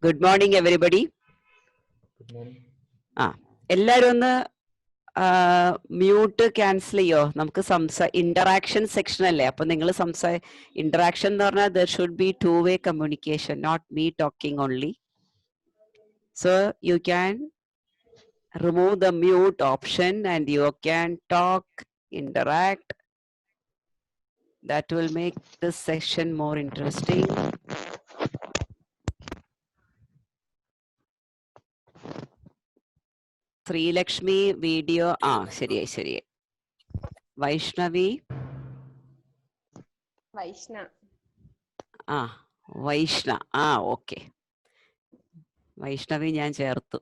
Good morning, everybody. Good morning. എല്ലാരും ഒന്ന് mute cancel ചെയ്യോ? നമുക്ക് ഇന്ററാക്ഷൻ സെക്ഷൻ അല്ലേ, അപ്പൊ നിങ്ങൾ ഇന്ററാക്ഷൻ എന്ന് പറഞ്ഞാൽ there should be two-way communication, not me talking only. So you can remove the mute option and you can talk, interact. That will make this session more interesting. Sreelakshmi video ശരിയായി. Vaishnavi Vaishna okay. Vaishnavi ഞാൻ ചേർത്തു.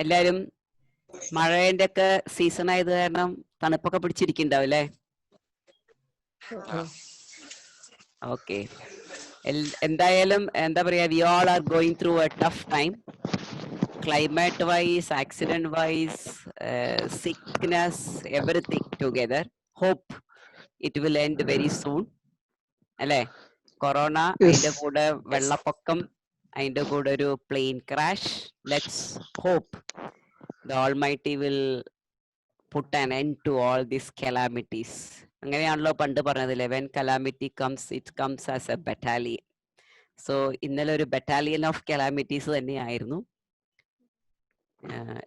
എല്ലാരും മഴേന്റെ ഒക്കെ season ആയത് കാരണം തണുപ്പൊക്കെ പിടിച്ചിരിക്കുന്നുണ്ടാവും അല്ലേ? Okay. എന്തായാലും എന്താ പറയാ, we all are going through a tough time, climate wise, accident wise, sickness, everything together. Hope it will end very soon അല്ലേ? കൊറോണ, അതിന്റെ കൂടെ വെള്ളപ്പൊക്കം, അതിന്റെ കൂടെ ഒരു plane crash. Let's hope the almighty will put an end to all these calamities. അങ്ങനെയാണല്ലോ പണ്ട് പറഞ്ഞതില്ലേ, when calamity comes it comes as a battalion. So ഇന്നലെ ഒരു ബറ്റാലിയൻ ഓഫ് കലാമിറ്റീസ് തന്നെയായിരുന്നു.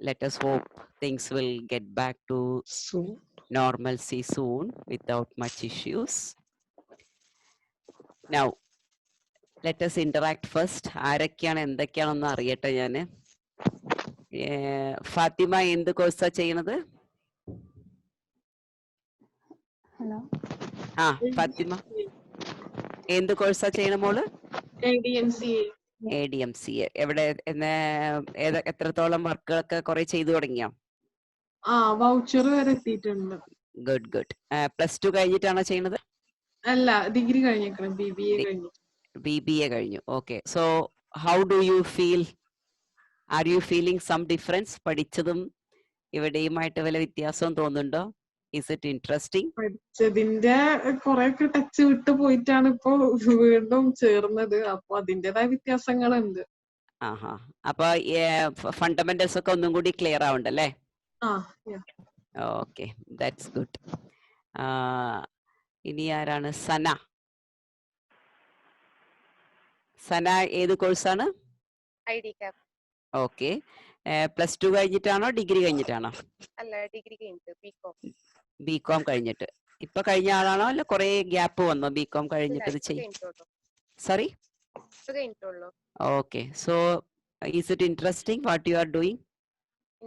Let us hope things will get back to normalcy soon without much issues. Now let us interact first. ആരൊക്കെയാണ് എന്തൊക്കെയാണെന്ന് അറിയട്ടെ ഞാൻ. ഫാത്തിമ എന്ത് കോഴ്സാ ചെയ്യണത്? ഹലോ ഫാത്തിമ എന്ത് കോഴ്സാ ചെയ്യണ മോള്? ADMCA. എവിടെ എത്രത്തോളം വർക്കുകളൊക്കെ കുറെ ചെയ്തു തുടങ്ങിയോ? വൗച്ചർ വരെ എത്തിയിട്ടുണ്ട്. ഗുഡ്. +2 കഴിഞ്ഞിട്ടാണോ ചെയ്യുന്നത്? അല്ല, ഡിഗ്രി കഴിഞ്ഞേക്കണം. BBA കഴിഞ്ഞു. Okay. So how do you feel? Are you feeling some difference? പഠിച്ചതും ഇവിടെയുമായിട്ട് വല്ല വ്യത്യാസവും തോന്നുന്നുണ്ടോ? Is it interesting? പഠിച്ചതിന്റെ കുറെയൊക്കെ ടച്ച് വിട്ട് പോയിട്ടാണ് ഇപ്പൊ വീണ്ടും ചേർന്നത്. അപ്പൊ അതിന്റേതായ വ്യത്യാസങ്ങളുണ്ട്. അപ്പൊ ഫണ്ടമെന്റൽസ് ഒക്കെ ഒന്നും കൂടി ക്ലിയർ ആവണ്ടല്ലേ? Okay, that's good. ഇനി ആരാണ്? സന ഏത് കോഴ്സാണ്? ഓക്കെ. +2 കഴിഞ്ഞിട്ടാണോ ഡിഗ്രി കഴിഞ്ഞിട്ടാണോ? അല്ല, ഡിഗ്രി കഴിഞ്ഞിട്ട് ബികോം കഴിഞ്ഞിട്ട്. ഇപ്പൊ കഴിഞ്ഞ ആളാണോ അല്ല കുറെ ഗ്യാപ്പ് വന്നോ ബികോം കഴിഞ്ഞിട്ട് ഇത് ചെയ്യും? Sorry, okay. So is it interesting what you are doing?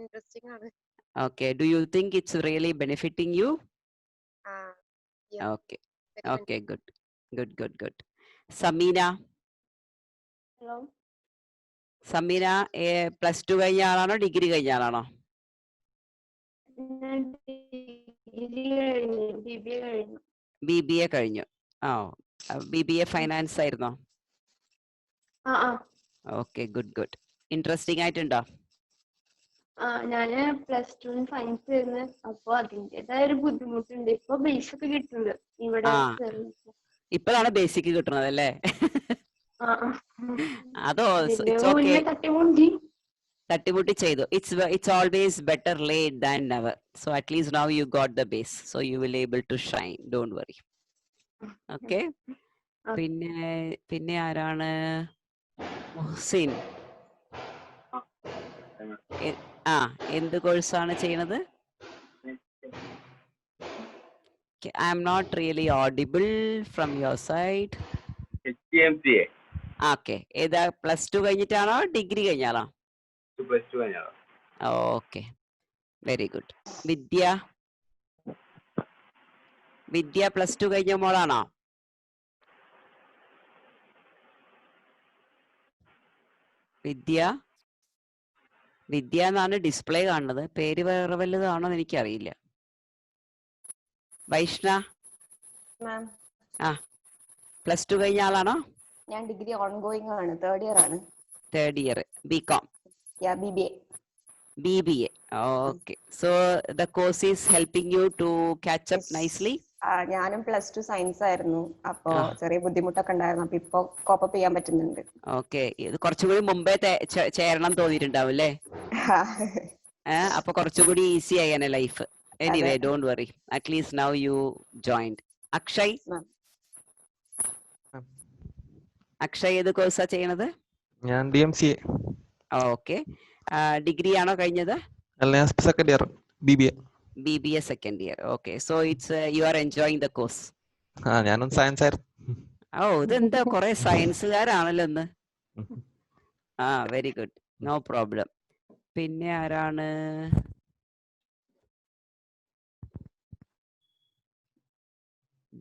Interesting ആണ്. Okay. Do you think it's really benefiting you? Okay, good. Sameena +2 കഴിഞ്ഞ ആളാണോ ഡിഗ്രി കഴിഞ്ഞ ആളാണോ? BBA കഴിഞ്ഞു. BBA ഫൈനാൻസ് ആയിരുന്നോ? Okay, good. ഇൻട്രസ്റ്റിംഗ് ആയിട്ടുണ്ടോ? ഞാന് +2 സയൻസ് ആയിരുന്നു. അപ്പൊ അതിന്റേതായ ഒരു ബുദ്ധിമുട്ടുണ്ട്. ഇപ്പൊ ബേസിക് കിട്ടുന്നുണ്ട് ഇവിടെ. ഇപ്പോഴാണ് ബേസിക് കിട്ടുന്നത് അല്ലേ? അതോ തട്ടിമുട്ടി ചെയ്തു. It's always better late than never. So at least now you got the base, so you will able to shine. Don't worry. Okay. പിന്നെ ആരാണ്? മുഹ്സിൻ എന്ത് കോഴ്സാണ് ചെയ്യണത്? I am not really audible from your side. HTMCA. Okay. ഏതാ? +2 കഴിഞ്ഞിട്ടാണോ degree കഴിഞ്ഞാണോ? +2 കഴിഞ്ഞാണോ? Okay, very good. Vidya +2 കഴിഞ്ഞ മോളാണോ? വിദ്യ എന്നാണ് ഡിസ്പ്ലേ കാണുന്നത്. പേര് വേറെ വല്ലതാണോ എന്ന് എനിക്കറിയില്ല. വൈഷ്ണ +2 കഴിഞ്ഞ ആളാണോ? ഞാൻ ഡിഗ്രി ഓൺഗോയിങ് ആണ്, third year. BCom? BBA. Okay. So the course is helping you to catch up nicely? ഞാനും +2 സയൻസ് ആയിരുന്നു. അപ്പോ ആ. ചെറിയ ബുദ്ധിമുട്ടൊക്കെ ഉണ്ടായിരുന്നു. അപ്പൊ ഇപ്പൊ കോപ്പപ്പ് ചെയ്യാൻ പറ്റുന്നുണ്ട്. ഓക്കെ, ഇത് കുറച്ചുകൂടി മുമ്പേ ചേരണം തോന്നിയിട്ടുണ്ടാവും അല്ലേ? അപ്പൊ കുറച്ചുകൂടി ഈസി ആയാണ് life. Anyway, don't worry, at least now you joined. Akshay, Akshay ഏത് കോഴ്സാ ചെയ്യണത്? ഞാൻ DMCA. ഓക്കെ, ഡിഗ്രി ആണോ കഴിഞ്ഞത്? അല്ല, ഞാൻ second year BBA. BBA second year. Okay, so it's you are enjoying the course. ഞാനും സയൻസ് ആയിരുന്നു. ഓ, ഇതെന്താ കുറെ സയൻസുകാരാണല്ലോ ഇന്ന്. Very good, no problem. പിന്നെ ആരാണ്?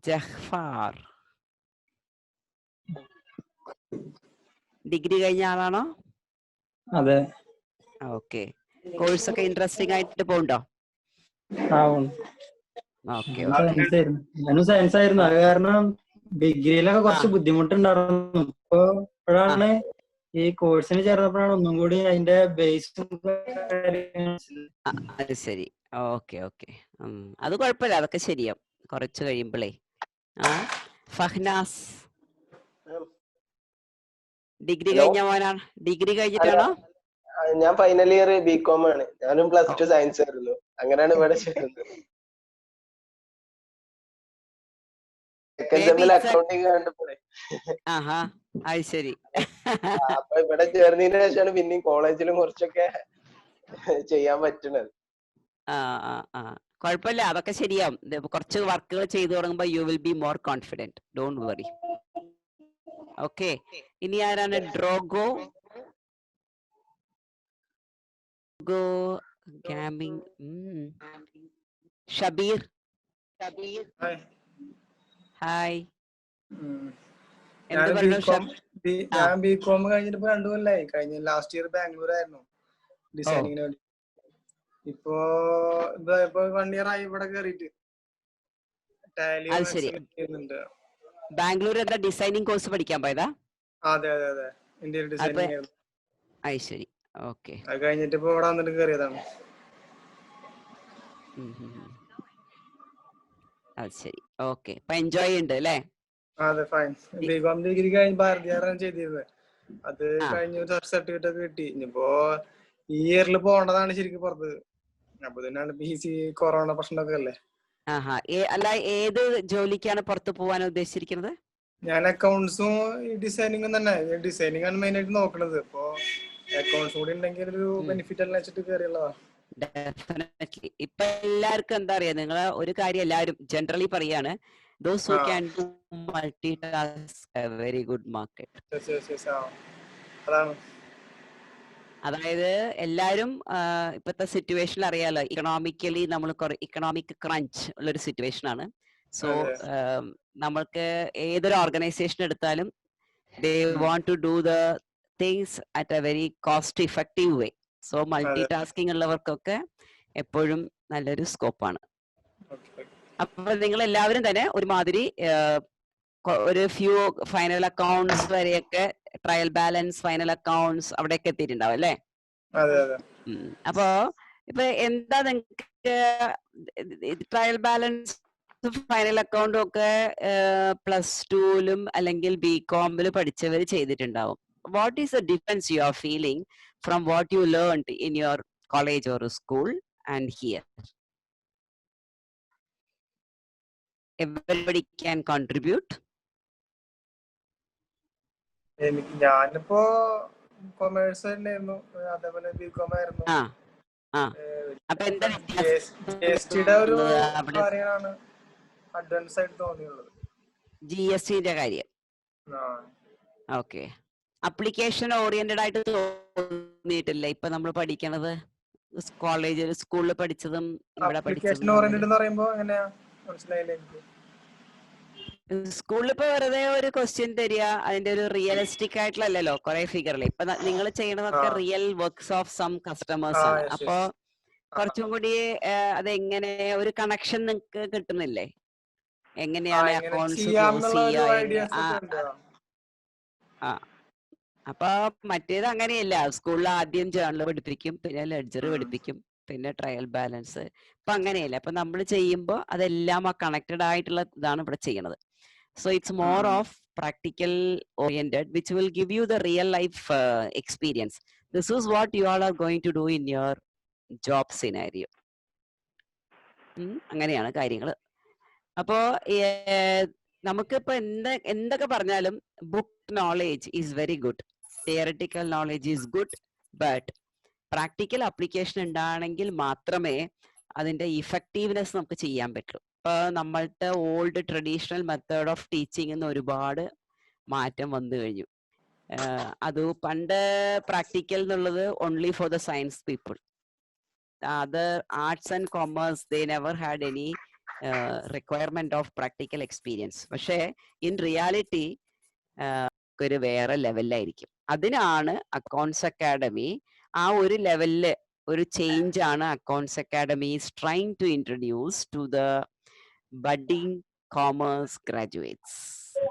ജഹ്ഫാർ, ഡിഗ്രി കഴിഞ്ഞ ആളാണോ? അതെ. ഓക്കെ, കോഴ്സ് ഒക്കെ ഇൻട്രസ്റ്റിംഗ് ആയിട്ട് പോകണ്ടോ? ഓക്കെ, ഞാനും സയൻസ് ആയിരുന്നു. അത് കാരണം ഡിഗ്രിയിലൊക്കെ കുറച്ച് ബുദ്ധിമുട്ടുണ്ടായിരുന്നു. ഇപ്പോഴാണ് ഈ കോഴ്സിന് ചേർന്നപ്പോഴാണ് ഒന്നും കൂടി അതിന്റെ ബേസ്. അത് ശരി. ഓക്കെ ഓക്കെ, അത് കുഴപ്പമില്ല, അതൊക്കെ ശരിയാവും കുറച്ച് കഴിയുമ്പോഴേ. ഫഹ്നാസ്, ഡിഗ്രി കഴിഞ്ഞ മോനാണ്? ഡിഗ്രി കഴിഞ്ഞിട്ടാണോ? ഞാൻ ഫൈനൽ ഇയർ BCom ആണ്. ഞാനും +2 സയൻസ് ആയിരുന്നു. അങ്ങനെയാണ് ഇവിടെ ചേർന്നത്. സെക്കൻഡ് സെമ്മിൽ അക്കൗണ്ടിങ് കണ്ടപ്പോഴേ അത് ശരി. അപ്പൊ ഇവിടെ ചേർന്നതിന് ശേഷമാണ് പിന്നെയും കോളേജിലും കുറച്ചൊക്കെ ചെയ്യാൻ പറ്റുന്നത്. കുഴപ്പമില്ല, അതൊക്കെ ശരിയാവും. കുറച്ച് വർക്കുകൾ ചെയ്തു തുടങ്ങുമ്പോ you will be more confident, don't worry. Okay, ഇനി ആരാണ്? Drogo gaming. ഷബീർ, ഹായ്. ഞാൻ BCom കഴിഞ്ഞിട്ട് 2 കൊല്ലായി. കഴിഞ്ഞ ലാസ്റ്റ് ഇയർ ബാംഗ്ലൂർ ആയിരുന്നു ഡിസൈനിങ്ങിന് വേണ്ടി. ഇപ്പൊ 1 ഇയർ ആയി ഇവിടെ കേറിയിട്ട്. ബാംഗ്ലൂർ എന്താ ഡിസൈനിങ് കോഴ്സ് പഠിക്കാൻ പോയതാ? അതെ അതെ അതെ, ഇന്ത്യയിൽ ഡിസൈനിങ് ആയിരുന്നു. അത് ശരി, ഓക്കെ. അത് കഴിഞ്ഞിട്ട് ഇപ്പൊ ഇവിടെ വന്നിട്ട് കേറിയതാണ്. അത് ശരി, ഓക്കെ. ഇപ്പൊ എൻജോയ് ഉണ്ട് അല്ലേ? അതെ, ഫൈൻ. BCom ഡിഗ്രി കഴിഞ്ഞ് ഭാരതീയറാണ് ചെയ്തിരുന്നത്. അത് കഴിഞ്ഞ ഒരു സർട്ടിഫിക്കറ്റ് ഒക്കെ കിട്ടി. ഇനിയിപ്പോ ഈ ഇയറിൽ പോകേണ്ടതാണ് ശരിക്കും പുറത്ത്. അപ്പൊ തന്നെയാണ് BC കൊറോണ പ്രശ്നമൊക്കെ അല്ലേ. അല്ല, ഏത് ജോലിക്കാണ് പുറത്ത് പോവാൻ ഉദ്ദേശിച്ചിരിക്കുന്നത്? ഞാൻ അക്കൗണ്ട്സും ഡിസൈനിങ്ങും തന്നെ. ഡിസൈനിങ് ആണ് മെയിൻ ആയിട്ട് നോക്കണത്. ഇപ്പൊ അക്കൗണ്ട്സ് കൂടി ഉണ്ടെങ്കിൽ ഒരു ബെനിഫിറ്റ് എല്ലാം വെച്ചിട്ട് കയറിയുള്ളതാ. ഡെഫിനറ്റ്ലി. ഇപ്പൊ എല്ലാവർക്കും എന്താ അറിയാ, നിങ്ങൾ ഒരു കാര്യം എല്ലാവരും ജനറലി പറയാണ്, those who can do multitask a very good market. അതായത് എല്ലാരും ഇപ്പോഴത്തെ സിറ്റുവേഷനിൽ അറിയാലോ, ഇക്കണോമിക്കലി നമ്മൾ ഇക്കണോമിക് ക്രഞ്ച് ഉള്ളൊരു സിറ്റുവേഷൻ ആണ്. സോ നമ്മൾക്ക് ഏതൊരു ഓർഗനൈസേഷൻ എടുത്താലും they want to do the things at a very cost effective way. So multitasking ഉള്ളവർക്കൊക്കെ എപ്പോഴും നല്ലൊരു സ്കോപ്പാണ്. അപ്പൊ നിങ്ങൾ എല്ലാവരും തന്നെ ഒരുമാതിരി ഒരു ഫ്യൂ ഫൈനൽ അക്കൗണ്ട്സ് വരെയൊക്കെ, ട്രയൽ ബാലൻസ്, ഫൈനൽ അക്കൗണ്ട്സ് അവിടെയൊക്കെ എത്തിയിട്ടുണ്ടാവും അല്ലേ? അപ്പോ ഇപ്പൊ എന്താ നിങ്ങൾക്ക് ട്രയൽ ബാലൻസ്, ഫൈനൽ അക്കൗണ്ടും ഒക്കെ +2 അല്ലെങ്കിൽ BCom പഠിച്ചവർ ചെയ്തിട്ടുണ്ടാവും. What is the difference you are feeling from what you learned in your college or school and here? Everybody can contribute. ഞാനിപ്പോ കൊമേഴ്സ് തന്നെയായിരുന്നു, അതേപോലെ BCom ആയിരുന്നു. അപ്പൊ എന്താ ഒരു കാര്യമാണ് അഡ്വാൻസ് ആയിട്ട് തോന്നിയുള്ളത്, GST കാര്യം. ഓക്കെ, അപ്ലിക്കേഷൻ ഓറിയന്റഡ് ആയിട്ട് തോന്നിയിട്ടില്ല ഇപ്പൊ നമ്മൾ പഠിക്കണത്? കോളേജിൽ, സ്കൂളിൽ പഠിച്ചതും ഇവിടെ പഠിച്ചതും സ്കൂളിൽ ഇപ്പൊ വെറുതെ ഒരു ക്വസ്റ്റ്യൻ തരിക, അതിന്റെ ഒരു റിയലിസ്റ്റിക് ആയിട്ടുള്ളല്ലോ കുറെ ഫിഗറിൽ. ഇപ്പൊ നിങ്ങൾ ചെയ്യണതൊക്കെ real works of some customers ആണ്. അപ്പൊ കുറച്ചും കൂടി അതെങ്ങനെ ഒരു കണക്ഷൻ നിങ്ങൾക്ക് കിട്ടുന്നില്ലേ? എങ്ങനെയാണ് അക്കൗണ്ട്സ് ക്ലോസ് ചെയ്യുക? അപ്പൊ മറ്റേത് അങ്ങനെയല്ല, സ്കൂളിൽ ആദ്യം ജേർണൽ പഠിപ്പിക്കും, പിന്നെ ലെഡ്ജർ പഠിപ്പിക്കും, പിന്നെ ട്രയൽ ബാലൻസ്. ഇപ്പൊ അങ്ങനെയല്ല, അപ്പൊ നമ്മൾ ചെയ്യുമ്പോൾ അതെല്ലാം ആ കണക്റ്റഡ് ആയിട്ടുള്ള ഇതാണ് ഇവിടെ ചെയ്യണത്. So it's more of practical oriented which will give you the real life experience. This is what you all are going to do in your job scenario. അങ്ങനെയാണ് കാര്യങ്ങൾ. അപ്പോ നമുക്കിപ്പോ എന്തൊക്കെ പറഞ്ഞാലും book knowledge is very good, theoretical knowledge is good, but practical application ഉണ്ടാണെങ്കിൽ മാത്രമേ അതിന്റെ effectiveness നമുക്ക് ചെയ്യാൻ പറ്റൂ. ഇപ്പൊ നമ്മളുടെ old traditional method of teaching എന്ന് ഒരുപാട് മാറ്റം വന്നു കഴിഞ്ഞു. അത് പണ്ട് പ്രാക്ടിക്കൽ എന്നുള്ളത് only for the science people. Other arts and commerce, they never had any requirement of practical experience. പക്ഷേ in reality ഒരു വേറെ ലെവലിലായിരിക്കും. അതിനാണ് അക്കൗണ്ട്സ് അക്കാഡമി ആ ഒരു ലെവലില് ഒരു ചേഞ്ച് ആണ് accounts academy is trying to introduce to the budding commerce graduates,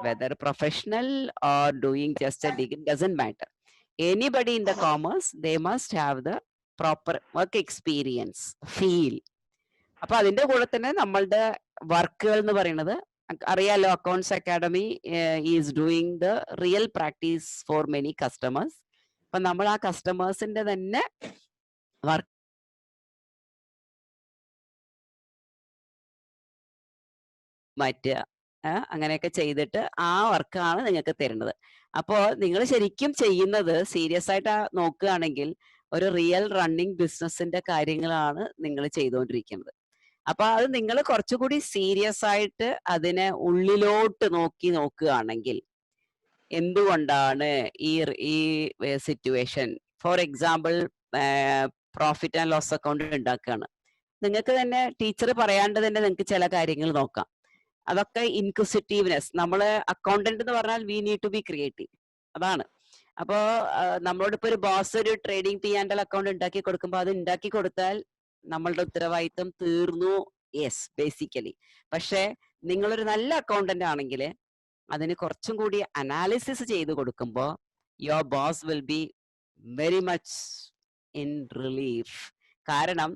whether professional or doing just a degree, doesn't matter. Anybody in the commerce, they must have the proper work experience, feel. അപ്പൊ അതിന്റെ കൂടെ തന്നെ നമ്മളുടെ വർക്കുകൾ എന്ന് പറയുന്നത് അറിയാലോ, accounts academy is doing the real practice for many customers. അപ്പൊ നമ്മൾ ആ കസ്റ്റമേഴ്സിന്റെ തന്നെ വർക്ക് മാറ്റുക, അങ്ങനെയൊക്കെ ചെയ്തിട്ട് ആ വർക്കാണ് നിങ്ങൾക്ക് തരുന്നത്. അപ്പോൾ നിങ്ങൾ ശരിക്കും ചെയ്യുന്നത് സീരിയസ് ആയിട്ട് നോക്കുകയാണെങ്കിൽ ഒരു റിയൽ റണ്ണിങ് ബിസിനസിന്റെ കാര്യങ്ങളാണ് നിങ്ങൾ ചെയ്തുകൊണ്ടിരിക്കുന്നത്. അപ്പൊ അത് നിങ്ങൾ കുറച്ചുകൂടി സീരിയസ് ആയിട്ട് അതിനെ ഉള്ളിലോട്ട് നോക്കുകയാണെങ്കിൽ എന്തുകൊണ്ടാണ് ഈ situation, for example profit and loss account ഉണ്ടാക്കുകയാണ്, നിങ്ങൾക്ക് തന്നെ ടീച്ചർ പറയാണ്ട് തന്നെ നിങ്ങൾക്ക് ചില കാര്യങ്ങൾ നോക്കാം. അതൊക്കെ ഇൻക്വിസിറ്റീവ്നെസ്. നമ്മള് അക്കൗണ്ടന്റ് എന്ന് പറഞ്ഞാൽ we need to be creative, അതാണ്. അപ്പോ നമ്മളോടിപ്പോ ഒരു ബോസ് ഒരു ട്രേഡിംഗ് P&L അക്കൗണ്ട് ഉണ്ടാക്കി കൊടുക്കുമ്പോൾ അത് ഉണ്ടാക്കി കൊടുത്താൽ നമ്മളുടെ ഉത്തരവാദിത്തം തീർന്നു, യെസ്, ബേസിക്കലി. പക്ഷെ നിങ്ങളൊരു നല്ല അക്കൗണ്ടന്റ് ആണെങ്കിൽ അതിന് കുറച്ചും കൂടി അനാലിസിസ് ചെയ്ത് കൊടുക്കുമ്പോൾ your boss will be very much in relief. കാരണം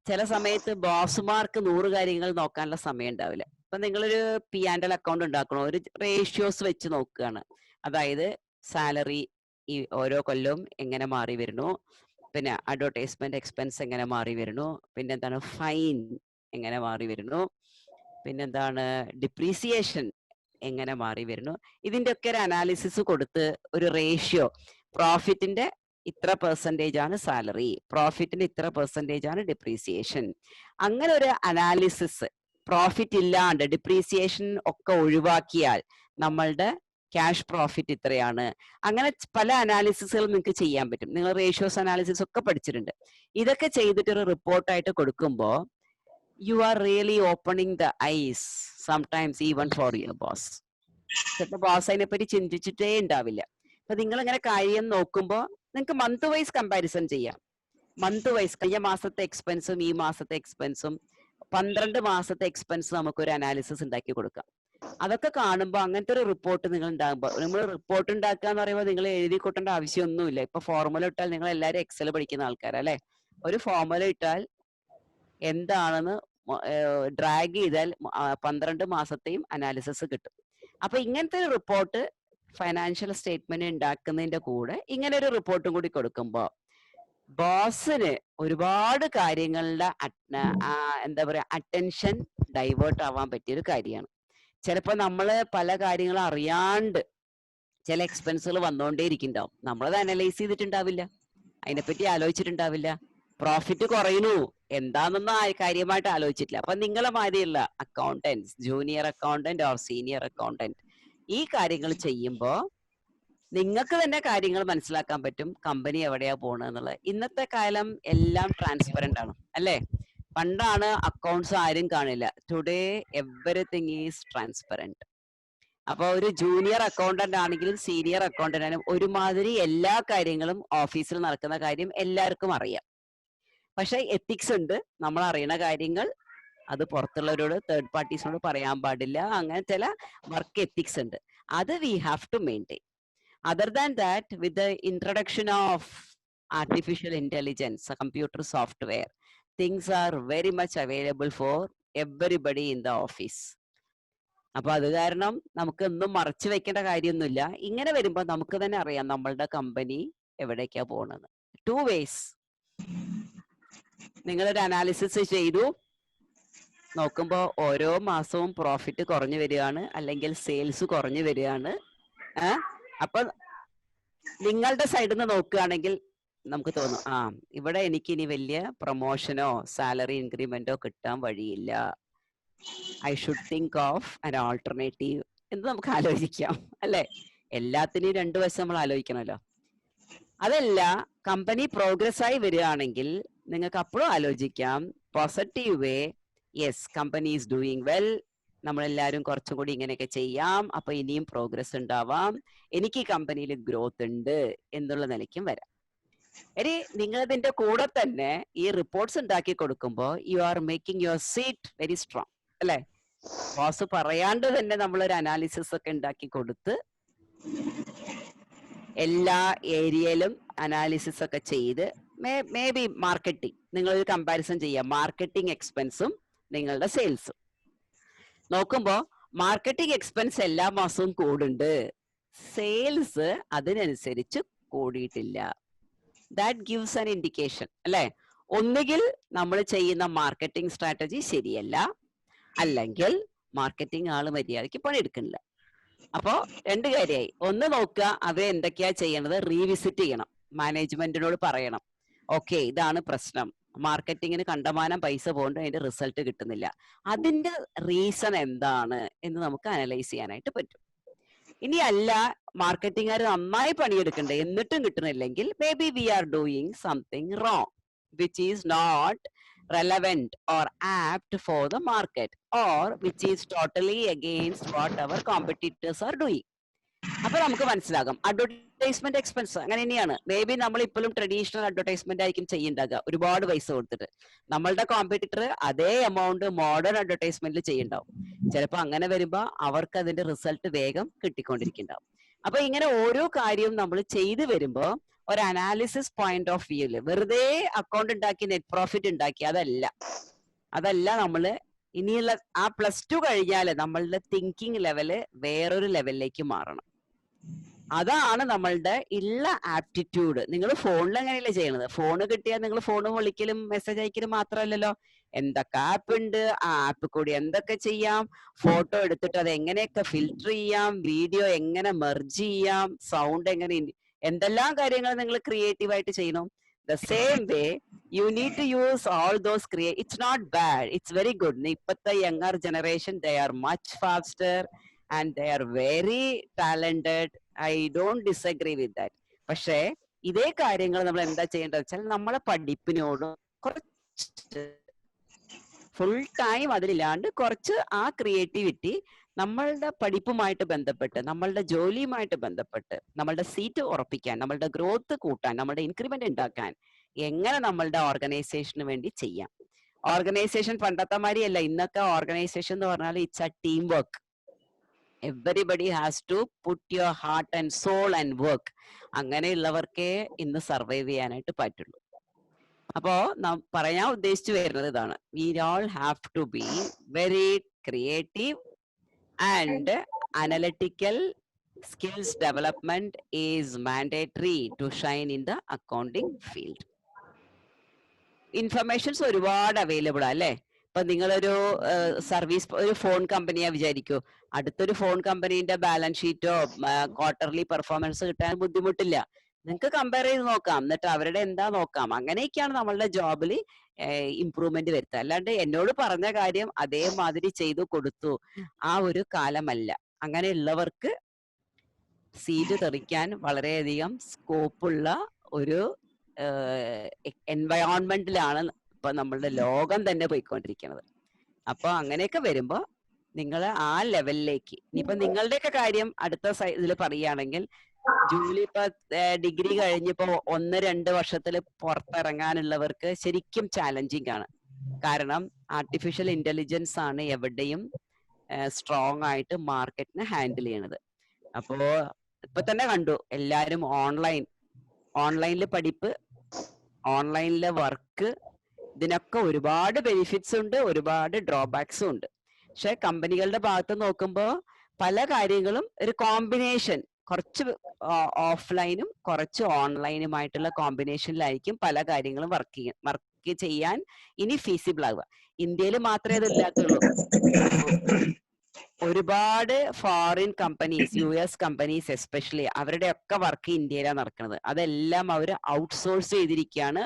ചില സമയത്ത് ബോസുമാർക്ക് 100 കാര്യങ്ങൾ നോക്കാനുള്ള സമയം ഉണ്ടാവില്ല. ഇപ്പൊ നിങ്ങളൊരു P&L അക്കൗണ്ട് ഉണ്ടാക്കണോ, ഒരു റേഷ്യോസ് വെച്ച് നോക്കുകയാണ്. അതായത് സാലറി ഈ ഓരോ കൊല്ലവും എങ്ങനെ മാറി വരുന്നു, പിന്നെ അഡ്വർടൈസ്മെന്റ് എക്സ്പെൻസ് എങ്ങനെ മാറി വരുന്നു, പിന്നെന്താണ് ഫൈൻ എങ്ങനെ മാറി വരുന്നു, പിന്നെന്താണ് ഡിപ്രീസിയേഷൻ എങ്ങനെ മാറി വരുന്നു. ഇതിന്റെ ഒക്കെ ഒരു അനാലിസിസ് കൊടുത്ത് ഒരു റേഷ്യോ, പ്രോഫിറ്റിന്റെ ഇത്ര പെർസെൻറ്റേജ് ആണ് സാലറി, പ്രോഫിറ്റിന്റെ ഇത്ര പെർസെൻറ്റേജ് ആണ് ഡിപ്രീസിയേഷൻ, അങ്ങനെ ഒരു അനാലിസിസ്. പ്രോഫിറ്റ് ഇല്ലാണ്ട് ഡിപ്രീസിയേഷൻ ഒക്കെ ഒഴിവാക്കിയാൽ നമ്മളുടെ ക്യാഷ് പ്രോഫിറ്റ് ഇത്രയാണ്. അങ്ങനെ പല അനാലിസിസുകൾ നിങ്ങൾക്ക് ചെയ്യാൻ പറ്റും. നിങ്ങൾ റേഷ്യോസ് അനാലിസിസ് ഒക്കെ പഠിച്ചിട്ടുണ്ട്. ഇതൊക്കെ ചെയ്തിട്ട് ഒരു റിപ്പോർട്ടായിട്ട് കൊടുക്കുമ്പോൾ you are really opening the eyes sometimes even for your boss. ചിലപ്പോൾ ബോസ് അതിനെപ്പറ്റി ചിന്തിച്ചിട്ടേ ഉണ്ടാവില്ല. അപ്പൊ നിങ്ങൾ ഇങ്ങനെ കാര്യം നോക്കുമ്പോൾ നിങ്ങൾക്ക് മന്ത് വൈസ് കമ്പാരിസൺ ചെയ്യാം. മന്ത് വൈസ് കഴിഞ്ഞ മാസത്തെ എക്സ്പെൻസും ഈ മാസത്തെ എക്സ്പെൻസും 12 മാസത്തെ എക്സ്പെൻസ് നമുക്കൊരു അനാലിസിസ് ഉണ്ടാക്കി കൊടുക്കാം. അതൊക്കെ കാണുമ്പോൾ അങ്ങനത്തെ ഒരു റിപ്പോർട്ട് നിങ്ങൾ ഉണ്ടാകുമ്പോൾ, നമ്മൾ റിപ്പോർട്ട് ഉണ്ടാക്കുക എന്ന് പറയുമ്പോൾ നിങ്ങൾ എഴുതി കൂട്ടേണ്ട ആവശ്യമൊന്നുമില്ല. ഇപ്പൊ ഫോർമുല ഇട്ടാൽ നിങ്ങൾ എല്ലാവരും എക്സൽ പഠിക്കുന്ന ആൾക്കാരല്ലേ, ഒരു ഫോർമുല ഇട്ടാൽ എന്താണെന്ന് ഡ്രാഗ് ചെയ്താൽ 12 മാസത്തെയും അനാലിസിസ് കിട്ടും. അപ്പൊ ഇങ്ങനത്തെ ഒരു റിപ്പോർട്ട് ഫൈനാൻഷ്യൽ സ്റ്റേറ്റ്മെന്റ് ഉണ്ടാക്കുന്നതിന്റെ കൂടെ ഇങ്ങനെ ഒരു റിപ്പോർട്ടും കൂടി കൊടുക്കുമ്പോൾ ബോസിന് ഒരുപാട് കാര്യങ്ങളുടെ എന്താ പറയാ അറ്റൻഷൻ ഡൈവേർട്ട് ആവാൻ പറ്റിയൊരു കാര്യമാണ്. ചിലപ്പോൾ നമ്മള് പല കാര്യങ്ങളും അറിയാണ്ട് ചില എക്സ്പെൻസുകൾ വന്നുകൊണ്ടേ ഇരിക്കുന്നുണ്ടാവും. നമ്മളത് അനലൈസ് ചെയ്തിട്ടുണ്ടാവില്ല, അതിനെപ്പറ്റി ആലോചിച്ചിട്ടുണ്ടാവില്ല. പ്രോഫിറ്റ് കുറയുന്നു എന്താണെന്നൊന്നും കാര്യമായിട്ട് ആലോചിച്ചിട്ടില്ല. അപ്പൊ നിങ്ങളെ മാതിരിയുള്ള accountants, junior accountant or senior accountant, ഈ കാര്യങ്ങൾ ചെയ്യുമ്പോൾ നിങ്ങൾക്ക് തന്നെ കാര്യങ്ങൾ മനസ്സിലാക്കാൻ പറ്റും കമ്പനി എവിടെയാ പോണെന്നുള്ളത്. ഇന്നത്തെ കാലം എല്ലാം ട്രാൻസ്പെറന്റ് ആണ് അല്ലേ? പണ്ടാണ് അക്കൗണ്ട്സ് ആരും കാണില്ല. Today everything is transparent. അപ്പൊ ഒരു ജൂനിയർ അക്കൗണ്ടന്റ് ആണെങ്കിലും സീനിയർ അക്കൗണ്ടന്റ് ആണെങ്കിലും ഒരുമാതിരി എല്ലാ കാര്യങ്ങളും ഓഫീസിൽ നടക്കുന്ന കാര്യം എല്ലാവർക്കും അറിയാം. പക്ഷെ എത്തിക്സ് ഉണ്ട്. നമ്മൾ അറിയണ കാര്യങ്ങൾ അത് പുറത്തുള്ളവരോട്, തേർഡ് പാർട്ടീസിനോട് പറയാൻ പാടില്ല. അങ്ങനെ ചില വർക്ക് എത്തിക്സ് ഉണ്ട്. അത് we have to maintain. Other than that, with the introduction of artificial intelligence, computer software, things are very much available for everybody in the office. അപ്പൊ അത് കാരണം നമുക്ക് ഒന്നും മറച്ചു വെക്കേണ്ട കാര്യമൊന്നുമില്ല. ഇങ്ങനെ വരുമ്പോൾ നമുക്ക് തന്നെ അറിയാം നമ്മളുടെ കമ്പനി എവിടേക്കാ പോണത്. 2 ways. നിങ്ങളൊരു അനാലിസിസ് ചെയ്തു നോക്കുമ്പോൾ ഓരോ മാസവും പ്രോഫിറ്റ് കുറഞ്ഞു വരികയാണ്, അല്ലെങ്കിൽ സെയിൽസ് കുറഞ്ഞു വരികയാണ്. അപ്പൊ നിങ്ങളുടെ സൈഡിൽ നിന്ന് നോക്കുകയാണെങ്കിൽ നമുക്ക് തോന്നും, ആ ഇവിടെ എനിക്ക് ഇനി വലിയ പ്രൊമോഷനോ സാലറി ഇൻക്രിമെന്റോ കിട്ടാൻ വഴിയില്ല, I should think of an alternative എന്ന് നമുക്ക് ആലോചിക്കാം അല്ലെ. എല്ലാത്തിനും 2 വശം നമ്മൾ ആലോചിക്കണമല്ലോ. അതല്ല, കമ്പനി പ്രോഗ്രസ് ആയി വരികയാണെങ്കിൽ നിങ്ങൾക്ക് അപ്പോഴും ആലോചിക്കാം positive way, yes company is doing well, നമ്മളെല്ലാവരും കുറച്ചും കൂടി ഇങ്ങനെയൊക്കെ ചെയ്യാം, അപ്പൊ ഇനിയും പ്രോഗ്രസ് ഉണ്ടാവാം, എനിക്ക് കമ്പനിയിൽ ഗ്രോത്ത് ഉണ്ട് എന്നുള്ള നിലയ്ക്കും വരാം. ഇനി നിങ്ങൾ ഇതിന്റെ കൂടെ തന്നെ ഈ റിപ്പോർട്ട്സ് ഉണ്ടാക്കി കൊടുക്കുമ്പോൾ you are making your seat very strong അല്ലെ. ബോസ് പറയാണ്ട് തന്നെ നമ്മളൊരു അനാലിസിസ് ഒക്കെ ഉണ്ടാക്കി കൊടുത്ത് എല്ലാ ഏരിയയിലും അനാലിസിസ് ഒക്കെ ചെയ്ത് മേ ബി മാർക്കറ്റിംഗ്, നിങ്ങളൊരു കമ്പാരിസൺ ചെയ്യാം മാർക്കറ്റിംഗ് എക്സ്പെൻസും നിങ്ങളുടെ സെയിൽസും നോക്കുമ്പോ മാർക്കറ്റിംഗ് എക്സ്പെൻസ് എല്ലാ മാസവും കൂടുണ്ട്, സെയിൽസ് അതിനനുസരിച്ച് കൂടിയിട്ടില്ല. ദാറ്റ് ഗിവ്സ് ആൻ ഇൻഡിക്കേഷൻ അല്ലെ. ഒന്നുകിൽ നമ്മൾ ചെയ്യുന്ന മാർക്കറ്റിംഗ് സ്ട്രാറ്റജി ശരിയല്ല, അല്ലെങ്കിൽ മാർക്കറ്റിംഗ് ആള് മര്യാദയ്ക്ക് പണിയെടുക്കുന്നില്ല. അപ്പോ 2 കാര്യമായി. ഒന്ന് നോക്കുക അവരെ എന്തൊക്കെയാ ചെയ്യണത്, റീവിസിറ്റ് ചെയ്യണം, മാനേജ്മെന്റിനോട് പറയണം ഓക്കെ ഇതാണ് പ്രശ്നം, മാർക്കറ്റിങ്ങിന് കണ്ടമാനം പൈസ പോകൊണ്ട് അതിന്റെ റിസൾട്ട് കിട്ടുന്നില്ല, അതിന്റെ റീസൺ എന്താണ് എന്ന് നമുക്ക് അനലൈസ് ചെയ്യാനായിട്ട് പറ്റും. ഇനി അല്ല മാർക്കറ്റിംഗുകാർ നന്നായി പണിയെടുക്കണ്ടേ എന്നിട്ടും കിട്ടുന്നില്ലെങ്കിൽ maybe we are doing something wrong which is not relevant or apt for the market or which is totally against what our competitors are doing. അപ്പൊ നമുക്ക് മനസ്സിലാകും അഡ്വർടൈസ്മെന്റ് എക്സ്പെൻസ് അങ്ങനെ തന്നെയാണ്. മേ ബി നമ്മൾ ഇപ്പോഴും ട്രഡീഷണൽ അഡ്വർടൈസ്മെന്റ് ആയിരിക്കും ചെയ്യുന്നുണ്ടാകുക, ഒരുപാട് പൈസ കൊടുത്തിട്ട്. നമ്മളുടെ കോമ്പറ്റീറ്റർ അതേ എമൗണ്ട് മോഡേൺ അഡ്വർടൈസ്മെന്റിൽ ചെയ്യുന്നുണ്ടാവും. ചിലപ്പോൾ അങ്ങനെ വരുമ്പോൾ അവർക്ക് അതിന്റെ റിസൾട്ട് വേഗം കിട്ടിക്കൊണ്ടിരിക്കുന്നുണ്ടാവും. അപ്പൊ ഇങ്ങനെ ഓരോ കാര്യവും നമ്മൾ ചെയ്തു വരുമ്പോ ഒരു അനാലിസിസ് പോയിന്റ് ഓഫ് വ്യൂല് വെറുതെ അക്കൗണ്ട് ഉണ്ടാക്കി നെറ്റ് പ്രോഫിറ്റ് ഉണ്ടാക്കി അതല്ല നമ്മള് ഇനിയുള്ള ആ +2 കഴിഞ്ഞാല് നമ്മളുടെ തിങ്കിങ് ലെവല് വേറൊരു ലെവലിലേക്ക് മാറണം. അതാണ് നമ്മളുടെ ഉള്ള ആപ്റ്റിറ്റ്യൂഡ്. നിങ്ങൾ ഫോണിൽ എങ്ങനെയല്ലേ ചെയ്യണത്? ഫോണ് കിട്ടിയാൽ നിങ്ങൾ ഫോണ് വിളിക്കലും മെസ്സേജ് അയക്കലും മാത്രമല്ലല്ലോ, എന്തൊക്കെ ആപ്പ് ഉണ്ട്, ആ ആപ്പ് കൂടി എന്തൊക്കെ ചെയ്യാം, ഫോട്ടോ എടുത്തിട്ട് അത് എങ്ങനെയൊക്കെ ഫിൽറ്റർ ചെയ്യാം, വീഡിയോ എങ്ങനെ മെർജ് ചെയ്യാം, സൗണ്ട് എങ്ങനെ, എന്തെല്ലാം കാര്യങ്ങൾ നിങ്ങൾ ക്രിയേറ്റീവ് ആയിട്ട് ചെയ്യണം. The same way you need to use all those it's not bad, it's very good. ഇപ്പോഴത്തെ younger generation they are much faster and they are very talented. I don't disagree with that. പക്ഷേ ഇതേ കാര്യങ്ങൾ നമ്മൾ എന്താ ചെയ്യേണ്ടത് വെച്ചാൽ നമ്മളെ പഠിപ്പിനോട് കുറച്ച് ഫുൾ ടൈം അതിലില്ലാണ്ട് കുറച്ച് ആ ക്രിയേറ്റിവിറ്റി നമ്മളുടെ പഠിപ്പുമായിട്ട് ബന്ധപ്പെട്ട്, നമ്മളുടെ ജോലിയുമായിട്ട് ബന്ധപ്പെട്ട്, നമ്മളുടെ സീറ്റ് ഉറപ്പിക്കാൻ, നമ്മളുടെ ഗ്രോത്ത് കൂട്ടാൻ, നമ്മളുടെ ഇൻക്രിമെന്റ് ഉണ്ടാക്കാൻ എങ്ങനെ നമ്മളുടെ ഓർഗനൈസേഷന് വേണ്ടി ചെയ്യാം. ഓർഗനൈസേഷൻ പണ്ടത്തെ മാതിരിയല്ല. ഇന്നത്തെ ഓർഗനൈസേഷൻ എന്ന് പറഞ്ഞാൽ it's a team work. Everybody has to put your heart and soul and work. അങ്ങനെയുള്ളവർക്കേ ഇന്ന് സർവൈവ് ചെയ്യാനായിട്ട് പറ്റുള്ളൂ. അപ്പോ പറയാൻ ഉദ്ദേശിച്ചു വരുന്നത് ഇതാണ്, we all have to be very creative and analytical skills development is mandatory to shine in the accounting field. Informations ഒരുപാട് അവൈലബിൾ അല്ലേ. ഇപ്പൊ നിങ്ങളൊരു സർവീസ്, ഒരു ഫോൺ കമ്പനിയാ വിചാരിക്കൂ, അടുത്തൊരു ഫോൺ കമ്പനീന്റെ ബാലൻസ് ഷീറ്റോ ക്വാർട്ടർലി പെർഫോമൻസ് കിട്ടാൻ ബുദ്ധിമുട്ടില്ല. നിങ്ങൾക്ക് കമ്പയർ ചെയ്ത് നോക്കാം, എന്നിട്ട് അവരുടെ എന്താ നോക്കാം. അങ്ങനെയൊക്കെയാണ് നമ്മളുടെ ജോബിൽ ഇംപ്രൂവ്മെന്റ് വരുത്തുക. അല്ലാണ്ട് എന്നോട് പറഞ്ഞ കാര്യം അതേമാതിരി ചെയ്തു കൊടുത്തു ആ ഒരു കാലമല്ല. അങ്ങനെയുള്ളവർക്ക് സീറ്റ് തെറിക്കാൻ വളരെയധികം സ്കോപ്പുള്ള ഒരു എൻവയോൺമെന്റിലാണ് ഇപ്പൊ നമ്മളുടെ ലോകം തന്നെ പോയിക്കൊണ്ടിരിക്കുന്നത്. അപ്പൊ അങ്ങനെയൊക്കെ വരുമ്പോ നിങ്ങൾ ആ ലെവലിലേക്ക്, ഇനിയിപ്പൊ നിങ്ങളുടെയൊക്കെ കാര്യം അടുത്ത ഇതിൽ പറയുകയാണെങ്കിൽ, ജൂലി ഇപ്പൊ ഡിഗ്രി കഴിഞ്ഞിപ്പോ 1-2 വർഷത്തിൽ പുറത്തിറങ്ങാനുള്ളവർക്ക് ശരിക്കും ചാലഞ്ചിങ് ആണ്. കാരണം ആർട്ടിഫിഷ്യൽ ഇന്റലിജൻസ് ആണ് എവിടെയും സ്ട്രോങ് ആയിട്ട് മാർക്കറ്റിനെ ഹാൻഡിൽ ചെയ്യണത്. അപ്പോ ഇപ്പൊ തന്നെ കണ്ടു എല്ലാരും ഓൺലൈനിൽ പഠിപ്പ്, ഓൺലൈനിലെ വർക്ക്, ഇതിനൊക്കെ ഒരുപാട് ബെനിഫിറ്റ്സ് ഉണ്ട്, ഒരുപാട് ഡ്രോബാക്സും ഉണ്ട്. പക്ഷെ കമ്പനികളുടെ ഭാഗത്ത് നോക്കുമ്പോൾ പല കാര്യങ്ങളും ഒരു കോമ്പിനേഷൻ, കുറച്ച് ഓഫ്ലൈനും കുറച്ച് ഓൺലൈനുമായിട്ടുള്ള കോമ്പിനേഷനിലായിരിക്കും പല കാര്യങ്ങളും വർക്ക് ചെയ്യാൻ ഇനി ഫീസിബിൾ ആവുക. ഇന്ത്യയിൽ മാത്രമേ അത് ഇല്ലാത്തുള്ളൂ. ഒരുപാട് foreign companies, US companies especially, അവരുടെ ഒക്കെ വർക്ക് ഇന്ത്യയിലാണ് നടക്കുന്നത്. അതെല്ലാം അവർ ഔട്ട്സോഴ്സ് ചെയ്തിരിക്കുകയാണ്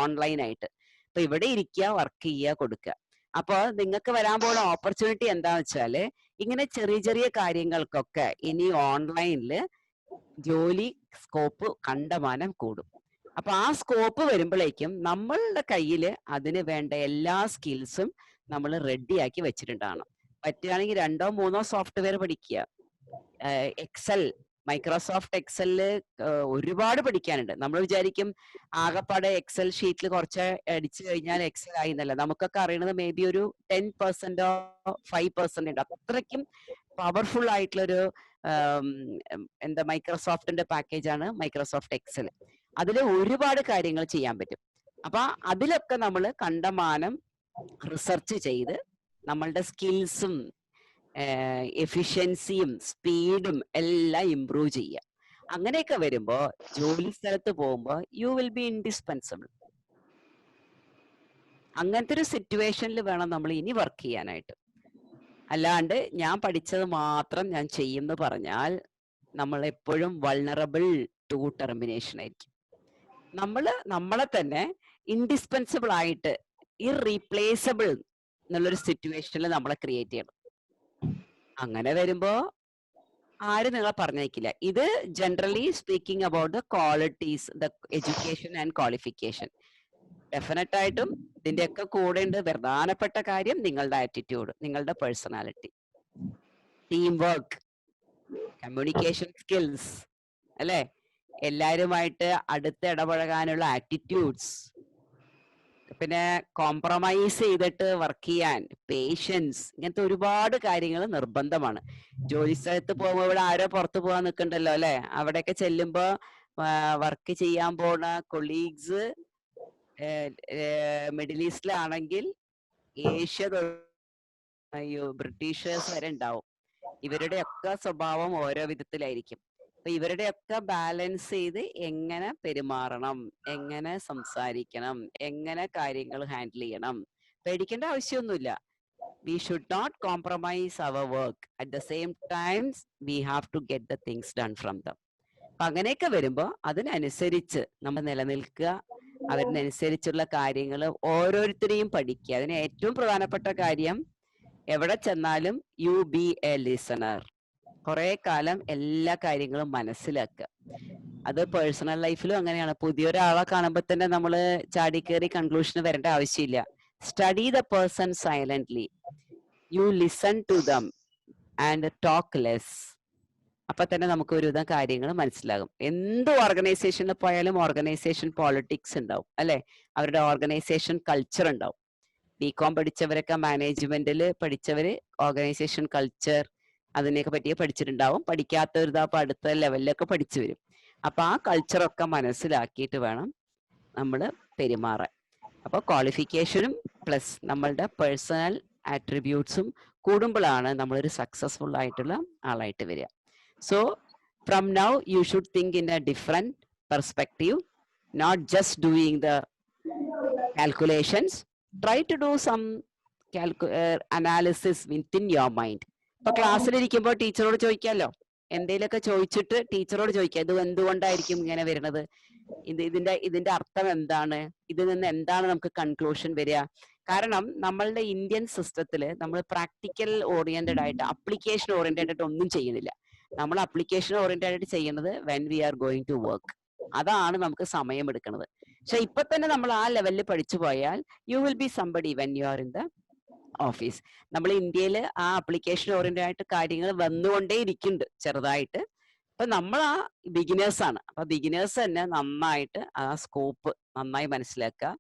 ഓൺലൈനായിട്ട്. അപ്പൊ ഇവിടെ ഇരിക്കുക, വർക്ക് ചെയ്യുക, കൊടുക്കുക. അപ്പോൾ നിങ്ങൾക്ക് വരാൻ പോകുന്ന ഓപ്പർച്യൂണിറ്റി എന്താന്ന് വെച്ചാല് ഇങ്ങനെ ചെറിയ ചെറിയ കാര്യങ്ങൾക്കൊക്കെ ഇനി ഓൺലൈനിൽ ജോലി സ്കോപ്പ് കണ്ടമാനം കൂടും. അപ്പൊ ആ സ്കോപ്പ് വരുമ്പോഴേക്കും നമ്മളുടെ കയ്യിൽ അതിന് വേണ്ട എല്ലാ സ്കിൽസും നമ്മൾ റെഡിയാക്കി വെച്ചിട്ടുണ്ടാണ്. പറ്റുകയാണെങ്കിൽ 2 or 3 സോഫ്റ്റ്വെയർ പഠിക്കുക. എക്സൽ, മൈക്രോസോഫ്റ്റ് എക്സലില് ഒരുപാട് പഠിക്കാനുണ്ട്. നമ്മൾ വിചാരിക്കും ആകെപ്പാടെ എക്സൽ ഷീറ്റിൽ കുറച്ച് അടിച്ചു കഴിഞ്ഞാൽ എക്സൽ ആയി എന്നല്ല. നമുക്കൊക്കെ അറിയണത് മേ ബി ഒരു 10% 5% ഉണ്ട്. അത്രയ്ക്കും പവർഫുൾ ആയിട്ടുള്ളൊരു എന്താ മൈക്രോസോഫ്റ്റിന്റെ പാക്കേജാണ് മൈക്രോസോഫ്റ്റ് എക്സൽ. അതിൽ ഒരുപാട് കാര്യങ്ങൾ ചെയ്യാൻ പറ്റും. അപ്പൊ അതിലൊക്കെ നമ്മൾ കണ്ടമാനം റിസർച്ച് ചെയ്ത് നമ്മളുടെ സ്കിൽസും എഫിഷ്യൻസിയും സ്പീഡും എല്ലാം ഇംപ്രൂവ് ചെയ്യുക. അങ്ങനെയൊക്കെ വരുമ്പോ ജോലി സ്ഥലത്ത് പോകുമ്പോൾ യു വിൽ ബി ഇൻഡിസ്പെൻസിബിൾ. അങ്ങനത്തെ ഒരു സിറ്റുവേഷനിൽ വേണം നമ്മൾ ഇനി വർക്ക് ചെയ്യാനായിട്ട്. അല്ലാണ്ട് ഞാൻ പഠിച്ചത് മാത്രം ഞാൻ ചെയ്യുമെന്ന് പറഞ്ഞാൽ നമ്മൾ എപ്പോഴും വൾണറബിൾ ടു ടെർമിനേഷൻ ആയിരിക്കും. നമ്മളെ തന്നെ ഇൻഡിസ്പെൻസിബിൾ ആയിട്ട് ഇറീപ്ലേസബിൾ എന്നുള്ളൊരു സിറ്റുവേഷനിൽ നമ്മളെ ക്രിയേറ്റ് ചെയ്യണം. അങ്ങനെ വരുമ്പോ ആരും നിങ്ങളെ പറഞ്ഞേക്കില്ല. ഇത് generally speaking about the qualities, the education and qualification. Definite ആയിട്ടും ഇതിന്റെയൊക്കെ കൂടെ ഉണ്ട് പ്രധാനപ്പെട്ട കാര്യം നിങ്ങളുടെ ആറ്റിറ്റ്യൂഡ്, നിങ്ങളുടെ personality, team work, communication skills, അല്ലെ, എല്ലാവരുമായിട്ട് അടുത്ത് ഇടപഴകാനുള്ള ആറ്റിറ്റ്യൂഡ്സ്, പിന്നെ കോംപ്രമൈസ് ചെയ്തിട്ട് വർക്ക് ചെയ്യാൻ പേഷ്യൻസ്, ഇങ്ങനത്തെ ഒരുപാട് കാര്യങ്ങൾ നിർബന്ധമാണ്. ജോലി സ്ഥലത്ത് പോകുമ്പോൾ ഇവിടെ ആരോ പുറത്തു പോകാൻ നിൽക്കണ്ടല്ലോ അല്ലെ. അവിടെയൊക്കെ ചെല്ലുമ്പോ വർക്ക് ചെയ്യാൻ പോണ കൊളീഗ്സ് മിഡിൽ ഈസ്റ്റിലാണെങ്കിൽ ഏഷ്യ, ബ്രിട്ടീഷേഴ്സ് വരെ ഉണ്ടാവും. ഇവരുടെയൊക്കെ സ്വഭാവം ഓരോ വിധത്തിലായിരിക്കും. അപ്പൊ ഇവരുടെയൊക്കെ ബാലൻസ് ചെയ്ത് എങ്ങനെ പെരുമാറണം, എങ്ങനെ സംസാരിക്കണം, എങ്ങനെ കാര്യങ്ങൾ ഹാൻഡിൽ ചെയ്യണം, പേടിക്കേണ്ട ആവശ്യമൊന്നുമില്ല. We should not compromise our work. At the same times we have to get the things done from them. അപ്പൊ അങ്ങനെയൊക്കെ വരുമ്പോൾ അതിനനുസരിച്ച് നമ്മൾ നിലനിൽക്കുക, അതിനനുസരിച്ചുള്ള കാര്യങ്ങൾ ഓരോരുത്തരെയും പഠിക്കുക. അതിന് ഏറ്റവും പ്രധാനപ്പെട്ട കാര്യം എവിടെ ചെന്നാലും യു ബി എ ലിസണർ. കുറെ കാലം എല്ലാ കാര്യങ്ങളും മനസ്സിലാക്കുക. അത് പേഴ്സണൽ ലൈഫിലും അങ്ങനെയാണ്. പുതിയൊരാളെ കാണുമ്പോൾ തന്നെ നമ്മൾ ചാടിക്കേറി കൺക്ലൂഷന് വരേണ്ട ആവശ്യമില്ല. Study the person silently, you listen to them and talk less. അപ്പൊ തന്നെ നമുക്ക് ഒരുവിധം കാര്യങ്ങൾ മനസ്സിലാകും. എന്ത് ഓർഗനൈസേഷനിൽ പോയാലും ഓർഗനൈസേഷൻ പോളിറ്റിക്സ് ഉണ്ടാവും അല്ലെ, അവരുടെ ഓർഗനൈസേഷൻ കൾച്ചർ ഉണ്ടാവും. ബികോം പഠിച്ചവരൊക്കെ മാനേജ്മെന്റിൽ പഠിച്ചവര് ഓർഗനൈസേഷൻ കൾച്ചർ അതിനെയൊക്കെ പറ്റിയ പഠിച്ചിട്ടുണ്ടാവും. പഠിക്കാത്തവരിതാ അപ്പൊ അടുത്ത ലെവലിലൊക്കെ പഠിച്ചു വരും. അപ്പൊ ആ കൾച്ചറൊക്കെ മനസ്സിലാക്കിയിട്ട് വേണം നമ്മൾ പെരുമാറാൻ. അപ്പൊ ക്വാളിഫിക്കേഷനും പ്ലസ് നമ്മളുടെ പേഴ്സണൽ ആട്രിബ്യൂട്ട്സും കൂടുമ്പോഴാണ് നമ്മളൊരു സക്സസ്ഫുൾ ആയിട്ടുള്ള ആളായിട്ട് വരിക. So from now you should think in a different perspective, not just doing the calculations. Try to do some analysis within your mind. ഇപ്പൊ ക്ലാസ്സിലിരിക്കുമ്പോൾ ടീച്ചറോട് ചോദിക്കാമല്ലോ, എന്തെങ്കിലുമൊക്കെ ചോദിച്ചിട്ട് ടീച്ചറോട് ചോദിക്കുക, ഇത് എന്തുകൊണ്ടായിരിക്കും ഇങ്ങനെ വരുന്നത്, ഇതിന്റെ അർത്ഥം എന്താണ്, ഇതിൽ നിന്ന് എന്താണ് നമുക്ക് കൺക്ലൂഷൻ വരിക. കാരണം നമ്മളുടെ ഇന്ത്യൻ സിസ്റ്റത്തില് നമ്മൾ പ്രാക്ടിക്കൽ ഓറിയന്റഡ് ആയിട്ട്, അപ്ലിക്കേഷൻ ഓറിയന്റഡ് ആയിട്ട് ഒന്നും ചെയ്യുന്നില്ല. നമ്മൾ അപ്ലിക്കേഷൻ ഓറിയന്റഡ് ആയിട്ട് ചെയ്യുന്നത് when we are going to work. അതാണ് നമുക്ക് സമയം എടുക്കുന്നത്. പക്ഷെ ഇപ്പൊ തന്നെ നമ്മൾ ആ ലെവലിൽ പഠിച്ചു പോയാൽ U will be somebody when you are in the office. നമ്മൾ ഇന്ത്യയിൽ ആ അപ്ലിക്കേഷൻ ഓറിയന്റഡ് ആയിട്ട് കാര്യങ്ങൾ വന്നുകൊണ്ടേ ഇരിക്കുന്നുണ്ട് ചെറുതായിട്ട്. അപ്പൊ നമ്മൾ ആ ബിഗിനേഴ്സ് ആണ്. അപ്പൊ ബിഗിനേഴ്സ് തന്നെ നന്നായിട്ട് ആ സ്കോപ്പ് നന്നായി മനസ്സിലാക്കുക.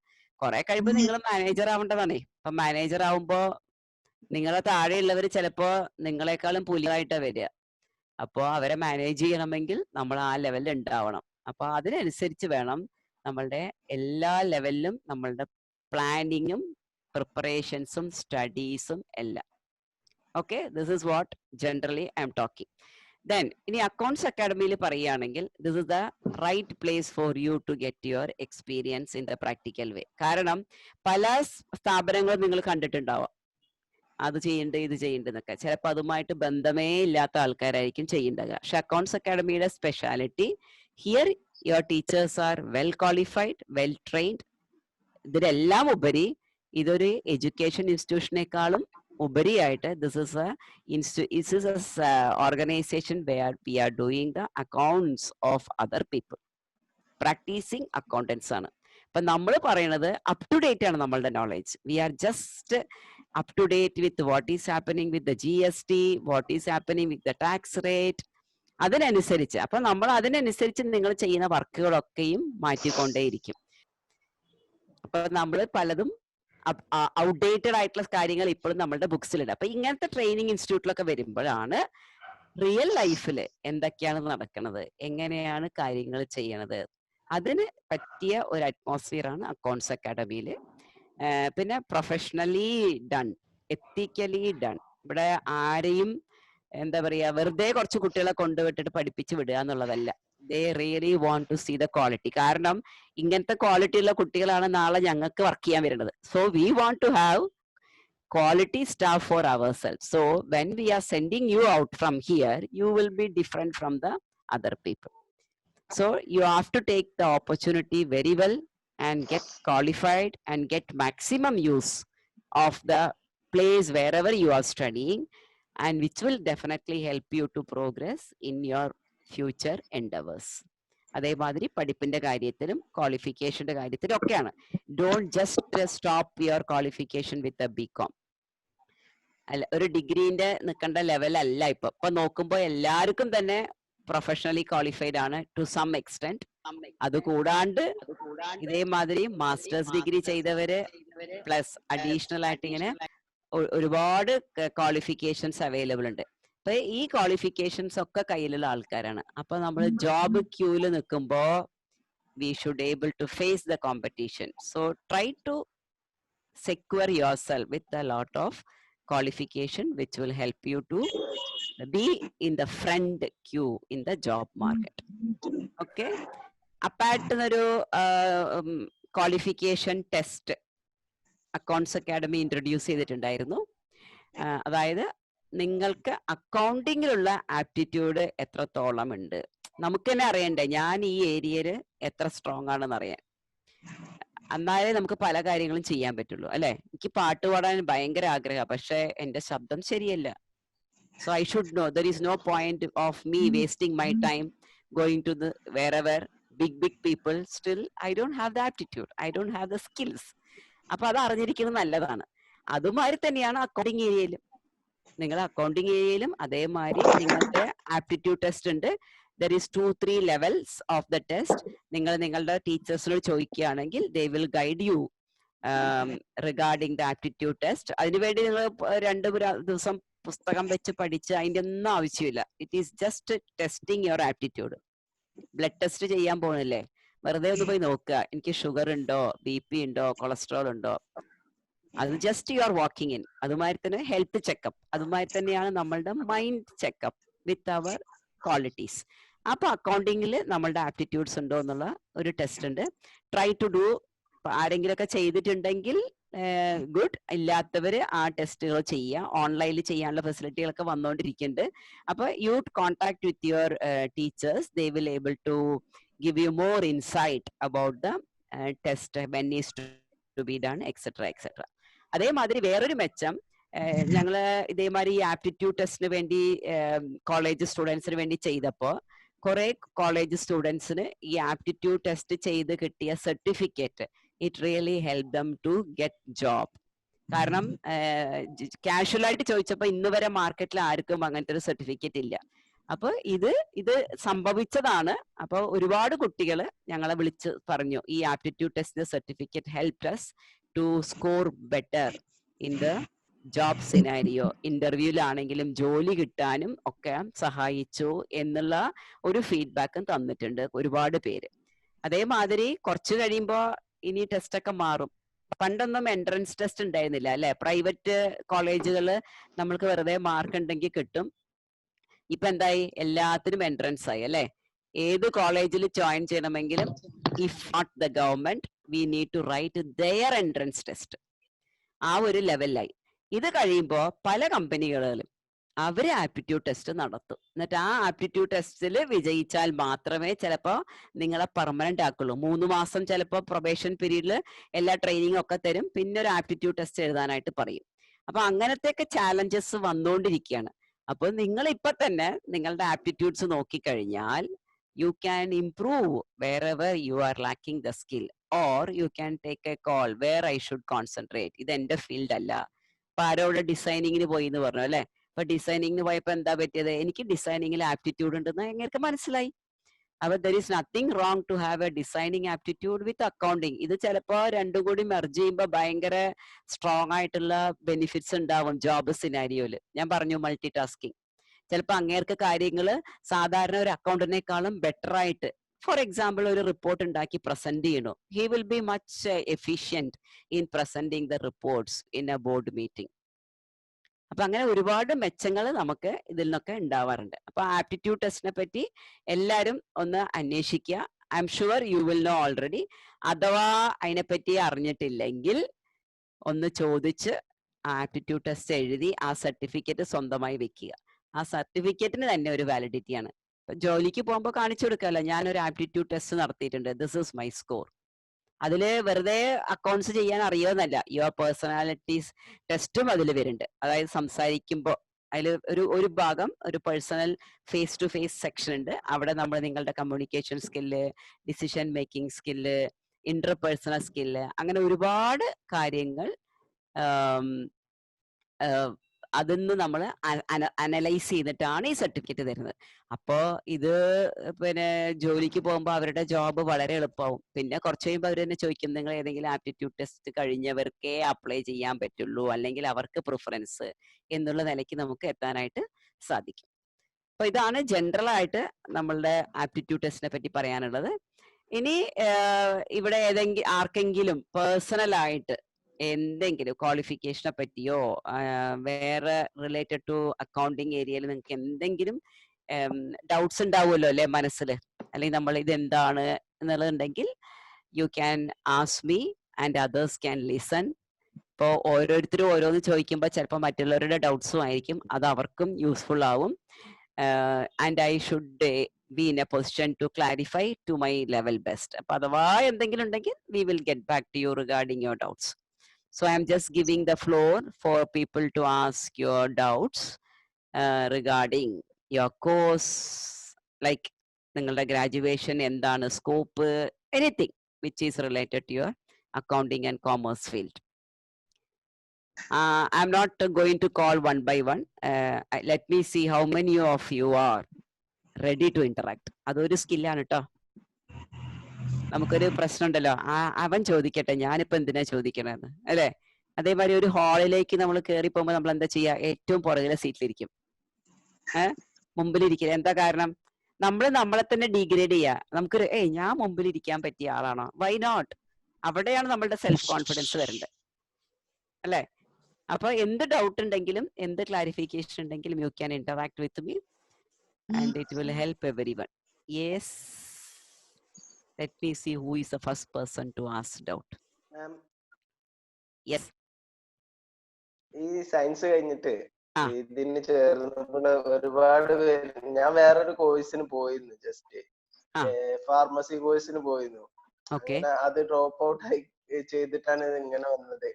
കുറെ കഴിയുമ്പോൾ നിങ്ങൾ മാനേജർ ആവേണ്ടതാണേ. അപ്പൊ മാനേജർ ആവുമ്പോ നിങ്ങളെ താഴെയുള്ളവർ ചിലപ്പോ നിങ്ങളെക്കാളും പുലിയായിട്ടാ വരിക. അപ്പോ അവരെ മാനേജ് ചെയ്യണമെങ്കിൽ നമ്മൾ ആ ലെവലിൽ ഉണ്ടാവണം. അപ്പൊ അതിനനുസരിച്ച് വേണം നമ്മളുടെ എല്ലാ ലെവലിലും നമ്മളുടെ പ്ലാനിങ്ങും പ്രിപ്പറേഷൻസും സ്റ്റഡീസും എല്ലാം. Okay, this is what generally I am talking. Then ഇനി അക്കൗണ്ട്സ് അക്കാഡമിയിൽ പറയുകയാണെങ്കിൽ this is the right place for you to get your experience in the practical way. കാരണം പല സ്ഥാപനങ്ങളും നിങ്ങൾ കണ്ടിട്ടുണ്ടാവാം, അത് ചെയ്യണ്ട് ഇത് ചെയ്യണ്ട് എന്നൊക്കെ. ചിലപ്പോൾ അതുമായിട്ട് ബന്ധമേ ഇല്ലാത്ത ആൾക്കാരായിരിക്കും ചെയ്യേണ്ടത്. പക്ഷെ അക്കൗണ്ട്സ് അക്കാഡമിയുടെ speciality here your teachers are well qualified, well trained. ഇതിലെല്ലാം ഉപരി ഇതൊരു എഡ്യൂക്കേഷൻ ഇൻസ്റ്റിറ്റ്യൂഷനേക്കാളും ഉപരിയായിട്ട് this is a organization where we are doing the accounts of other people. Practising accountants ആണ്. അപ്പൊ നമ്മൾ പറയുന്നത് അപ് ടു ഡേറ്റ് ആണ് നമ്മളുടെ knowledge. We are just up to date with what is happening with the GST, what is happening with the tax rate. അതിനനുസരിച്ച് അപ്പൊ നമ്മൾ അതിനനുസരിച്ച് നിങ്ങൾ ചെയ്യുന്ന വർക്കുകളൊക്കെയും മാറ്റിക്കൊണ്ടേയിരിക്കും. അപ്പൊ നമ്മൾ പലതും ഔട്ട്ഡേറ്റഡ് ആയിട്ടുള്ള കാര്യങ്ങൾ ഇപ്പോഴും നമ്മളുടെ ബുക്സിലുണ്ട്. അപ്പൊ ഇങ്ങനത്തെ ട്രെയിനിങ് ഇൻസ്റ്റിറ്റ്യൂട്ടിലൊക്കെ വരുമ്പോഴാണ് റിയൽ ലൈഫിൽ എന്തൊക്കെയാണ് നടക്കുന്നത്, എങ്ങനെയാണ് കാര്യങ്ങൾ ചെയ്യണത്, അതിന് പറ്റിയ ഒരു അറ്റ്മോസ്ഫിയർ ആണ് അക്കൗണ്ട്സ് അക്കാഡമിയിൽ. പിന്നെ പ്രൊഫഷണലി ഡൺ, എത്തിക്കലി ഡൺ. ഇവിടെ ആരെയും എന്താ പറയാ വെറുതെ കുറച്ച് കുട്ടികളെ കൊണ്ടുവിട്ടിട്ട് പഠിപ്പിച്ച് വിടുക എന്നുള്ളതല്ല. They really want to see the quality. കാരണം ഇങ്ങനത്തെ ക്വാളിറ്റി ഉള്ള കുട്ടികളാണ് നാളെ ഞങ്ങൾക്ക് വർക്ക് ചെയ്യാൻ വരുന്നത്. So we want to have quality staff for ourselves. So when we are sending you out from here, you will be different from the other people. So you have to take the opportunity very well and get qualified and get maximum use of the place wherever you are studying, and which will definitely help you to progress in your future endeavors. അതേമാതിരി പഠിപ്പിന്റെ കാര്യത്തിലും ക്വാളിഫിക്കേഷന്റെ കാര്യത്തിലും ഒക്കെയാണ്. Don't just stop your qualification with a BCom. അല്ല, ഒരു ഡിഗ്രീന്റെ നിൽക്കേണ്ട ലെവലല്ല ഇപ്പൊ നോക്കുമ്പോൾ എല്ലാവർക്കും തന്നെ പ്രൊഫഷണലി ക്വാളിഫൈഡ് ആണ് ടു സം എക്സ്റ്റെന്റ്. അതുകൂടാണ്ട് ഇതേമാതിരി മാസ്റ്റേഴ്സ് ഡിഗ്രി ചെയ്തവര് പ്ലസ് അഡീഷണൽ ആയിട്ട് ഇങ്ങനെ ഒരുപാട് ക്വാളിഫിക്കേഷൻസ് അവൈലബിൾ ഉണ്ട്. അപ്പൊ ഈ ക്വാളിഫിക്കേഷൻസ് ഒക്കെ കയ്യിലുള്ള ആൾക്കാരാണ്. അപ്പൊ നമ്മൾ ജോബ് ക്യൂല് നിൽക്കുമ്പോ we should able to face the competition. So try to secure yourself with a lot of qualification which will help you to be in the front queue in the job market. Okay, apart ഒരു qualification test accounts academy introduce ചെയ്തിട്ടുണ്ടായിരുന്നു. അതായത് നിങ്ങൾക്ക് അക്കൗണ്ടിങ്ങിലുള്ള aptitude എത്രത്തോളം ഉണ്ട് നമുക്ക് തന്നെ അറിയണ്ടേ. ഞാൻ ഈ ഏരിയയിൽ എത്ര സ്ട്രോങ് ആണെന്ന് അറിയാൻ, എന്നാലേ നമുക്ക് പല കാര്യങ്ങളും ചെയ്യാൻ പറ്റുള്ളൂ അല്ലെ. എനിക്ക് പാട്ട് പാടാൻ ഭയങ്കര ആഗ്രഹം, പക്ഷെ എന്റെ ശബ്ദം ശരിയല്ല. So I should know there is no point of me wasting my time going to the wherever big people. Still I don't have the aptitude, I don't have the skills. അപ്പൊ അത് അറിഞ്ഞിരിക്കുന്നത് നല്ലതാണ്. അതുമാതിരി തന്നെയാണ് അക്കൗണ്ടിങ് ഏരിയയിലും. നിങ്ങൾ accounting ഏരിയയിലും അതേമാതിരി നിങ്ങൾക്ക് ആപ്റ്റിറ്റ്യൂഡ് ടെസ്റ്റ് ഉണ്ട്. There is 2-3 levels of the test. നിങ്ങൾ നിങ്ങളുടെ ടീച്ചേഴ്സിനോട് ചോദിക്കുകയാണെങ്കിൽ they will guide you regarding the aptitude test. അതിനുവേണ്ടി നിങ്ങൾ 2 ദിവസം പുസ്തകം വെച്ച് പഠിച്ച് അതിൻ്റെ ഒന്നും ആവശ്യമില്ല. It is just testing your aptitude. Blood test ചെയ്യാൻ പോകണില്ലേ, വെറുതെ ഒന്ന് പോയി നോക്കുക എനിക്ക് ഷുഗർ ഉണ്ടോ, BP ഉണ്ടോ, കൊളസ്ട്രോൾ ഉണ്ടോ. അത് just you are walking in. അതുമാതിരി തന്നെ ഹെൽത്ത് ചെക്കപ്പ്, അതുമാതിരി തന്നെയാണ് നമ്മളുടെ mind checkup with our qualities. അപ്പൊ അക്കൗണ്ടിങ്ങിൽ നമ്മളുടെ ആപ്റ്റിറ്റ്യൂഡ്സ് ഉണ്ടോ എന്നുള്ള ഒരു ടെസ്റ്റ് ഉണ്ട്. Try to do. ആരെങ്കിലുമൊക്കെ ചെയ്തിട്ടുണ്ടെങ്കിൽ ഗുഡ്, ഇല്ലാത്തവര് ആ ടെസ്റ്റുകൾ ചെയ്യുക. ഓൺലൈനിൽ ചെയ്യാനുള്ള ഫെസിലിറ്റികളൊക്കെ വന്നുകൊണ്ടിരിക്കുന്നുണ്ട്. അപ്പൊ you contact with your teachers, they will able to give you more insight about the test, when is to be done, etcetera etcetera. അതേമാതിരി വേറൊരു മെച്ചം, ഞങ്ങള് ഇതേമാതിരി ഈ ആപ്റ്റിറ്റ്യൂഡ് ടെസ്റ്റിന് വേണ്ടി കോളേജ് സ്റ്റുഡൻസിന് വേണ്ടി ചെയ്തപ്പോ കുറെ കോളേജ് സ്റ്റുഡൻസിന് ഈ ആപ്റ്റിറ്റ്യൂഡ് ടെസ്റ്റ് ചെയ്ത് കിട്ടിയ certificate it really help them to get job. കാരണം കാഷ്വലായിട്ട് ചോദിച്ചപ്പോ ഇന്ന് വരെ മാർക്കറ്റിൽ ആർക്കും അങ്ങനത്തെ ഒരു സർട്ടിഫിക്കറ്റ് ഇല്ല. അപ്പൊ ഇത് സംഭവിച്ചതാണ്. അപ്പൊ ഒരുപാട് കുട്ടികൾ ഞങ്ങളെ വിളിച്ച് പറഞ്ഞു ഈ aptitude test certificate help us to score better in the job scenario. ഇന്റർവ്യൂലാണെങ്കിലും ജോലി കിട്ടാനും ഒക്കെ സഹായിച്ചു എന്നുള്ള ഒരു ഫീഡ്ബാക്കും തന്നിട്ടുണ്ട് ഒരുപാട് പേര്. അതേമാതിരി കുറച്ച് കഴിയുമ്പോൾ ഇനി ടെസ്റ്റ് ഒക്കെ മാറും. പണ്ടൊന്നും എൻട്രൻസ് ടെസ്റ്റ് ഉണ്ടായിരുന്നില്ല അല്ലെ? പ്രൈവറ്റ് കോളേജുകൾ നമ്മൾക്ക് വെറുതെ മാർക്ക് ഉണ്ടെങ്കിൽ കിട്ടും. ഇപ്പൊ എന്തായി? എല്ലാത്തിനും എൻട്രൻസ് ആയി അല്ലെ? ഏത് കോളേജിൽ ജോയിൻ ചെയ്യണമെങ്കിലും if not the government we need to write their entrance test. ആ ഒരു ലെവലിലായി. ഇത് കഴിയുമ്പോൾ പല കമ്പനികളിലും അവര് ആപ്റ്റിറ്റ്യൂഡ് ടെസ്റ്റ് നടത്തും. എന്നിട്ട് ആ ആപ്റ്റിറ്റ്യൂഡ് ടെസ്റ്റിൽ വിജയിച്ചാൽ മാത്രമേ ചിലപ്പോൾ നിങ്ങളെ പെർമനന്റ് ആക്കുള്ളൂ. 3 മാസം ചിലപ്പോൾ പ്രൊബേഷൻ പീരീഡിൽ എല്ലാ ട്രെയിനിങ്ങും ഒക്കെ തരും, പിന്നെ ഒരു ആപ്റ്റിറ്റ്യൂഡ് ടെസ്റ്റ് എഴുതാനായിട്ട് പറയും. അപ്പൊ അങ്ങനത്തെയൊക്കെ ചാലഞ്ചസ് വന്നുകൊണ്ടിരിക്കുകയാണ്. അപ്പോൾ നിങ്ങൾ ഇപ്പൊ തന്നെ നിങ്ങളുടെ ആപ്റ്റിറ്റ്യൂഡ്സ് നോക്കിക്കഴിഞ്ഞാൽ you can improve wherever you are lacking the skill, or you can take a call where I should concentrate. ഇത് എന്റെ ഫീൽഡ് അല്ല. അപ്പൊ ആരോട് ഡിസൈനിങ്ങിന് പോയി എന്ന് പറഞ്ഞു അല്ലെ? അപ്പൊ ഡിസൈനിങ്ങിന് പോയപ്പോ എന്താ പറ്റിയത്? എനിക്ക് ഡിസൈനിങ്ങിൽ ആപ്റ്റിറ്റ്യൂഡ് ഉണ്ടെന്ന് എങ്ങനെ മനസ്സിലായി? അപ്പൊ there is nothing wrong to have a designing aptitude with accounting. ഇത് ചിലപ്പോ രണ്ടും കൂടി മെർജ് ചെയ്യുമ്പോൾ ഭയങ്കര സ്ട്രോങ് ആയിട്ടുള്ള ബെനിഫിറ്റ്സ് ഉണ്ടാവും ജോബ് സിനാരിയോയില്. ഞാൻ പറഞ്ഞു മൾട്ടി ടാസ്കിങ്. ചിലപ്പോൾ അങ്ങേർക്ക് കാര്യങ്ങൾ സാധാരണ ഒരു അക്കൗണ്ടിനേക്കാളും ബെറ്റർ ആയിട്ട്, ഫോർ എക്സാമ്പിൾ ഒരു റിപ്പോർട്ട് ഉണ്ടാക്കി പ്രസന്റ് ചെയ്യണു, he will be much efficient in presenting the reports in A board meeting. അപ്പൊ അങ്ങനെ ഒരുപാട് മെച്ചങ്ങൾ നമുക്ക് ഇതിൽ നിന്നൊക്കെ ഉണ്ടാവാറുണ്ട്. അപ്പൊ ആപ്റ്റിറ്റ്യൂഡ് ടെസ്റ്റിനെ പറ്റി എല്ലാവരും ഒന്ന് അന്വേഷിക്കുക. I'm sure you will know already. അഥവാ അതിനെപ്പറ്റി അറിഞ്ഞിട്ടില്ലെങ്കിൽ ഒന്ന് ചോദിച്ച് ആപ്റ്റിറ്റ്യൂഡ് ടെസ്റ്റ് എഴുതി ആ സർട്ടിഫിക്കറ്റ് സ്വന്തമായി വെക്കുക. ആ സർട്ടിഫിക്കറ്റിന് തന്നെ ഒരു വാലിഡിറ്റിയാണ്. ജോലിക്ക് പോകുമ്പോൾ കാണിച്ചു കൊടുക്കാമല്ലോ, ഞാനൊരു ആപ്റ്റിറ്റ്യൂഡ് ടെസ്റ്റ് നടത്തിയിട്ടുണ്ട്, ദിസ് ഈസ് മൈ സ്കോർ. അതില് വെറുതെ അക്കൗണ്ട്സ് ചെയ്യാൻ അറിയുമെന്നല്ല, യുവർ പേഴ്സണാലിറ്റീസ് ടെസ്റ്റും അതിൽ വരുന്നുണ്ട്. അതായത് സംസാരിക്കുമ്പോൾ അതിൽ ഒരു ഭാഗം ഒരു personal face to face section ഉണ്ട്. അവിടെ നമ്മൾ നിങ്ങളുടെ communication skill, decision making skill, interpersonal skill, അങ്ങനെ ഒരുപാട് കാര്യങ്ങൾ അതിന്ന് നമ്മൾ അനലൈസ് ചെയ്തിട്ടാണ് ഈ സർട്ടിഫിക്കറ്റ് തരുന്നത്. അപ്പോൾ ഇത് പിന്നെ ജോലിക്ക് പോകുമ്പോൾ അവരുടെ ജോബ് വളരെ എളുപ്പമാവും. പിന്നെ കുറച്ച് കഴിയുമ്പോൾ അവർ തന്നെ ചോദിക്കും, നിങ്ങൾ ഏതെങ്കിലും ആപ്റ്റിറ്റ്യൂഡ് ടെസ്റ്റ് കഴിഞ്ഞവർക്കേ അപ്ലൈ ചെയ്യാൻ പറ്റുള്ളൂ, അല്ലെങ്കിൽ അവർക്ക് പ്രിഫറൻസ് എന്നുള്ള നിലയ്ക്ക് നമുക്ക് എത്താനായിട്ട് സാധിക്കും. അപ്പൊ ഇതാണ് ജനറൽ ആയിട്ട് നമ്മളുടെ ആപ്റ്റിറ്റ്യൂഡ് ടെസ്റ്റിനെ പറ്റി പറയാനുള്ളത്. ഇനി ഇവിടെ ആർക്കെങ്കിലും പേഴ്സണൽ ആയിട്ട് എന്തെങ്കിലും ക്വാളിഫിക്കേഷനെ പറ്റിയോ വേറെ റിലേറ്റഡ് ടു അക്കൗണ്ടിങ് ഏരിയയിൽ നിങ്ങൾക്ക് എന്തെങ്കിലും ഡൗട്ട്സ് ഉണ്ടാവുമല്ലോ അല്ലെ മനസ്സിൽ, അല്ലെങ്കിൽ നമ്മൾ ഇത് എന്താണ് എന്നുള്ളതുണ്ടെങ്കിൽ you can ask me and others can listen. ഇപ്പോൾ ഓരോരുത്തരും ഓരോന്ന് ചോദിക്കുമ്പോൾ ചിലപ്പോൾ മറ്റുള്ളവരുടെ ഡൗട്ട്സും ആയിരിക്കും, അത് അവർക്കും യൂസ്ഫുൾ ആവും. And I should be in a position to clarify to my level best. അപ്പൊ അഥവാ എന്തെങ്കിലും ഉണ്ടെങ്കിൽ we will get back to you regarding your doubts. So I am just giving the floor for people to ask your doubts regarding your course, like നിങ്ങളുടെ graduation എന്താണ് scope, anything which is related to your accounting and commerce field. I'm not going to call one by one. Let me see how many of you are ready to interact. അതൊരു സ്കില്ലാണ് കേട്ടോ. നമുക്കൊരു പ്രശ്നം ഉണ്ടല്ലോ, അവൻ ചോദിക്കട്ടെ, ഞാനിപ്പോ എന്തിനാ ചോദിക്കണെന്ന് അല്ലെ? അതേമാതിരി ഒരു ഹാളിലേക്ക് നമ്മൾ കയറി പോകുമ്പോൾ നമ്മൾ എന്താ ചെയ്യാ? ഏറ്റവും പുറകിലെ സീറ്റിലിരിക്കും, മുമ്പിലിരിക്കില്ല. എന്താ കാരണം? നമ്മൾ നമ്മളെ തന്നെ ഡീഗ്രേഡ് ചെയ്യാ. നമുക്കൊരു ഞാൻ മുമ്പിൽ ഇരിക്കാൻ പറ്റിയ ആളാണോ? Why not? അവിടെയാണ് നമ്മളുടെ സെൽഫ് കോൺഫിഡൻസ് വരേണ്ടത് അല്ലെ? അപ്പൊ എന്ത് ഡൗട്ട് ഉണ്ടെങ്കിലും എന്ത് ക്ലാരിഫിക്കേഷൻ ഉണ്ടെങ്കിലും you can interact with me and it will help everyone. Yes, let me see who is the first person to ask doubt. Ma'am, yes, ഈ സയൻസ് കഴിഞ്ഞിട്ട് ഇതിന് ചേർന്ന ഒരുപാട് പേര്, ഞാൻ വേറൊരു കോഴ്സിന് പോയിരുന്നു, ജസ്റ്റ് ഫാർമസി കോഴ്സിന് പോയിരുന്നു. അത് ഡ്രോപ്പ് ഔട്ട് ചെയ്തിട്ടാണ് ഇങ്ങനെ വന്നത്.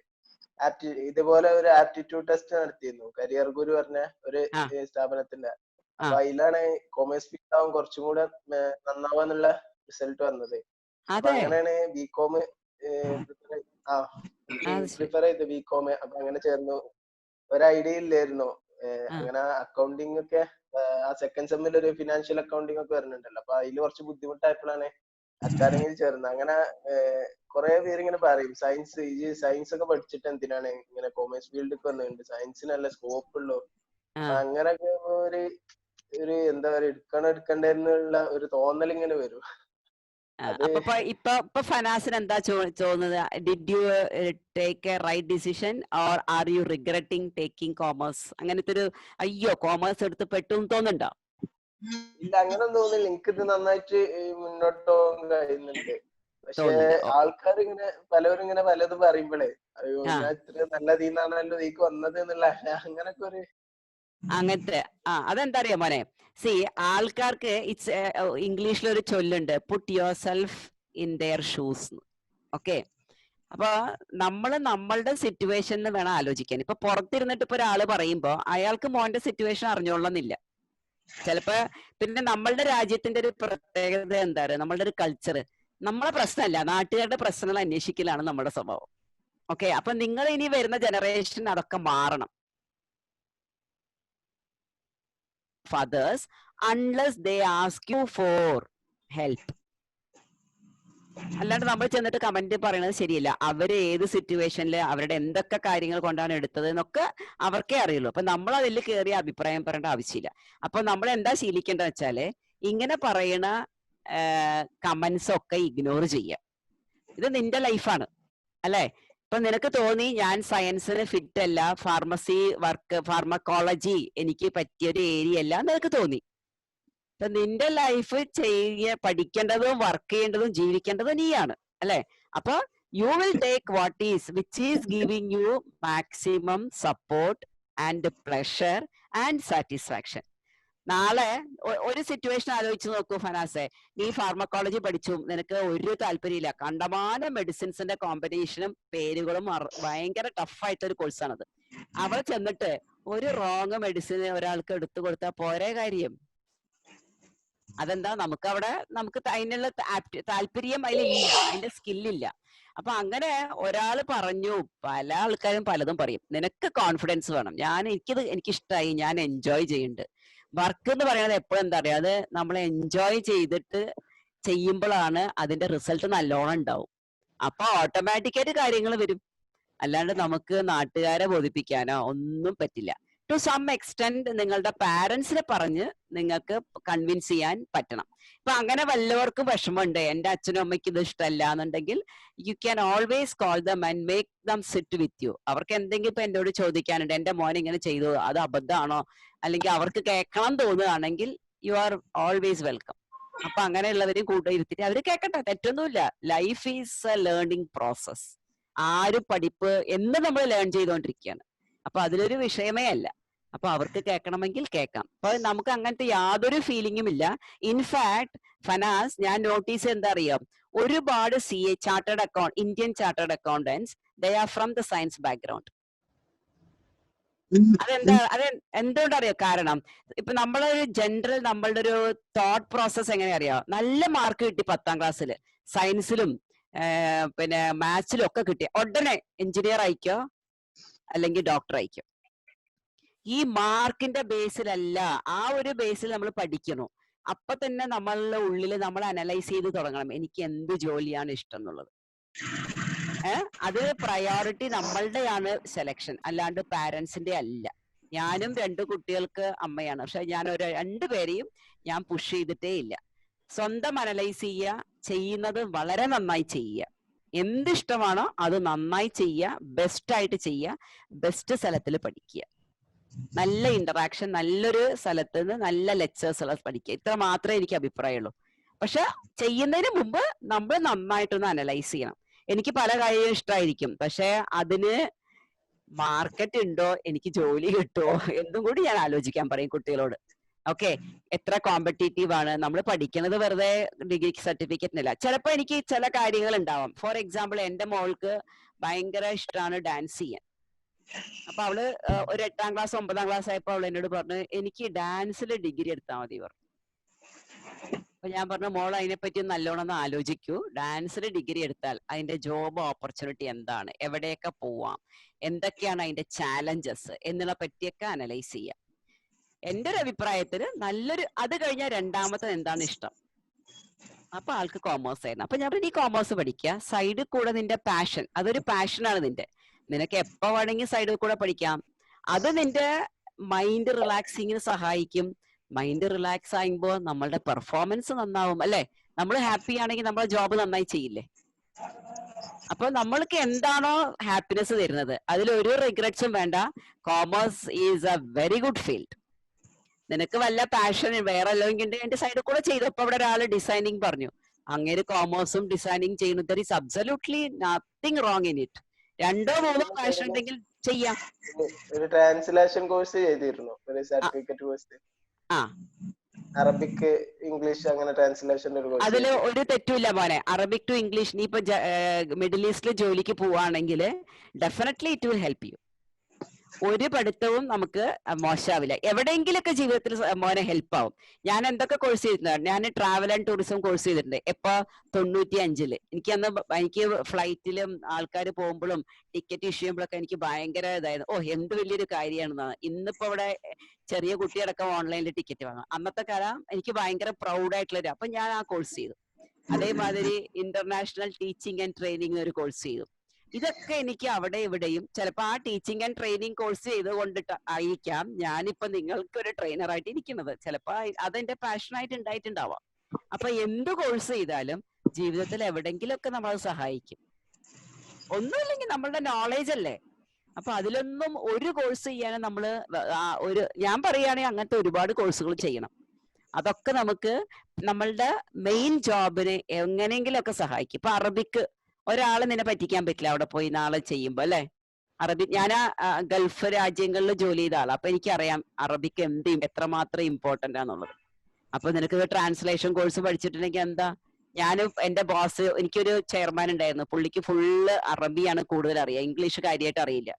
ഇതുപോലെ ഒരു ആപ്റ്റിറ്റ്യൂഡ് ടെസ്റ്റ് നടത്തിയിരുന്നു, കരിയർ ഗുരു പറഞ്ഞ ഒരു സ്ഥാപനത്തിന്റെ. അപ്പൊ അതിലാണ് കൊമേഴ്സ് ഫീൽഡ് ആവും കുറച്ചും കൂടെ നന്നാവാന്നുള്ള റിസൾട്ട് വന്നത്. അപ്പൊ അങ്ങനെയാണ് ബികോം പ്രിഫർ ചെയ്ത് ബികോം. അപ്പൊ അങ്ങനെ ചേർന്നു. ഒരു ഐഡിയ ഇല്ലായിരുന്നു അങ്ങനെ അക്കൗണ്ടിങ് ഒക്കെ. ആ സെക്കൻഡ് സെമ്മിൽ ഒരു ഫിനാൻഷ്യൽ അക്കൗണ്ടിങ് ഒക്കെ വരുന്നുണ്ടല്ലോ, അപ്പൊ അതിൽ കുറച്ച് ബുദ്ധിമുട്ടായപ്പോഴാണ് അക്കാദമിയിൽ ചേർന്നത്. അങ്ങനെ കുറെ പേര് ഇങ്ങനെ പറയും, സയൻസ് ഒക്കെ പഠിച്ചിട്ട് എന്തിനാണ് ഇങ്ങനെ കൊമേഴ്സ് ഫീൽഡിൽ വന്നിട്ടുണ്ട്, സയൻസിന് നല്ല സ്കോപ്പ് ഉള്ളൂ. അങ്ങനൊക്കെ ഒരു എന്താ പറയാ, എടുക്കണ്ടെന്നുള്ള ഒരു തോന്നൽ ഇങ്ങനെ വരും. അപ്പൊ ഇപ്പൊ ഫനാസിന് എന്താ തോന്നുന്നത്? Did you take a right decision or are you regretting taking commerce? അങ്ങനത്തെ ഒരു അയ്യോ കോമേഴ്സ് എടുത്ത് പെട്ടു തോന്നുന്നുണ്ടോ? ഇല്ല, അങ്ങനെ തോന്നില്ല. എനിക്കിത് നന്നായിട്ട് മുന്നോട്ട് പോകാൻ കഴിയുന്നുണ്ട്. പക്ഷെ ആൾക്കാർ ഇങ്ങനെ പലരും ഇങ്ങനെ പലതും പറയുമ്പോഴേ അയ്യോ ഞാൻ ഇത്ര നല്ലതീന്നാണല്ലോ നീക്ക് വന്നത് എന്നുള്ള അങ്ങനൊക്കെ ഒരു അങ്ങനത്തെ അതെന്താ അറിയാ മോനെ, സി ആൾക്കാർക്ക് ഇറ്റ്സ് ഇംഗ്ലീഷിലൊരു ചൊല്ലുണ്ട്, put yourself in their shoes. Okay, അപ്പൊ നമ്മളുടെ സിറ്റുവേഷൻ വേണം ആലോചിക്കാൻ. ഇപ്പൊ പുറത്തിരുന്നിട്ട് ഇപ്പൊ ഒരാള് പറയുമ്പോ അയാൾക്ക് മോന്റെ സിറ്റുവേഷൻ അറിഞ്ഞോളന്നില്ല ചിലപ്പോ. പിന്നെ നമ്മളുടെ രാജ്യത്തിന്റെ ഒരു പ്രത്യേകത എന്താ പറയുക, നമ്മളുടെ ഒരു കൾച്ചർ, നമ്മളെ പ്രശ്നമല്ല നാട്ടുകാരുടെ പ്രശ്നങ്ങൾ അന്വേഷിക്കലാണ് നമ്മുടെ സ്വഭാവം. ഓക്കെ, അപ്പൊ നിങ്ങൾ ഇനി വരുന്ന ജനറേഷൻ അതൊക്കെ മാറണം. Others unless they ask you for help. അല്ലാണ്ട് നമ്മൾ ചെന്നിട്ട് കമന്റ് പറയണത് ശരിയല്ല. അവര് ഏത് സിറ്റുവേഷനിൽ അവരുടെ എന്തൊക്കെ കാര്യങ്ങൾ കൊണ്ടാണ് എടുത്തത് എന്നൊക്കെ അവർക്കേ അറിയുള്ളൂ. അപ്പൊ നമ്മൾ അതിൽ കയറി അഭിപ്രായം പറയേണ്ട ആവശ്യമില്ല. അപ്പൊ നമ്മൾ എന്താ ശീലിക്കേണ്ടത് വെച്ചാല് ഇങ്ങനെ പറയണ കമന്റ്സ് ഒക്കെ ഇഗ്നോർ ചെയ്യുക. ഇത് നിന്റെ ലൈഫാണ് അല്ലെ. ഇപ്പൊ നിനക്ക് തോന്നി ഞാൻ സയൻസിന് ഫിറ്റ് അല്ല, ഫാർമസി വർക്ക് ഫാർമക്കോളജി എനിക്ക് പറ്റിയൊരു ഏരിയ അല്ല നിനക്ക് തോന്നി. ഇപ്പൊ നിന്റെ ലൈഫ് പഠിക്കേണ്ടതും വർക്ക് ചെയ്യേണ്ടതും ജീവിക്കേണ്ടതും നീയാണ് അല്ലെ. അപ്പൊ you will take what is which is giving you maximum support and pleasure and satisfaction. നാളെ ഒരു സിറ്റുവേഷൻ ആലോചിച്ച് നോക്കൂ ഫനാസെ, നീ ഫാർമക്കോളജി പഠിച്ചു, നിനക്ക് ഒരു താല്പര്യമില്ല, കണ്ടമാനം മെഡിസിൻസിന്റെ കോമ്പിനേഷനും പേരുകളും ഭയങ്കര ടഫായിട്ടൊരു കോഴ്സാണത്. അവിടെ ചെന്നിട്ട് ഒരു റോങ് മെഡിസിൻ ഒരാൾക്ക് എടുത്തു കൊടുത്താൽ പോരെ കാര്യം? അതെന്താ, നമുക്ക് അതിനുള്ള താല്പര്യം അതിലില്ല, അതിന്റെ സ്കില്ലില്ല. അപ്പൊ അങ്ങനെ ഒരാൾ പറഞ്ഞു, പല ആൾക്കാരും പലതും പറയും. നിനക്ക് കോൺഫിഡൻസ് വേണം. എനിക്കിഷ്ടമായി, ഞാൻ എൻജോയ് ചെയ്യുന്നുണ്ട്. വർക്ക് എന്ന് പറയുന്നത് എപ്പോഴും എന്താ പറയാ, അത് നമ്മൾ എൻജോയ് ചെയ്തിട്ട് ചെയ്യുമ്പോഴാണ് അതിന്റെ റിസൾട്ട് നല്ലോണം ഉണ്ടാവും. അപ്പൊ ഓട്ടോമാറ്റിക്കായിട്ട് കാര്യങ്ങൾ വരും. അല്ലാണ്ട് നമുക്ക് നാട്ടുകാരെ ബോധിപ്പിക്കാനോ ഒന്നും പറ്റില്ല. ടു സം എക്സ്റ്റെന്റ് നിങ്ങളുടെ പാരന്റ്സിനെ പറഞ്ഞ് നിങ്ങൾക്ക് കൺവിൻസ് ചെയ്യാൻ പറ്റണം. ഇപ്പൊ അങ്ങനെ വല്ലവർക്കും വിഷമമുണ്ട്, എന്റെ അച്ഛനും അമ്മയ്ക്ക് ഇത് ഇഷ്ടമല്ല എന്നുണ്ടെങ്കിൽ U can always call them and make them sit with you. അവർക്ക് എന്തെങ്കിലും ഇപ്പൊ എന്നോട് ചോദിക്കാനുണ്ട്, എന്റെ മോൻ ഇങ്ങനെ ചെയ്തു, അത് അബദ്ധമാണോ, അല്ലെങ്കിൽ അവർക്ക് കേൾക്കണം തോന്നുകയാണെങ്കിൽ യു ആർ ഓൾവേസ് വെൽക്കം. അപ്പൊ അങ്ങനെയുള്ളവരെയും കൂട്ടിയിരുത്തിട്ട് അവര് കേൾക്കട്ടെ, തെറ്റൊന്നുമില്ല. Life is A learning process. ആരും പഠിപ്പ് എന്ന് നമ്മൾ ലേൺ ചെയ്തുകൊണ്ടിരിക്കുകയാണ്. അപ്പൊ അതിലൊരു വിഷയമേ അല്ല. അപ്പൊ അവർക്ക് കേൾക്കണമെങ്കിൽ കേൾക്കാം. അപ്പൊ നമുക്ക് അങ്ങനത്തെ യാതൊരു ഫീലിംഗും ഇല്ല. ഇൻഫാക്ട് ഫനാസ്, ഞാൻ നോട്ടീസ് എന്താ അറിയാം, ഒരുപാട് CA chartered account Indian chartered accountants they are from the science background. എന്തുകൊണ്ട് അറിയോ? കാരണം ഇപ്പൊ നമ്മളൊരു ജനറൽ നമ്മളുടെ ഒരു തോട്ട് പ്രോസസ് എങ്ങനെ അറിയാം, നല്ല മാർക്ക് കിട്ടി 10ാം ക്ലാസ്സിൽ സയൻസിലും പിന്നെ മാത്സിലും ഒക്കെ കിട്ടി ഉടനെ എഞ്ചിനീയർ ആയിക്കോ അല്ലെങ്കിൽ ഡോക്ടർ ആയിക്കോ. ഈ മാർക്കിന്റെ ബേസിലല്ല, ആ ഒരു ബേസിൽ നമ്മൾ പഠിക്കണം. അപ്പൊ തന്നെ നമ്മളുടെ ഉള്ളിൽ നമ്മൾ അനലൈസ് ചെയ്ത് തുടങ്ങണം, എനിക്ക് എന്ത് ജോലിയാണ് ഇഷ്ടം എന്നുള്ളത്. അത് പ്രയോറിറ്റി നമ്മളുടെയാണ് സെലക്ഷൻ, അല്ലാണ്ട് പാരന്റ്സിന്റെ അല്ല. ഞാനും 2 കുട്ടികൾക്ക് അമ്മയാണ്, പക്ഷെ ഞാൻ രണ്ടുപേരെയും ഞാൻ പുഷ് ചെയ്തിട്ടേ ഇല്ല. സ്വന്തം അനലൈസ് ചെയ്യുന്നത് വളരെ നന്നായി ചെയ്യുക. എന്തിഷ്ടമാണോ അത് നന്നായി ചെയ്യുക, ബെസ്റ്റ് ആയിട്ട് ചെയ്യുക, ബെസ്റ്റ് സ്ഥലത്തിൽ പഠിക്കുക, നല്ല ഇന്ററാക്ഷൻ, നല്ലൊരു സ്ഥലത്ത് നിന്ന് നല്ല ലെക്ചേഴ്സ് ഉള്ള പഠിക്കുക. ഇത്ര മാത്രമേ എനിക്ക് അഭിപ്രായമുള്ളൂ. പക്ഷെ ചെയ്യുന്നതിന് മുമ്പ് നമ്മൾ നന്നായിട്ടൊന്ന് അനലൈസ് ചെയ്യണം. എനിക്ക് പല കാര്യവും ഇഷ്ടമായിരിക്കും, പക്ഷെ അതിന് മാർക്കറ്റ് ഉണ്ടോ, എനിക്ക് ജോലി കിട്ടുമോ എന്നും കൂടി ഞാൻ ആലോചിക്കാൻ പറയും കുട്ടികളോട്. ഓക്കെ, എത്ര കോമ്പറ്റീറ്റീവ് ആണ് നമ്മൾ പഠിക്കുന്നത്, വെറുതെ ഡിഗ്രി സർട്ടിഫിക്കറ്റിനല്ല. ചിലപ്പോ എനിക്ക് ചില കാര്യങ്ങൾ ഉണ്ടാവാം. ഫോർ എക്സാമ്പിൾ, എന്റെ മോൾക്ക് ഭയങ്കര ഇഷ്ടമാണ് ഡാൻസ് ചെയ്യാൻ. അപ്പൊ അവള് ഒരു 8ാം ക്ലാസ് 9ാം ക്ലാസ് ആയപ്പോ അവൾ എന്നോട് പറഞ്ഞു, എനിക്ക് ഡാൻസിൽ ഡിഗ്രി എടുത്താൽ മതി പറഞ്ഞു. അപ്പൊ ഞാൻ പറഞ്ഞു, മോൾ അതിനെപ്പറ്റി നല്ലോണം ഒന്ന് ആലോചിക്കൂ. ഡാൻസിൽ ഡിഗ്രി എടുത്താൽ അതിന്റെ ജോബ് ഓപ്പർച്യൂണിറ്റി എന്താണ്, എവിടെയൊക്കെ പോവാം, എന്തൊക്കെയാണ് അതിന്റെ ചാലഞ്ചസ് എന്നുള്ള പറ്റിയൊക്കെ അനലൈസ് ചെയ്യാം. എന്റെ ഒരു അഭിപ്രായത്തിൽ നല്ലൊരു, അത് കഴിഞ്ഞാൽ രണ്ടാമത്തെ എന്താണ് ഇഷ്ടം. അപ്പൊ ആൾക്ക് കോമേഴ്സ് ആയിരുന്നു. അപ്പൊ ഞാൻ പറഞ്ഞു, ഈ കോമേഴ്സ് പഠിക്കുക, സൈഡിൽ കൂടെ നിന്റെ പാഷൻ, അതൊരു പാഷനാണ് നിനക്ക് എപ്പോ വേണമെങ്കിൽ സൈഡിൽ കൂടെ പഠിക്കാം. അത് നിന്റെ മൈൻഡ് റിലാക്സിങ്ങിന് സഹായിക്കും, മൈൻഡ് റിലാക്സ് ആകുമ്പോൾ നമ്മളുടെ പെർഫോമൻസ് നന്നാവും അല്ലെ? നമ്മൾ ഹാപ്പി ആണെങ്കിൽ നമ്മളെ ജോബ് നന്നായി ചെയ്യില്ലേ? അപ്പൊ നമ്മൾക്ക് എന്താണോ ഹാപ്പിനെസ് തരുന്നത് അതിൽ ഒരു റിഗ്രറ്റ്സും വേണ്ട. Commerce is A very good field. നിനക്ക് വല്ല പാഷൻ വേറെ അല്ലെങ്കിൽ എന്റെ സൈഡിൽ കൂടെ ചെയ്തു. ഇപ്പൊ ഇവിടെ ഒരാൾ ഡിസൈനിങ് പറഞ്ഞു, അങ്ങനെ കോമേഴ്സും ഡിസൈനിങ് ചെയ്യുന്നു. There is absolutely nothing wrong in it. 2 or 3 passion ഉണ്ടെങ്കിൽ ചെയ്യാം. ഒരു ട്രാൻസ്ലേഷൻ കോഴ്സ് ചെയ്തിരുന്നു, ഒരു സർട്ടിഫിക്കറ്റ് കോഴ്സ്. അറബിക് ഇംഗ്ലീഷ് അങ്ങനെ ട്രാൻസ്ലേഷൻ അതിൽ ഒരു തെറ്റുമില്ല മോനെ. അറബിക് ടു ഇംഗ്ലീഷ് നീ ഇപ്പൊ മിഡിൽ ഈസ്റ്റിൽ ജോലിക്ക് പോവാണെങ്കിൽ definitely it will help you. ഒരു പഠിത്തവും നമുക്ക് മോശമാവില്ല. എവിടെയെങ്കിലൊക്കെ ജീവിതത്തിൽ മോനെ ഹെൽപ്പ് ആവും. ഞാൻ എന്തൊക്കെ കോഴ്സ് ചെയ്തിട്ടുണ്ട്? ഞാൻ ട്രാവൽ ആൻഡ് ടൂറിസം കോഴ്സ് ചെയ്തിട്ടുണ്ട്. എപ്പോ 95-ല്. എനിക്ക് ഫ്ലൈറ്റിലും ആൾക്കാർ പോകുമ്പോഴും ടിക്കറ്റ് ഇഷ്യൂ ചെയ്യുമ്പോഴൊക്കെ എനിക്ക് ഭയങ്കര ഇതായിരുന്നു. എന്ത് വലിയൊരു കാര്യമാണെന്നാണ്. ഇന്നിപ്പോ ഇവിടെ ചെറിയ കുട്ടിയടക്കം ഓൺലൈനിൽ ടിക്കറ്റ് വാങ്ങാം. അന്നത്തെ കാലം എനിക്ക് ഭയങ്കര പ്രൗഡായിട്ടുള്ള. അപ്പൊ ഞാൻ ആ കോഴ്സ് ചെയ്തു. അതേമാതിരി ഇന്റർനാഷണൽ ടീച്ചിങ് ആൻഡ് ട്രെയിനിങ് ഒരു കോഴ്സ് ചെയ്തു. ഇതൊക്കെ എനിക്ക് അവിടെ ഇവിടെയും ചിലപ്പോൾ ആ ടീച്ചിങ് ആൻഡ് ട്രെയിനിങ് കോഴ്സ് ചെയ്തുകൊണ്ടിട്ട് ആയിരിക്കാം ഞാനിപ്പോ നിങ്ങൾക്ക് ഒരു ട്രെയിനറായിട്ട് ഇരിക്കുന്നത്. ചിലപ്പോൾ അതെന്റെ പാഷനായിട്ട് ഉണ്ടായിട്ടുണ്ടാവാം. അപ്പൊ എന്ത് കോഴ്സ് ചെയ്താലും ജീവിതത്തിൽ എവിടെങ്കിലുമൊക്കെ നമ്മളത് സഹായിക്കും. ഒന്നുമില്ലെങ്കിൽ നമ്മളുടെ നോളേജ് അല്ലേ. അപ്പൊ അതിലൊന്നും ഒരു കോഴ്സ് ചെയ്യാനും നമ്മള് ഞാൻ പറയുകയാണെങ്കിൽ അങ്ങനത്തെ ഒരുപാട് കോഴ്സുകൾ ചെയ്യണം. അതൊക്കെ നമുക്ക് നമ്മളുടെ മെയിൻ ജോബിന് എങ്ങനെയെങ്കിലുമൊക്കെ സഹായിക്കും. ഇപ്പൊ അറബിക്ക് ഒരാളെ നിന്നെ പറ്റിക്കാൻ പറ്റില്ല അവിടെ പോയി നാളെ ചെയ്യുമ്പോ അല്ലെ. അറബിക് ഞാൻ ഗൾഫ് രാജ്യങ്ങളിൽ ജോലി ചെയ്ത ആളാ. അപ്പൊ എനിക്കറിയാം അറബിക്ക് എത്രമാത്രം ഇമ്പോർട്ടന്റ് ആണെന്നുള്ളത്. അപ്പൊ നിനക്ക് ട്രാൻസ്ലേഷൻ കോഴ്സ് പഠിച്ചിട്ടുണ്ടെങ്കിൽ എന്താ? ഞാനും എന്റെ ബോസ്, എനിക്കൊരു ചെയർമാൻ ഉണ്ടായിരുന്നു. പുള്ളിക്ക് ഫുള്ള് അറബിയാണ് കൂടുതൽ അറിയാം, ഇംഗ്ലീഷ് കാര്യമായിട്ട് അറിയില്ല.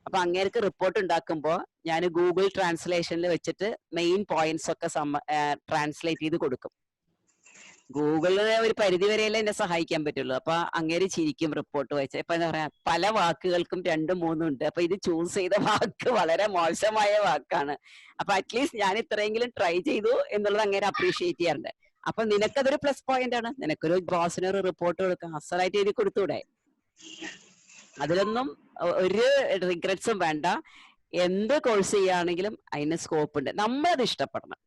അപ്പൊ അങ്ങേർക്ക് റിപ്പോർട്ട് ഉണ്ടാക്കുമ്പോ ഞാൻ ഗൂഗിൾ ട്രാൻസ്ലേഷനിൽ വെച്ചിട്ട് മെയിൻ പോയിന്റ്സ് ഒക്കെ ട്രാൻസ്ലേറ്റ് ചെയ്ത് കൊടുക്കും. ഗൂഗിളിന് ഒരു പരിധി വരെയല്ലേ എന്നെ സഹായിക്കാൻ പറ്റുള്ളൂ. അപ്പൊ അങ്ങേര് ചിരിക്കും റിപ്പോർട്ട് വായിച്ച. ഇപ്പൊ എന്താ പറയാ, പല വാക്കുകൾക്കും 2, 3 ഉണ്ട്. അപ്പൊ ഇത് ചൂസ് ചെയ്ത വാക്ക് വളരെ മോശമായ വാക്കാണ്. അപ്പൊ അറ്റ്ലീസ്റ്റ് ഞാൻ ഇത്രയെങ്കിലും ട്രൈ ചെയ്തു എന്നുള്ളത് അങ്ങേരെ അപ്രീഷിയേറ്റ് ചെയ്യാറുണ്ട്. അപ്പൊ നിനക്കതൊരു പ്ലസ് പോയിന്റ് ആണ്. നിനക്കൊരു ബോസിനൊരു റിപ്പോർട്ട് കൊടുക്കാം, അസലായിട്ട് എഴുതി കൊടുത്തൂടെ? അതിലൊന്നും ഒരു റിഗ്രറ്റ്സും വേണ്ട. എന്ത് കോഴ്സ് ചെയ്യുകയാണെങ്കിലും അതിന് സ്കോപ്പ് ഉണ്ട്. നമ്മളത് ഇഷ്ടപ്പെടണം.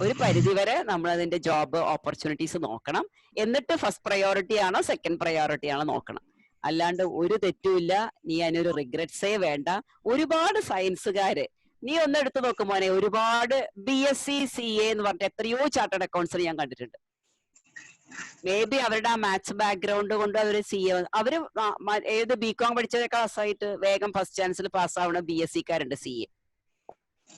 ഒരു പരിധി വരെ നമ്മൾ അതിന്റെ ജോബ് ഓപ്പർച്യൂണിറ്റീസ് നോക്കണം. എന്നിട്ട് ഫസ്റ്റ് പ്രയോറിറ്റി ആണോ സെക്കൻഡ് പ്രയോറിറ്റി ആണോ നോക്കണം. അല്ലാണ്ട് ഒരു തെറ്റുമില്ല. നീ അതിനൊരു റിഗ്രറ്റ്സേ വേണ്ട. ഒരുപാട് സയൻസുകാര് നീ ഒന്ന് എടുത്തു നോക്കുമ്പോനെ, ഒരുപാട് BSc CA എന്ന് പറഞ്ഞിട്ട് എത്രയോ ചാർട്ടേഡ് അക്കൗണ്ട്സിൽ ഞാൻ കണ്ടിട്ടുണ്ട്. മേ ബി അവരുടെ ആ മാത്സ് ബാക്ക്ഗ്രൗണ്ട് കൊണ്ട് അവര് CA, അവര് ഏത് BCom പഠിച്ചതൊക്കെ പാസ്സായിട്ട് വേഗം ഫസ്റ്റ് ചാൻസിൽ പാസ്സാവണ BSc-കാരുണ്ട് CA.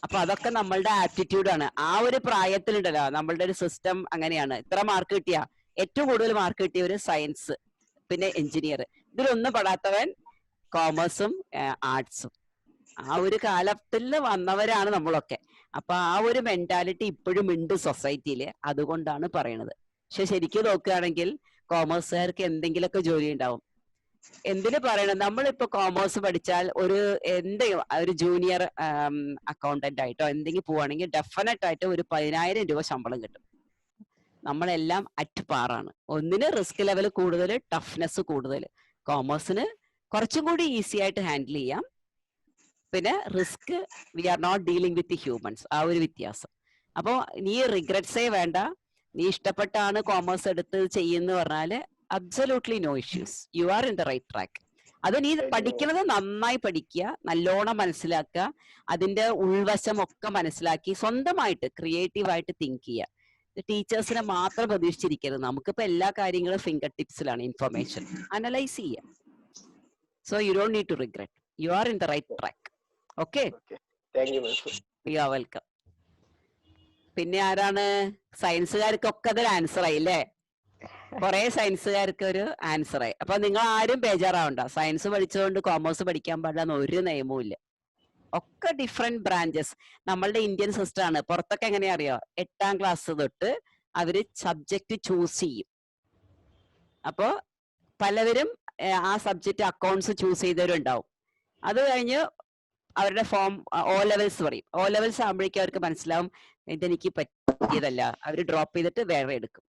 അപ്പൊ അതൊക്കെ നമ്മളുടെ ആപ്റ്റിറ്റ്യൂഡാണ്. ആ ഒരു പ്രായത്തിലുണ്ടല്ലോ നമ്മളുടെ ഒരു സിസ്റ്റം അങ്ങനെയാണ്. ഇത്ര മാർക്ക് കിട്ടിയ ഏറ്റവും കൂടുതൽ മാർക്ക് കിട്ടിയവര് സയൻസ്, പിന്നെ എഞ്ചിനീയർ. ഇതിലൊന്നും പെടാത്തവൻ കോമേഴ്സും ആർട്സും. ആ ഒരു കാലത്തിൽ വന്നവരാണ് നമ്മളൊക്കെ. അപ്പൊ ആ ഒരു മെന്റാലിറ്റി ഇപ്പോഴും ഉണ്ട് സൊസൈറ്റിയില്. അതുകൊണ്ടാണ് പറയണത്. പക്ഷെ ശരിക്കും നോക്കുകയാണെങ്കിൽ കോമേഴ്സുകാർക്ക് എന്തെങ്കിലുമൊക്കെ ജോലി ഉണ്ടാവും. എന്തിനു പറയണം, നമ്മളിപ്പോ കോമേഴ്സ് പഠിച്ചാൽ ഒരു ജൂനിയർ അക്കൗണ്ടന്റ് ആയിട്ടോ എന്തെങ്കിലും പോവാണെങ്കിൽ ഡെഫിനറ്റ് ആയിട്ട് ഒരു 10,000 രൂപ ശമ്പളം കിട്ടും. നമ്മളെല്ലാം അറ്റ് പാറാണ്. ഒന്നിന് റിസ്ക് ലെവൽ കൂടുതൽ, ടഫ്നെസ് കൂടുതൽ. കോമേഴ്സിന് കുറച്ചും കൂടി ഈസി ആയിട്ട് ഹാൻഡിൽ ചെയ്യാം. പിന്നെ risk, we are not dealing with humans. ആ ഒരു വ്യത്യാസം. അപ്പോ നീ റിഗ്രറ്റ്സേ വേണ്ട. നീ ഇഷ്ടപ്പെട്ടാണ് കോമേഴ്സ് എടുത്ത് ചെയ്യുന്ന പറഞ്ഞാല് absolutely no issues. You are in the right track. അത് നീ പഠിക്കുന്നത് നന്നായി പഠിക്കുക, നല്ലോണം മനസ്സിലാക്കുക, അതിന്റെ ഉൾവശം ഒക്കെ മനസ്സിലാക്കി സ്വന്തമായിട്ട് ക്രിയേറ്റീവായിട്ട് തിങ്ക് ചെയ്യുക. ടീച്ചേഴ്സിനെ മാത്രം പ്രതീക്ഷിച്ചിരിക്കരുത്. നമുക്കിപ്പോ എല്ലാ കാര്യങ്ങളും ഫിംഗർ ടിപ്സിലാണ്. ഇൻഫർമേഷൻ അനലൈസ് ചെയ്യുക. So you don't need to regret. You are in the right track. Okay, you are welcome. പിന്നെ ആരാണ്? സയൻസുകാർക്കൊക്കെ അതൊരു ആൻസർ ആയില്ലേ? കുറെ സയൻസുകാർക്ക് ഒരു ആൻസർ ആയി. അപ്പൊ നിങ്ങൾ ആരും ബേജാറാവണ്ട. സയൻസ് പഠിച്ചുകൊണ്ട് കോമേഴ്സ് പഠിക്കാൻ പാടില്ല ഒരു നിയമവും ഇല്ല. ഒക്കെ ഡിഫറെന്റ് ബ്രാഞ്ചസ്. നമ്മളുടെ ഇന്ത്യൻ സിസ്റ്റം ആണ്. പുറത്തൊക്കെ എങ്ങനെയാ അറിയോ? 8ാം ക്ലാസ് തൊട്ട് അവര് സബ്ജക്ട് ചൂസ് ചെയ്യും. അപ്പോ പലവരും ആ സബ്ജക്ട് അക്കൗണ്ട്സ് ചൂസ് ചെയ്തവരുണ്ടാവും. അത് കഴിഞ്ഞ് അവരുടെ ഫോം O levels പറയും. O levels ആകുമ്പോഴേക്കും അവർക്ക് മനസ്സിലാവും ഇതെനിക്ക് പറ്റിയതല്ല. അവർ ഡ്രോപ്പ് ചെയ്തിട്ട് വേറെ എടുക്കും.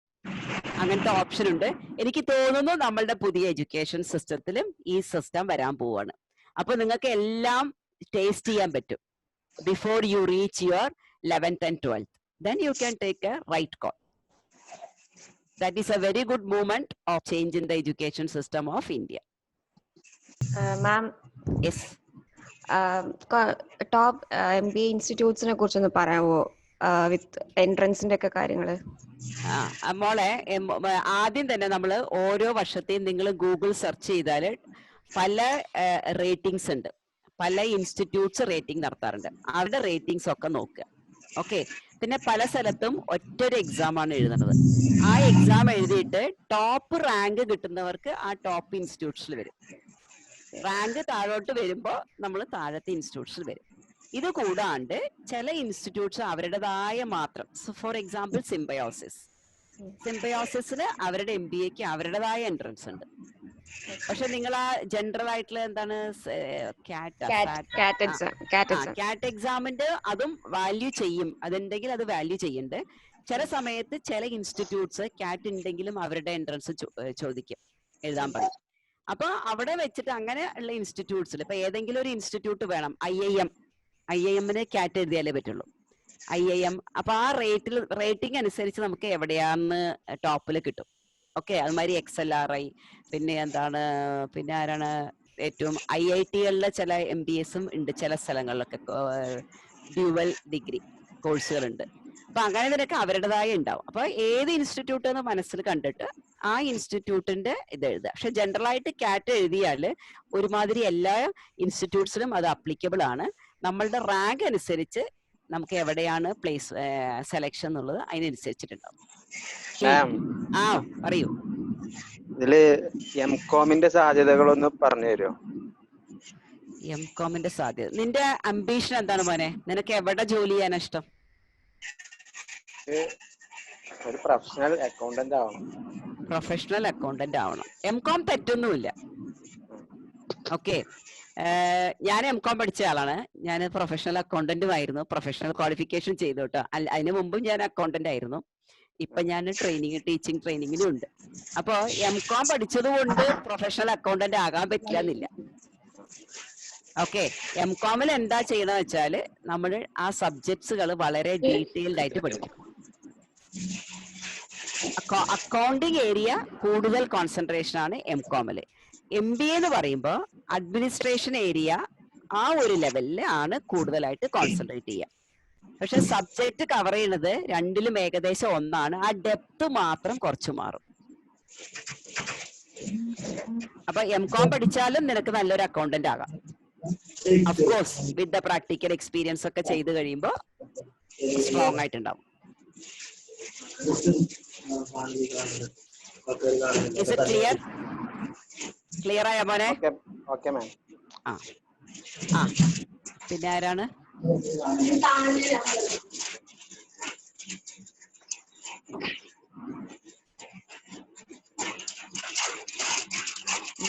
അങ്ങനത്തെ ഓപ്ഷൻ ഉണ്ട്. എനിക്ക് തോന്നുന്നു നമ്മളുടെ പുതിയ എഡ്യൂക്കേഷൻ സിസ്റ്റത്തിലും ഈ സിസ്റ്റം വരാൻ പോവാണ്. അപ്പൊ നിങ്ങൾക്ക് എല്ലാം ടേസ്റ്റ് ചെയ്യാൻ പറ്റും before you reach your 11th and 12th. then you can take a right call. That is a very good movement of change in the education system of India. Ma'am Yes. Top MBA ഇൻസ്റ്റിറ്റ്യൂട്ട്സിനെ കുറിച്ചൊന്ന് പറയാമോ, വിത്ത് എൻട്രൻസിന്റെ ഒക്കെ കാര്യങ്ങള്? മോളെ ആദ്യം തന്നെ നമ്മൾ ഓരോ വർഷത്തെയും നിങ്ങൾ ഗൂഗിൾ സെർച്ച് ചെയ്താൽ പല റേറ്റിംഗ്സ് ഉണ്ട്, പല ഇൻസ്റ്റിറ്റ്യൂട്ട്സ് റേറ്റിംഗ് നടത്താറുണ്ട്, അവരുടെ റേറ്റിംഗ്സ് ഒക്കെ നോക്കുക. ഓക്കെ, പിന്നെ പല സ്ഥലത്തും ഒറ്റൊരു എക്സാം ആണ് എഴുതുന്നത്. ആ എക്സാം എഴുതിയിട്ട് ടോപ്പ് റാങ്ക് കിട്ടുന്നവർക്ക് ആ ടോപ്പ് ഇൻസ്റ്റിറ്റ്യൂട്ട്സിൽ വരും. റാങ്ക് താഴോട്ട് വരുമ്പോൾ നമ്മൾ താഴത്തെ ഇൻസ്റ്റിറ്റ്യൂട്ട്സിൽ വരും. ഇത് കൂടാണ്ട് ചില ഇൻസ്റ്റിറ്റ്യൂട്ട്സ് അവരുടേതായ മാത്രം, ഫോർ എക്സാമ്പിൾ സിംബയോസിസിന് അവരുടെ MBAക്ക് അവരുടേതായ എൻട്രൻസ് ഉണ്ട്. പക്ഷെ നിങ്ങൾ ആ ജനറൽ ആയിട്ടുള്ള എന്താണ് കാറ്റ് എക്സാമിന്റെ അതും വാല്യൂ ചെയ്യും, അതുണ്ടെങ്കിൽ അത് വാല്യൂ ചെയ്യുന്നുണ്ട്. ചില സമയത്ത് ചില ഇൻസ്റ്റിറ്റ്യൂട്ട്സ് കാറ്റ് ഉണ്ടെങ്കിലും അവരുടെ എൻട്രൻസ് ചോദിക്കും, എഴുതാൻ പറയും. അപ്പൊ അവിടെ വെച്ചിട്ട് അങ്ങനെ ഉള്ള ഇൻസ്റ്റിറ്റ്യൂട്ട്സിൽ ഇപ്പൊ ഏതെങ്കിലും ഒരു ഇൻസ്റ്റിറ്റ്യൂട്ട് വേണം, IIM കാറ്റ് എഴുതിയാലേ പറ്റുള്ളൂ. IIM അപ്പൊ ആ റേറ്റിംഗ് അനുസരിച്ച് നമുക്ക് എവിടെയാന്ന് ടോപ്പിൽ കിട്ടും. ഓക്കെ, അതുമാതിരി XLRI, പിന്നെ എന്താണ്, പിന്നെ ആരാണ് ഏറ്റവും IIT-കളിലെ ചില MBAs ഉണ്ട് ചില സ്ഥലങ്ങളിലൊക്കെ, ഡ്യുവൽ ഡിഗ്രി കോഴ്സുകളുണ്ട്. അപ്പൊ അങ്ങനെ ഇതിനൊക്കെ അവരുടേതായ ഉണ്ടാവും. അപ്പൊ ഏത് ഇൻസ്റ്റിറ്റ്യൂട്ട് എന്ന് മനസ്സിൽ കണ്ടിട്ട് ആ ഇൻസ്റ്റിറ്റ്യൂട്ടിന്റെ ഇത് എഴുതുക. പക്ഷെ ജനറൽ ആയിട്ട് കാറ്റ് എഴുതിയാൽ ഒരുമാതിരി എല്ലാ ഇൻസ്റ്റിറ്റ്യൂട്ട്സിലും അത് അപ്ലിക്കബിൾ ആണ്. നമ്മളുടെ റാങ്ക് അനുസരിച്ച് നമുക്ക് എവിടെയാണ് പ്ലേസ് സെലക്ഷൻ എന്നുള്ളത് അതിനനുസരിച്ചിട്ടുണ്ടാവും. ആ പറയൂ. ഇതില് MCOM-ന്റെ സാധ്യതകളൊന്ന് പറഞ്ഞു തരുമോ? MCOM-ന്റെ സാധ്യത, നിന്റെ അംബീഷൻ എന്താണ് മോനെ? നിനക്ക് എവിടെ ജോലി ചെയ്യാനാ ഇഷ്ടം? ഒരു പ്രൊഫഷണൽ അക്കൗണ്ടന്റ് ആവണം. പ്രൊഫഷണൽ അക്കൗണ്ടന്റ് ആവണം. MCOM തെറ്റൊന്നുമില്ല. ഓക്കെ, ഞാൻ MCOM പഠിച്ച ആളാണ്. ഞാൻ പ്രൊഫഷണൽ അക്കൗണ്ടന്റും ആയിരുന്നു, പ്രൊഫഷണൽ ക്വാളിഫിക്കേഷൻ ചെയ്തു കേട്ടോ. അതിനു മുമ്പും ഞാൻ അക്കൗണ്ടന്റ് ആയിരുന്നു. ഇപ്പൊ ഞാൻ ടീച്ചിങ് ട്രെയിനിങ്ങിലും ഉണ്ട്. അപ്പൊ MCOM പഠിച്ചത് കൊണ്ട് പ്രൊഫഷണൽ അക്കൗണ്ടന്റ് ആകാൻ പറ്റില്ല എന്നില്ല. ഓക്കെ, MCOM-ൽ എന്താ ചെയ്യണമെന്ന് വെച്ചാല് നമ്മൾ ആ സബ്ജക്ട്സുകൾ വളരെ ഡീറ്റെയിൽഡ് ആയിട്ട് പഠിക്കും. അക്കൗണ്ടിങ് ഏരിയ കൂടുതൽ കോൺസെൻട്രേഷൻ ആണ് MCOM-ല്. MBA എന്ന് പറയുമ്പോൾ അഡ്മിനിസ്ട്രേഷൻ ഏരിയ ആ ഒരു ലെവലിൽ ആണ് കൂടുതലായിട്ട് കോൺസെൻട്രേറ്റ് ചെയ്യുക. പക്ഷെ സബ്ജക്ട് കവർ ചെയ്യുന്നത് രണ്ടിലും ഏകദേശം ഒന്നാണ്, ആ ഡെപ്ത് മാത്രം കുറച്ച് മാറും. അപ്പൊ MCOM പഠിച്ചാലും നിനക്ക് നല്ലൊരു അക്കൗണ്ടന്റ് ആകാം. Of course with the practical experience ഒക്കെ ചെയ്ത് കഴിയുമ്പോൾ സ്ട്രോങ് ആയിട്ടുണ്ടാവും. Is it clear? ക്ലിയർ ആയ മോനെ? Okay ma'am. ആ, പിന്നെ ആരാണ്?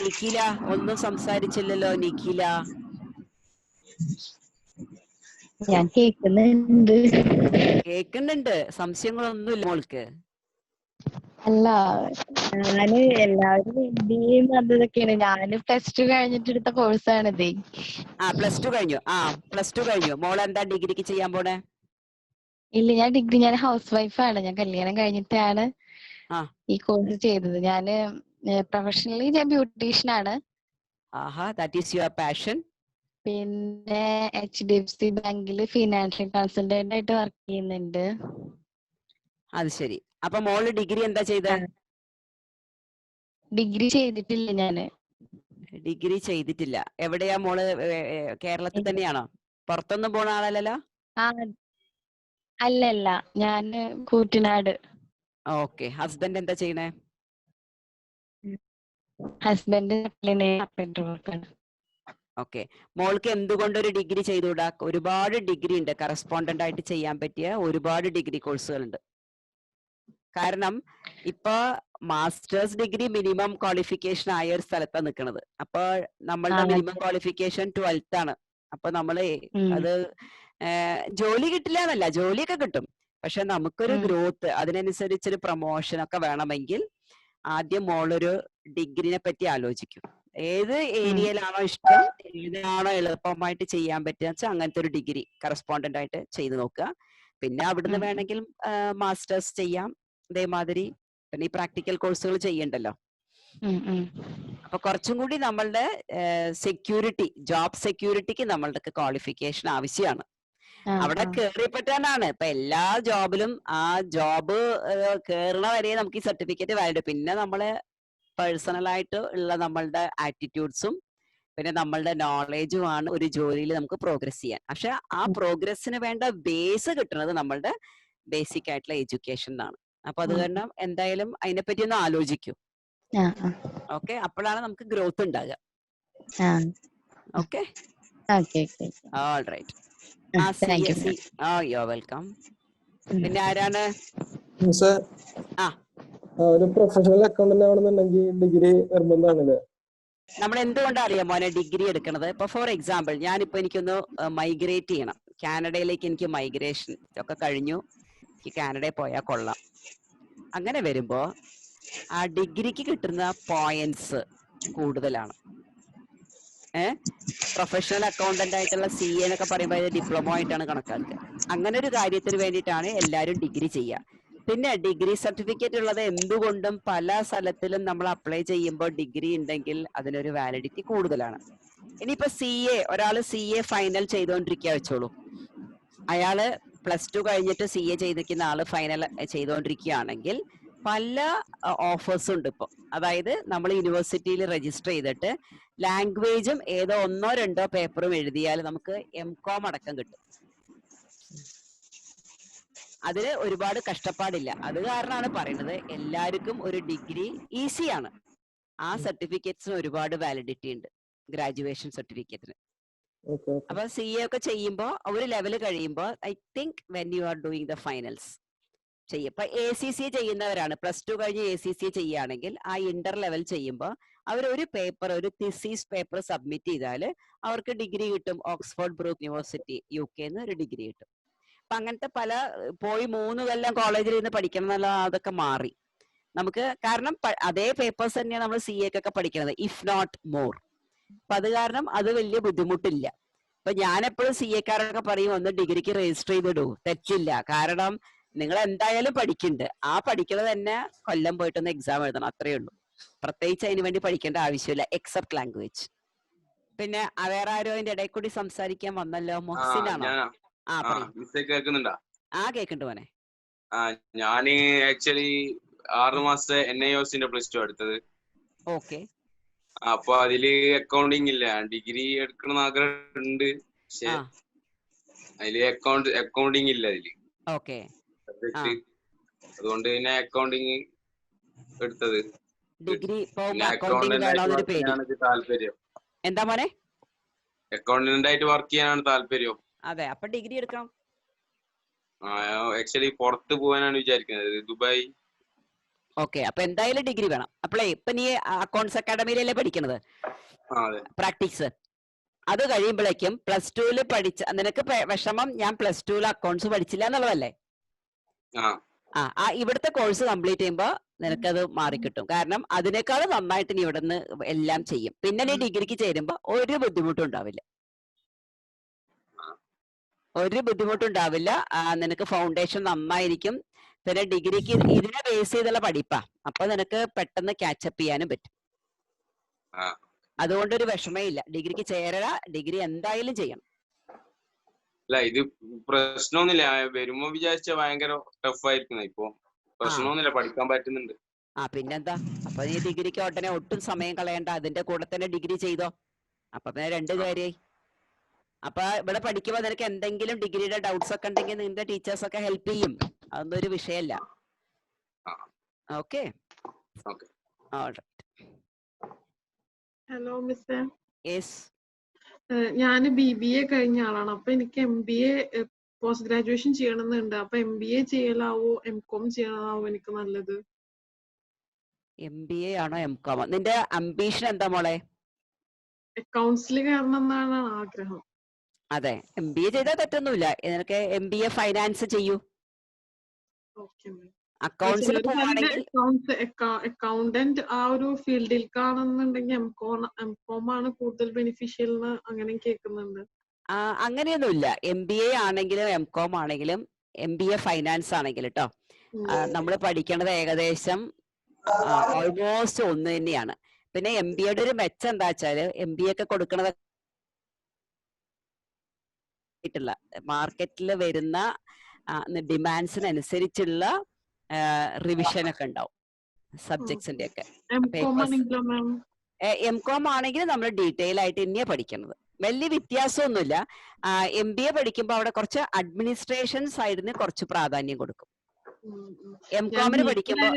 നിഖില, ഒന്നും സംസാരിച്ചില്ലല്ലോ നിഖില. ഞാൻ കേക്കുന്നുണ്ട്, സംശയങ്ങളൊന്നുമില്ല മോൾക്ക്? അല്ല, ഞാന് എല്ലാവരും MBA അതൊക്കെയാണ്. ഞാന് +2 കഴിഞ്ഞിട്ട് എടുത്ത കോഴ്സാണിത്. പ്ലസ് ടു കഴിഞ്ഞു. മോൾ എന്താ ഡിഗ്രിക്ക് ചെയ്യാൻ പോണേ? ഇല്ല, ഞാൻ ഹൗസ് വൈഫാണ്. ഞാൻ കല്യാണം കഴിഞ്ഞിട്ടാണ് ഈ കോഴ്സ് ചെയ്തത്. ഞാന് പ്രൊഫഷണലി ഞാൻ ബ്യൂട്ടീഷ്യൻ ആണ്. That is your passion. പിന്നെ HDFC ബാങ്കിൽ ഫിനാൻഷ്യൽ കൺസൾട്ടന്റ് ആയിട്ട് വർക്ക് ചെയ്യുന്നുണ്ട്. അത് ശരി. അപ്പൊ മോള് ഡിഗ്രി എന്താ ചെയ്ത? ഡിഗ്രി ചെയ്തിട്ടില്ല. ഞാന് ഡിഗ്രി ചെയ്തിട്ടില്ല. എവിടെയാ മോള്? കേരളത്തിൽ തന്നെയാണോ? പുറത്തൊന്നും പോണ ആളല്ലല്ലോ? അല്ലല്ല, ഞാന് കൂറ്റനാട്. ഓക്കെ. ഹസ്ബൻഡ് എന്താ ചെയ്യണേ? Husband okay. മോൾക്ക് എന്തുകൊണ്ടൊരു ഡിഗ്രി ചെയ്തുകൂടാ? ഒരുപാട് ഡിഗ്രി ഉണ്ട്, കറസ്പോണ്ടന്റ് ആയിട്ട് ചെയ്യാൻ പറ്റിയ ഒരുപാട് ഡിഗ്രി കോഴ്സുകൾ ഉണ്ട്. കാരണം ഇപ്പൊ മാസ്റ്റേഴ്സ് ഡിഗ്രി മിനിമം ക്വാളിഫിക്കേഷൻ ആയ ഒരു സ്ഥലത്താണ് നിൽക്കുന്നത്. അപ്പൊ നമ്മളുടെ മിനിമം ക്വാളിഫിക്കേഷൻ 12th ആണ്. അപ്പൊ നമ്മള് അത് ജോലി കിട്ടില്ല എന്നല്ല, ജോലിയൊക്കെ കിട്ടും. പക്ഷെ നമുക്കൊരു ഗ്രോത്ത്, അതിനനുസരിച്ചൊരു പ്രൊമോഷൻ ഒക്കെ വേണമെങ്കിൽ ആദ്യം മോളൊരു ഡിഗ്രിനെ പറ്റി ആലോചിക്കും. ഏത് ഏരിയയിലാണോ ഇഷ്ടം, ഏതാണോ എളുപ്പമായിട്ട് ചെയ്യാൻ പറ്റുക വെച്ചാൽ അങ്ങനത്തെ ഒരു ഡിഗ്രി കറസ്പോണ്ടന്റ് ആയിട്ട് ചെയ്ത് നോക്കുക. പിന്നെ അവിടുന്ന് വേണമെങ്കിൽ മാസ്റ്റേഴ്സ് ചെയ്യാം ഇതേമാതിരി. പിന്നെ ഈ പ്രാക്ടിക്കൽ കോഴ്സുകൾ ചെയ്യണ്ടല്ലോ. അപ്പൊ കുറച്ചും കൂടി നമ്മളുടെ സെക്യൂരിറ്റി, ജോബ് സെക്യൂരിറ്റിക്ക് നമ്മളുടെ ക്വാളിഫിക്കേഷൻ ആവശ്യമാണ്. അവിടെ കയറിപ്പറ്റാനാണ് ഇപ്പൊ എല്ലാ ജോബിലും ആ ജോബ് കയറണ വരെ നമുക്ക് ഈ സർട്ടിഫിക്കറ്റ് വാലിഡ്. പിന്നെ നമ്മള് പേഴ്സണലായിട്ട് ഉള്ള നമ്മളുടെ ആറ്റിറ്റ്യൂഡ്സും പിന്നെ നമ്മളുടെ നോളേജുമാണ് ഒരു ജോലിയിൽ നമുക്ക് പ്രോഗ്രസ് ചെയ്യാൻ. പക്ഷെ ആ പ്രോഗ്രസ്സിന് വേണ്ട ബേസ് കിട്ടുന്നത് നമ്മളുടെ ബേസിക് ആയിട്ടുള്ള എഡ്യൂക്കേഷൻ എന്നാണ്. അപ്പൊ അത് കാരണം എന്തായാലും അതിനെപ്പറ്റി ഒന്ന് ആലോചിക്കൂ. ഓക്കെ, അപ്പോഴാണ് നമുക്ക് ഗ്രോത്ത് ഉണ്ടാകുക. Okay, all right. You welcome. പിന്നെ ആരാണ്? ഒരു പ്രൊഫഷണൽ അക്കൗണ്ടന്റ് ആവണമെന്നുണ്ടെങ്കിൽ ഡിഗ്രി നിർബന്ധമാണല്ലേ? നമ്മൾ എന്തുകൊണ്ടാ അറിയാം മോനെ ഡിഗ്രി എടുക്കണത്? ഇപ്പൊ ഫോർ എക്സാമ്പിൾ ഞാനിപ്പോ എനിക്കൊന്ന് മൈഗ്രേറ്റ് ചെയ്യണം കാനഡയിലേക്ക്. എനിക്ക് മൈഗ്രേഷൻ ഒക്കെ കഴിഞ്ഞു, എനിക്ക് കാനഡയിൽ പോയാൽ കൊള്ളാം. അങ്ങനെ വരുമ്പോ ആ ഡിഗ്രിക്ക് കിട്ടുന്ന പോയിന്റ്സ് കൂടുതലാണ്. പ്രൊഫഷണൽ അക്കൗണ്ടന്റ് ആയിട്ടുള്ള CA എന്നൊക്കെ പറയുമ്പോൾ ഡിപ്ലോമ ആയിട്ടാണ് കണക്കാക്കുക. അങ്ങനെ ഒരു കാര്യത്തിന് വേണ്ടിയിട്ടാണ് എല്ലാവരും ഡിഗ്രി ചെയ്യുക. പിന്നെ ഡിഗ്രി സർട്ടിഫിക്കറ്റ് ഉള്ളത് എന്തുകൊണ്ടും പല സ്ഥലത്തിലും നമ്മൾ അപ്ലൈ ചെയ്യുമ്പോൾ ഡിഗ്രി ഉണ്ടെങ്കിൽ അതിനൊരു വാലിഡിറ്റി കൂടുതലാണ്. ഇനിയിപ്പോ ഒരാള് CA ഫൈനൽ ചെയ്തുകൊണ്ടിരിക്കുക വെച്ചോളൂ. അയാള് +2 കഴിഞ്ഞിട്ട് CA ചെയ്തിരിക്കുന്ന ആള് ഫൈനൽ ചെയ്തുകൊണ്ടിരിക്കുകയാണെങ്കിൽ പല ഓഫേഴ്സും ഉണ്ട് ഇപ്പൊ. അതായത് നമ്മൾ യൂണിവേഴ്സിറ്റിയിൽ രജിസ്റ്റർ ചെയ്തിട്ട് ലാംഗ്വേജും ഏതോ 1-2 പേപ്പറും എഴുതിയാൽ നമുക്ക് MCOM അടക്കം കിട്ടും. അതിന് ഒരുപാട് കഷ്ടപ്പാടില്ല. അത് കാരണമാണ് പറയുന്നത് എല്ലാവർക്കും ഒരു ഡിഗ്രി ഈസിയാണ്. ആ സർട്ടിഫിക്കറ്റ്സിന് ഒരുപാട് വാലിഡിറ്റി ഉണ്ട്, ഗ്രാജുവേഷൻ സർട്ടിഫിക്കറ്റിന്. അപ്പൊ CA ഒക്കെ ചെയ്യുമ്പോൾ ഒരു ലെവൽ കഴിയുമ്പോൾ I think when you are doing the finals ചെയ്യും. ഇപ്പൊ ACC ചെയ്യുന്നവരാണ്, +2 കഴിഞ്ഞ് ACC ചെയ്യുകയാണെങ്കിൽ ആ ഇന്റർ ലെവൽ ചെയ്യുമ്പോൾ അവർ ഒരു പേപ്പർ, ഒരു തിസീസ് പേപ്പർ സബ്മിറ്റ് ചെയ്താൽ അവർക്ക് ഡിഗ്രി കിട്ടും. ഓക്സ്ഫോർഡ് ബ്രൂക്ക് യൂണിവേഴ്സിറ്റി UK ഒരു ഡിഗ്രി കിട്ടും. അപ്പൊ അങ്ങനത്തെ പല പോയി 3 കൊല്ലം കോളേജിൽ ഇരുന്ന് പഠിക്കണം എന്നുള്ള അതൊക്കെ മാറി നമുക്ക്. കാരണം അതേ പേപ്പേഴ്സ് തന്നെയാണ് നമ്മൾ CAക്കൊക്കെ പഠിക്കുന്നത്, ഇഫ് നോട്ട് മോർ. അപ്പൊ അത് കാരണം അത് വലിയ ബുദ്ധിമുട്ടില്ല. ഇപ്പൊ ഞാൻ എപ്പോഴും CAക്കാരൊക്കെ പറയും ഒന്ന് ഡിഗ്രിക്ക് രജിസ്റ്റർ ചെയ്തിടൂ, തെറ്റില്ല. കാരണം നിങ്ങൾ എന്തായാലും പഠിക്കുന്നുണ്ട്, ആ പഠിക്കുന്നത് തന്നെ കൊല്ലം പോയിട്ടൊന്ന് എക്സാം എഴുതണം, അത്രയേ ഉള്ളൂ. പ്രത്യേകിച്ച് അതിന് വേണ്ടി പഠിക്കേണ്ട ആവശ്യമില്ല എക്സെപ്റ്റ് ലാംഗ്വേജ്. പിന്നെ വേറെ ആരും അതിന്റെ ഇടയിൽ കൂടി സംസാരിക്കാൻ വന്നല്ലോ, മൊഹ്സിനാണോ? കേൾക്കുന്നുണ്ടോ? കേക്കുന്നുണ്ട് മോനെ. ഞാന് ആക്ച്വലി 6 മാസത്തെ NIOSന്റെ +2 എടുത്തത്. ഓക്കെ. അപ്പൊ അതില് അക്കൗണ്ടിങ് ഇല്ല. ഡിഗ്രി എടുക്കണം ആഗ്രഹം ഉണ്ട്, പക്ഷെ അതില് അക്കൗണ്ടിങ് ഇല്ല അതില്. ഓക്കെ. അതുകൊണ്ട് പിന്നെ അക്കൗണ്ടിങ് എടുത്തത്. ഡിഗ്രി താല്പര്യം. എന്താ മോനെ? അക്കൗണ്ടന്റ് ആയിട്ട് വർക്ക് ചെയ്യാനാണ് താല്പര്യം. അതെ, അപ്പൊ ഡിഗ്രി എടുക്കണം. ആക്ച്വലി പുറത്ത് പോകാനാണ് വിചാരിക്കുന്നത്, ദുബായ്. ഓക്കെ, അപ്പൊ എന്തായാലും ഡിഗ്രി വേണം. അപ്പോളേ ഇപ്പൊ നീ അക്കൗണ്ട്സ് അക്കാഡമിയിലല്ലേ പഠിക്കണത്, പ്രാക്ടീസ്. അത് കഴിയുമ്പോഴേക്കും +2 പഠിച്ച നിനക്ക് വിഷമം ഞാൻ +2 അക്കൗണ്ട്സ് പഠിച്ചില്ല എന്നുള്ളതല്ലേ? ഇവിടുത്തെ കോഴ്സ് കംപ്ലീറ്റ് ചെയ്യുമ്പോ നിനക്കത് മാറിക്കിട്ടും. കാരണം അതിനേക്കാളും നന്നായിട്ട് നീ ഇവിടെ നിന്ന് എല്ലാം ചെയ്യും. പിന്നെ നീ ഡിഗ്രിക്ക് ചേരുമ്പോ ഒരു ബുദ്ധിമുട്ടും ഉണ്ടാവില്ല, നിനക്ക് ഫൗണ്ടേഷൻ നന്നായിരിക്കും. പിന്നെ ഡിഗ്രിക്ക് ഇതിനെ ബേസ് ചെയ്തുള്ള പഠിപ്പാ, അപ്പൊ നിനക്ക് പെട്ടെന്ന് ക്യാച്ചപ്പ് ചെയ്യാനും പറ്റും. അതുകൊണ്ടൊരു വിഷമേ ഇല്ല, ഡിഗ്രിക്ക് ചേരുക, ഡിഗ്രി എന്തായാലും ചെയ്യണം. അല്ല ഇത് പ്രശ്നമൊന്നുമില്ല, വരുമ്പോ വിചാരിച്ച ഭയങ്കര ടഫ് ആയിരിക്കും. ഇപ്പൊ പ്രശ്നമൊന്നുമില്ല, പഠിക്കാൻ പറ്റുന്നുണ്ട്. പിന്നെന്താ, അപ്പൊ നീ ഡിഗ്രിക്ക് ഉടനെ ഒട്ടും സമയം കളയണ്ട, അതിന്റെ കൂടെ തന്നെ ഡിഗ്രി ചെയ്തോ. അപ്പൊ പിന്നെ 2 കാര്യമായി. അപ്പൊ ഇവിടെ പഠിക്കുമ്പോ നിനക്ക് എന്തെങ്കിലും ഡിഗ്രിയുടെ ഡൗട്ട്സ് ഒക്കെ ഉണ്ടെങ്കിൽ നിന്റെ ടീച്ചേഴ്സ് ഒക്കെ ഹെൽപ്പ് ചെയ്യും, അതൊന്നും ഒരു വിഷയമല്ല. ഓക്കെ. ഹലോ മിസ്സേ. യെസ്. ഞാൻ BBA കഴിഞ്ഞ ആളാണ്. അപ്പൊ എനിക്ക് MBA പോസ്റ്റ് ഗ്രാജുവേഷൻ ചെയ്യണമെന്നുണ്ട്. അപ്പൊ MBA ചെയ്യലാവോ MCOM ചെയ്യലാവോ എനിക്ക് നല്ലത്? MBA ആണോ MCOM? നിന്റെ അംബീഷൻ എന്താ മോളെ? അക്കൗണ്ട്സിൽ കയറണം എന്നാണ് ആഗ്രഹം. അതെ, MBA ചെയ്താൽ തെറ്റൊന്നുമില്ല. നിനക്ക് MBA ഫൈനാൻസ് ചെയ്യൂ. അക്കൗണ്ട്സിൽ പോവാണെങ്കിൽ അക്കൗണ്ടന്റ് ആ ഒരു ഫീൽഡിൽ കാണുന്നുണ്ടെങ്കിൽ MCOM ആണ് കൂടുതൽ ബെനിഫിഷ്യൽ എന്ന് അങ്ങനെ കേൾക്കുന്നുണ്ട്. അങ്ങനെയൊന്നുമില്ല. MBA ആണെങ്കിലും MCOM ആണെങ്കിലും MBA ഫൈനാൻസ് ആണെങ്കിൽ കേട്ടോ, നമ്മൾ പഠിക്കേണ്ടത് ഏകദേശം ഓൾമോസ്റ്റ് ഒന്ന് തന്നെയാണ്. പിന്നെ MBAയുടെ ഒരു മെച്ചം എന്താ വെച്ചാല് MBA ഒക്കെ കൊടുക്കണത് മാർക്കറ്റിൽ വരുന്ന ഡിമാൻഡ്സിനനുസരിച്ചുള്ള റിവിഷൻ ഒക്കെ ഉണ്ടാവും സബ്ജക്ട്സിന്റെ ഒക്കെ. MCOM ആണെങ്കിൽ നമ്മൾ ഡീറ്റെയിൽ ആയിട്ട് തന്നെയാ പഠിക്കുന്നത്. വലിയ വ്യത്യാസമൊന്നുമില്ല. MBA പഠിക്കുമ്പോൾ അവിടെ കുറച്ച് അഡ്മിനിസ്ട്രേഷൻ സൈഡിന് കുറച്ച് പ്രാധാന്യം കൊടുക്കും. MCOMന് പഠിക്കുമ്പോൾ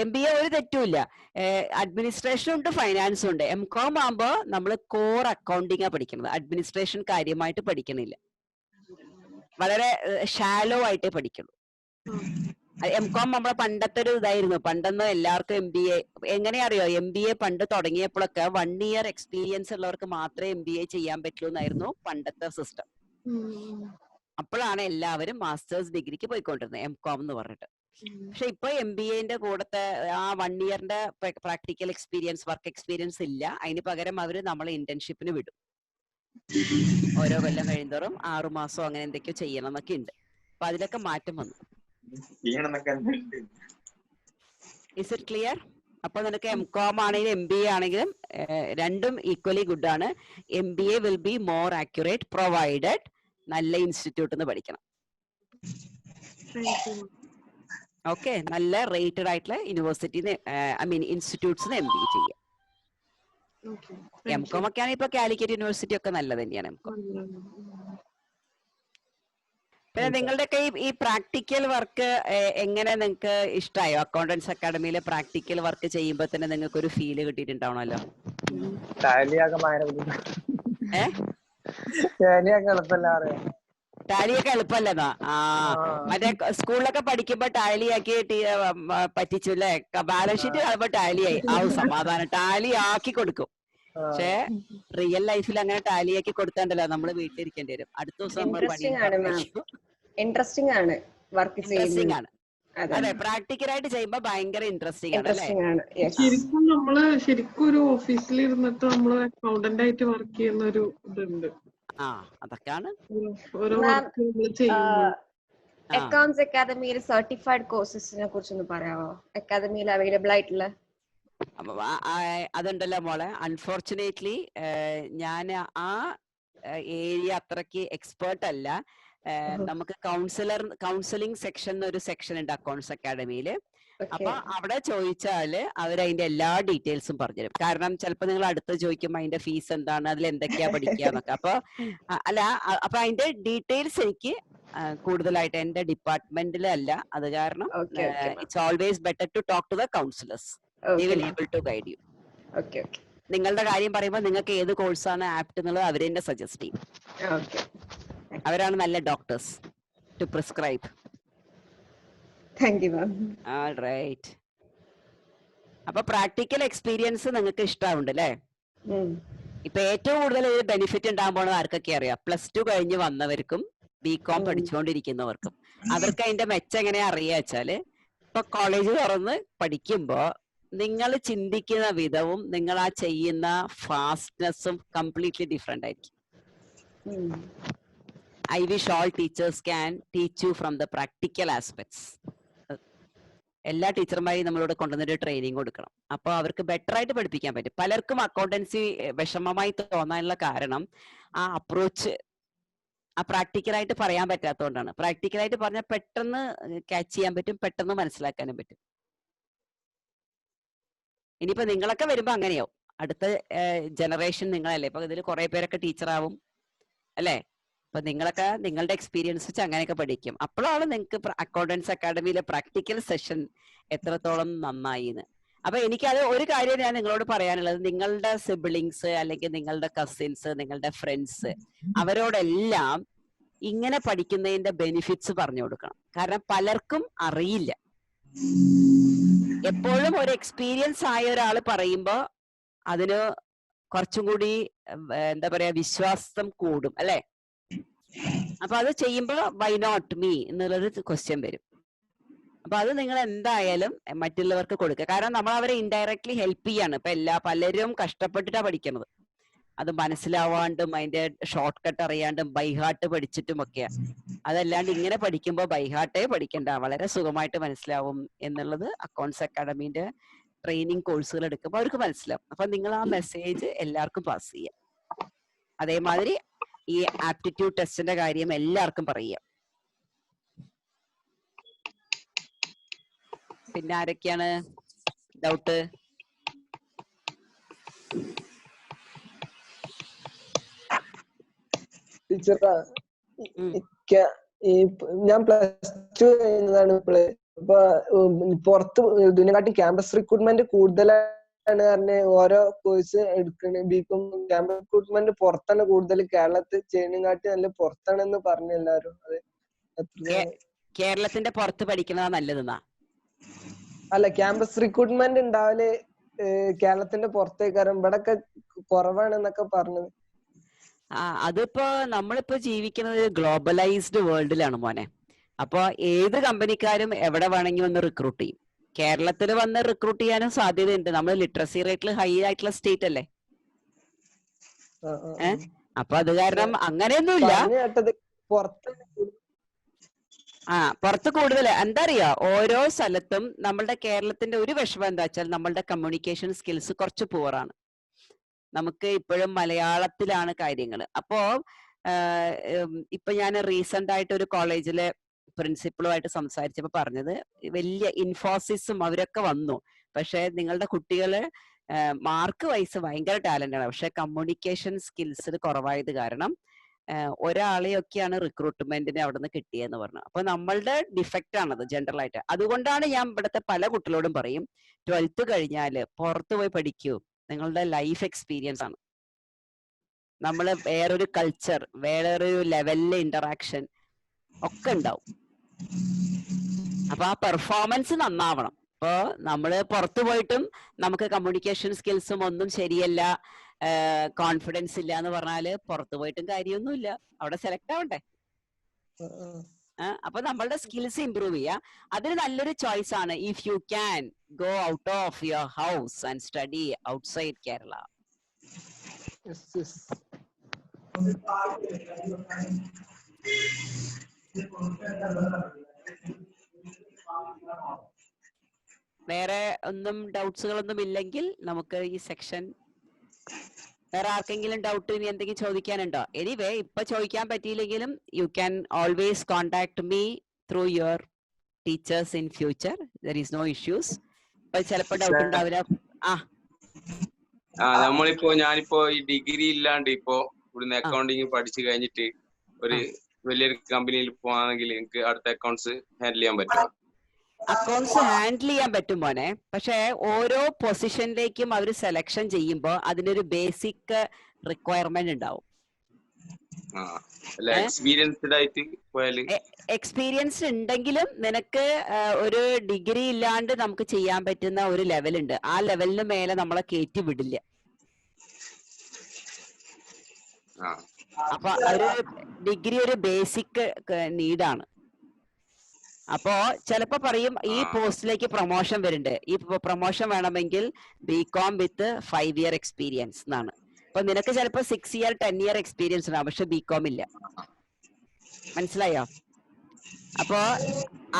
MBA ഒരു തെറ്റുമില്ല. അഡ്മിനിസ്ട്രേഷൻ ഉണ്ട്, ഫൈനാൻസും ഉണ്ട്. MCOM ആകുമ്പോൾ നമ്മൾ കോർ അക്കൗണ്ടിങ്ങാ പഠിക്കുന്നത്. അഡ്മിനിസ്ട്രേഷൻ കാര്യമായിട്ട് പഠിക്കണില്ല, വളരെ ഷാലോ ആയിട്ടേ പഠിക്കുള്ളൂ. MCOM നമ്മളെ പണ്ടത്തെ ഒരു ഇതായിരുന്നു. പണ്ടൊന്നും എല്ലാവർക്കും MBA എങ്ങനെയാ അറിയോ, MBA പണ്ട് തുടങ്ങിയപ്പോഴൊക്കെ 1 year എക്സ്പീരിയൻസ് ഉള്ളവർക്ക് മാത്രമേ MBA ചെയ്യാൻ പറ്റുള്ളൂ എന്നായിരുന്നു പണ്ടത്തെ സിസ്റ്റം. അപ്പോഴാണ് എല്ലാവരും മാസ്റ്റേഴ്സ് ഡിഗ്രിക്ക് പോയിക്കൊണ്ടിരുന്നത് MCOM എന്ന് പറഞ്ഞിട്ട്. പക്ഷെ ഇപ്പൊ MBAന്റെ കൂടത്തെ ആ 1 yearന്റെ പ്രാക്ടിക്കൽ എക്സ്പീരിയൻസ്, വർക്ക് എക്സ്പീരിയൻസ് ഇല്ല. അതിന് പകരം അവര് നമ്മളെ ഇന്റേൺഷിപ്പിന് വിടും. ഓരോ കൊല്ലം കഴിയുന്തോറും 6 മാസം അങ്ങനെ എന്തൊക്കെയോ ചെയ്യണം എന്നൊക്കെ ഉണ്ട്. അപ്പൊ അതിലൊക്കെ മാറ്റം വന്നു. Is it clear? അപ്പൊ നിനക്ക് MCOM ആണെങ്കിലും MBA ആണെങ്കിലും രണ്ടും ഈക്വലി ഗുഡ് ആണ്. MBA will be more accurate provided നല്ല ഇൻസ്റ്റിറ്റ്യൂട്ടിൽ നിന്ന് പഠിക്കണം. ഓക്കെ, നല്ല റേറ്റഡ് ആയിട്ടുള്ള യൂണിവേഴ്സിറ്റിന്ന് ഇൻസ്റ്റിറ്റ്യൂട്ട്സിന് MBA ചെയ്യാം. MCOM ഒക്കെ ആണെങ്കിൽ ഇപ്പൊ കാലിക്കറ്റ് യൂണിവേഴ്സിറ്റി ഒക്കെ നല്ലത് തന്നെയാണ് MCOM. പിന്നെ നിങ്ങളുടെയൊക്കെ ഈ പ്രാക്ടിക്കൽ വർക്ക് എങ്ങനെ നിങ്ങൾക്ക് ഇഷ്ടമായോ? അക്കൗണ്ടൻസ് അക്കാഡമിയിലെ പ്രാക്ടിക്കൽ വർക്ക് ചെയ്യുമ്പോ തന്നെ നിങ്ങൾക്ക് ഒരു ഫീല് കിട്ടിയിട്ടുണ്ടാവണല്ലോ. ടാലിയൊക്കെ എളുപ്പമല്ലെന്നാ? മറ്റേ സ്കൂളിലൊക്കെ പഠിക്കുമ്പോ ടാലിയാക്കി പറ്റിച്ചു അല്ലേ? ബാലൻസ് ഷീറ്റ് കാണുമ്പോ ടാലിയായി സമാധാനം, ടാലി ആക്കി കൊടുക്കും. പക്ഷെ റിയൽ ലൈഫിൽ അങ്ങനെ ടാലിയാക്കി കൊടുത്താണ്ടല്ലോ നമ്മള് വീട്ടിലിരിക്കേണ്ടി വരും. അടുത്ത ദിവസം നമ്മൾ ഇൻട്രസ്റ്റിംഗ് ആണ് വർക്ക് ചെയ്യുന്നത്. അതെ, പ്രാക്ടിക്കൽ ആയിട്ട് ചെയ്യുമ്പോ ഭയങ്കര ഇൻട്രസ്റ്റിംഗ് ആണ് അല്ലേ? ശരിക്കും നമ്മള് ശരിക്കും ഒരു ഓഫീസിൽ ഇരുന്നിട്ട് നമ്മള് അക്കൗണ്ടന്റ് ആയിട്ട് വർക്ക് ചെയ്യുന്ന ഒരു ഇതുണ്ട്. അതൊക്കെയാണ് ഓരോ വർക്ക് ചെയ്യുമ്പോൾ. അക്കൗണ്ട്സ് അക്കാദമിയിൽ സർട്ടിഫൈഡ് കോഴ്സസിനെ കുറിച്ചൊന്ന് പറയാമോ? അക്കാദമിയിൽ അവൈലബിൾ ആയിട്ടുള്ള അതുണ്ടല്ലോ മോളെ. അൺഫോർച്ചുനേറ്റ്ലി ഞാൻ ആ ഏരിയ അത്രയ്ക്ക് എക്സ്പേർട്ട് അല്ല. നമുക്ക് കൗൺസിലിംഗ് സെക്ഷൻ ഒരു സെക്ഷൻ ഉണ്ട് അക്കൗണ്ട്സ് അക്കാഡമിയില്. അപ്പൊ അവിടെ ചോദിച്ചാല് അവരതിന്റെ എല്ലാ ഡീറ്റെയിൽസും പറഞ്ഞുതരും. കാരണം ചിലപ്പോ നിങ്ങൾ അടുത്ത് ചോദിക്കുമ്പോ അതിന്റെ ഫീസ് എന്താണ്, അതിൽ എന്തൊക്കെയാ പഠിക്കാന്നൊക്കെ. അപ്പൊ അപ്പൊ അതിന്റെ ഡീറ്റെയിൽസ് എനിക്ക് കൂടുതലായിട്ട് എന്റെ ഡിപ്പാർട്ട്മെന്റിലല്ല. അത് കാരണം it's always better to talk to the counsellors. They will able to guide you. നിങ്ങളുടെ കാര്യം പറയുമ്പോൾ നിങ്ങൾക്ക് ഏത് കോഴ്സാണ് ആപ്റ്റ് എന്നുള്ളത് അവര് തന്നെ സജസ്റ്റ് ചെയ്യും. അവരാണ് നല്ല ഡോക്ടേഴ്സ് ടു പ്രിസ്ക്രൈബ്. റൈറ്റ്. അപ്പൊ പ്രാക്ടിക്കൽ എക്സ്പീരിയൻസ് നിങ്ങൾക്ക് ഇഷ്ടമുണ്ട് അല്ലേ? ഇപ്പൊ ഏറ്റവും കൂടുതൽ ബെനിഫിറ്റ് ഉണ്ടാകാൻ പോണത് ആർക്കൊക്കെ അറിയാം? +2 കഴിഞ്ഞ് വന്നവർക്കും BCom പഠിച്ചുകൊണ്ടിരിക്കുന്നവർക്കും. അവർക്ക് അതിന്റെ മെച്ചം എങ്ങനെയാ അറിയാ വെച്ചാല്, ഇപ്പൊ കോളേജ് തുറന്ന് പഠിക്കുമ്പോ നിങ്ങൾ ചിന്തിക്കുന്ന വിധവും നിങ്ങൾ ആ ചെയ്യുന്ന ഫാസ്റ്റ്നെസ്സും കംപ്ലീറ്റ്ലി ഡിഫറെന്റ് ആയിരിക്കും. I wish all teachers can teach you from the practical aspects. എല്ലാ ടീച്ചർമാരെയും നമ്മളോട് കൊണ്ടുവന്നൊരു ട്രെയിനിങ് കൊടുക്കണം. അപ്പൊ അവർക്ക് ബെറ്റർ ആയിട്ട് പഠിപ്പിക്കാൻ പറ്റും. പലർക്കും അക്കൗണ്ടൻസി വിഷമമായി തോന്നാനുള്ള കാരണം ആ അപ്രോച്ച്, ആ പ്രാക്ടിക്കലായിട്ട് പറയാൻ പറ്റാത്തതുകൊണ്ടാണ്. പ്രാക്ടിക്കലായിട്ട് പറഞ്ഞാൽ പെട്ടെന്ന് ക്യാച്ച് ചെയ്യാൻ പറ്റും, പെട്ടെന്ന് മനസ്സിലാക്കാനും പറ്റും. ഇനിയിപ്പോ നിങ്ങളൊക്കെ വരുമ്പോ അങ്ങനെയാവും. അടുത്ത ജനറേഷൻ നിങ്ങളല്ലേ. ഇപ്പൊ ഇതിൽ കുറെ പേരൊക്കെ ടീച്ചറാവും അല്ലേ? അപ്പൊ നിങ്ങളൊക്കെ നിങ്ങളുടെ എക്സ്പീരിയൻസ് വെച്ച് അങ്ങനെയൊക്കെ പഠിക്കും. അപ്പോഴാണ് നിങ്ങൾക്ക് അക്കൗണ്ടൻസ് അക്കാഡമിയിലെ പ്രാക്ടിക്കൽ സെഷൻ എത്രത്തോളം നന്നായി എന്ന്. അപ്പൊ എനിക്കത് ഒരു കാര്യം ഞാൻ നിങ്ങളോട് പറയാനുള്ളത്, നിങ്ങളുടെ സിബിളിങ്സ് അല്ലെങ്കിൽ നിങ്ങളുടെ കസിൻസ്, നിങ്ങളുടെ ഫ്രണ്ട്സ്, അവരോടെല്ലാം ഇങ്ങനെ പഠിക്കുന്നതിന്റെ ബെനിഫിറ്റ്സ് പറഞ്ഞു കൊടുക്കണം. കാരണം പലർക്കും അറിയില്ല. എപ്പോഴും ഒരു എക്സ്പീരിയൻസ് ആയ ഒരാൾ പറയുമ്പോ അതിന് കുറച്ചും കൂടി എന്താ പറയാ വിശ്വാസം കൂടും അല്ലെ? അപ്പൊ അത് ചെയ്യുമ്പോ വൈ നോട്ട് മീ എന്നുള്ളൊരു ക്വസ്റ്റ്യൻ വരും. അപ്പൊ അത് നിങ്ങൾ എന്തായാലും മറ്റുള്ളവർക്ക് കൊടുക്കുക. കാരണം നമ്മൾ അവരെ ഇൻഡയറക്ട്ലി ഹെൽപ്പ് ചെയ്യാണ്. ഇപ്പൊ പലരും കഷ്ടപ്പെട്ടിട്ടാ പഠിക്കുന്നത്. അത് മനസ്സിലാവാണ്ടും അതിന്റെ ഷോർട്ട് കട്ട് അറിയാണ്ടും ബൈഹാർട്ട് പഠിച്ചിട്ടും ഒക്കെയാ. അതല്ലാണ്ട് ഇങ്ങനെ പഠിക്കുമ്പോൾ ബൈഹാർട്ടേ പഠിക്കണ്ട, വളരെ സുഖമായിട്ട് മനസ്സിലാവും എന്നുള്ളത് അക്കൗണ്ട്സ് അക്കാഡമിന്റെ ട്രെയിനിങ് കോഴ്സുകൾ എടുക്കുമ്പോൾ അവർക്ക് മനസ്സിലാവും. അപ്പൊ നിങ്ങൾ ആ മെസ്സേജ് എല്ലാവർക്കും പാസ് ചെയ്യാം. അതേമാതിരി ഈ ആപ്റ്റിറ്റ്യൂഡ് ടെസ്റ്റിന്റെ കാര്യം എല്ലാവർക്കും പറയുക. പിന്നെ ആരൊക്കെയാണ് ഡൗട്ട്? ടീച്ചറാ, ഞാൻ +2 കഴിഞ്ഞതാണ് ഇപ്പോള്. അപ്പൊ പുറത്ത് ഇതിനെക്കാട്ടി ക്യാമ്പസ് റിക്രൂട്ട്മെന്റ് കൂടുതലാണ് പറഞ്ഞ് ഓരോ കോഴ്സ് എടുക്കണേ. ബികോം ക്യാമ്പസ് റിക്രൂട്ട്മെന്റ് പുറത്താണ് കൂടുതൽ, കേരളത്തിൽ ചെയ്യുന്നതിനെക്കാട്ടി നല്ല പുറത്താണെന്ന് പറഞ്ഞു എല്ലാരും. അത് കേരളത്തിന്റെ പുറത്ത് പഠിക്കുന്നതാ നല്ലതെന്നാ? അല്ല, ക്യാമ്പസ് റിക്രൂട്ട്മെന്റ് ഉണ്ടാവല് കേരളത്തിന്റെ പുറത്തേക്കാരും, ഇവിടൊക്കെ കുറവാണെന്നൊക്കെ പറഞ്ഞത്. അതിപ്പോ നമ്മളിപ്പോ ജീവിക്കുന്നത് ഗ്ലോബലൈസ്ഡ് വേൾഡിലാണ് മോനെ. അപ്പൊ ഏത് കമ്പനിക്കാരും എവിടെ വേണമെങ്കിൽ വന്ന് റിക്രൂട്ട് ചെയ്യും. കേരളത്തിൽ വന്ന് റിക്രൂട്ട് ചെയ്യാനും സാധ്യതയുണ്ട്. നമ്മൾ ലിറ്ററസി റേറ്റിൽ ഹൈ ആയിട്ടുള്ള സ്റ്റേറ്റ് അല്ലേ. അപ്പൊ അത് കാരണം അങ്ങനെയൊന്നുമില്ല. പുറത്ത് കൂടുതൽ എന്താ അറിയാ, ഓരോ സ്ഥലത്തും നമ്മളുടെ കേരളത്തിന്റെ ഒരു വിഷമം എന്താ വെച്ചാൽ നമ്മളുടെ കമ്മ്യൂണിക്കേഷൻ സ്കിൽസ് കുറച്ച് പൂവറാണ്. നമുക്ക് ഇപ്പോഴും മലയാളത്തിലാണ് കാര്യങ്ങൾ. അപ്പോ ഇപ്പൊ ഞാൻ റീസെന്റ് ആയിട്ട് ഒരു കോളേജിലെ പ്രിൻസിപ്പളുമായിട്ട് സംസാരിച്ചപ്പോ പറഞ്ഞത്, വലിയ ഇൻഫോസിസും അവരൊക്കെ വന്നു, പക്ഷെ നിങ്ങളുടെ കുട്ടികള് മാർക്ക് വൈസ് ഭയങ്കര ടാലന്റ് ആണ്, പക്ഷെ കമ്മ്യൂണിക്കേഷൻ സ്കിൽസിൽ കുറവായത് കാരണം ഒരാളെയൊക്കെയാണ് റിക്രൂട്ട്മെന്റിന് അവിടെ നിന്ന് കിട്ടിയെന്ന് പറഞ്ഞു. അപ്പൊ നമ്മളുടെ ഡിഫക്റ്റ് ആണത് ജനറൽ ആയിട്ട്. അതുകൊണ്ടാണ് ഞാൻ ഇവിടുത്തെ പല കുട്ടികളോടും പറയും, 12th കഴിഞ്ഞാല് പുറത്തു പോയി പഠിക്കൂ, നിങ്ങളുടെ ലൈഫ് എക്സ്പീരിയൻസ് ആണ്. നമ്മള് വേറൊരു കൾച്ചർ, വേറൊരു ലെവലിലെ ഇന്ററാക്ഷൻ ഒക്കെ ഉണ്ടാവും. അപ്പൊ ആ പെർഫോമൻസ് നന്നാവണം. ഇപ്പോ നമ്മള് പുറത്തു പോയിട്ടും നമുക്ക് കമ്മ്യൂണിക്കേഷൻ സ്കിൽസും ഒന്നും ശരിയല്ല, കോൺഫിഡൻസ് ഇല്ല എന്ന് പറഞ്ഞാല് പുറത്തു പോയിട്ടും കാര്യമൊന്നുമില്ല, അവിടെ സെലക്ട് ആവണ്ടേ. അപ്പൊ നമ്മളുടെ സ്കിൽസ് ഇംപ്രൂവ് ചെയ്യുക. അതിന് നല്ലൊരു ചോയ്സ് ആണ് if you can go out of your house and study outside Kerala. വേറെ ഒന്നും ഡൗട്ട്സുകളൊന്നും ഇല്ലെങ്കിൽ നമുക്ക് ഈ സെക്ഷൻ, വേറെ ആർക്കെങ്കിലും ഡൗട്ട് ഇനി എന്തെങ്കിലും ചോദിക്കാനുണ്ടോ? എനിവേ, ഇപ്പൊ ചോദിക്കാൻ പറ്റിയില്ലെങ്കിലും you can always contact me through your teachers in future. There is no issues. ഇപ്പൊ ചിലപ്പോ ഡൗട്ട് ഉണ്ടാവില്ല. ഞാനിപ്പോ ഈ ഡിഗ്രി ഇല്ലാണ്ട് ഇപ്പോ ഇവിടുന്ന് അക്കൗണ്ടിങ് പഠിച്ചു കഴിഞ്ഞിട്ട് ഒരു വലിയൊരു കമ്പനിയിൽ പോവാണെങ്കിൽ എനിക്ക് അടുത്ത അക്കൗണ്ട്സ് ഹാൻഡിൽ ചെയ്യാൻ പറ്റുമോ? അക്കൗണ്ട്സ് ഹാൻഡിൽ ചെയ്യാൻ പറ്റും മോനെ, പക്ഷെ ഓരോ പൊസിഷനിലേക്കും അവർ സെലക്ഷൻ ചെയ്യുമ്പോൾ അതിനൊരു ബേസിക് റിക്വയർമെന്റ് ഉണ്ടാവും. എക്സ്പീരിയൻസ് ഉണ്ടെങ്കിലും നിനക്ക് ഒരു ഡിഗ്രി ഇല്ലാണ്ട് നമുക്ക് ചെയ്യാൻ പറ്റുന്ന ഒരു ലെവൽ ഉണ്ട്. ആ ലെവലിന് മേലെ നമ്മളെ കയറ്റി വിടില്ല. അപ്പൊ ഒരു ഡിഗ്രി ഒരു ബേസിക് നീഡാണ്. അപ്പോ ചിലപ്പോ പറയും ഈ പോസ്റ്റിലേക്ക് പ്രൊമോഷൻ വരുന്നുണ്ട്, ഈ പ്രൊമോഷൻ വേണമെങ്കിൽ ബികോം വിത്ത് 5 year എക്സ്പീരിയൻസ് എന്നാണ്. അപ്പൊ നിനക്ക് ചിലപ്പോ 6 year 10 year എക്സ്പീരിയൻസ് ഉണ്ടാവും, പക്ഷെ ബികോം ഇല്ല. മനസ്സിലായോ? അപ്പോ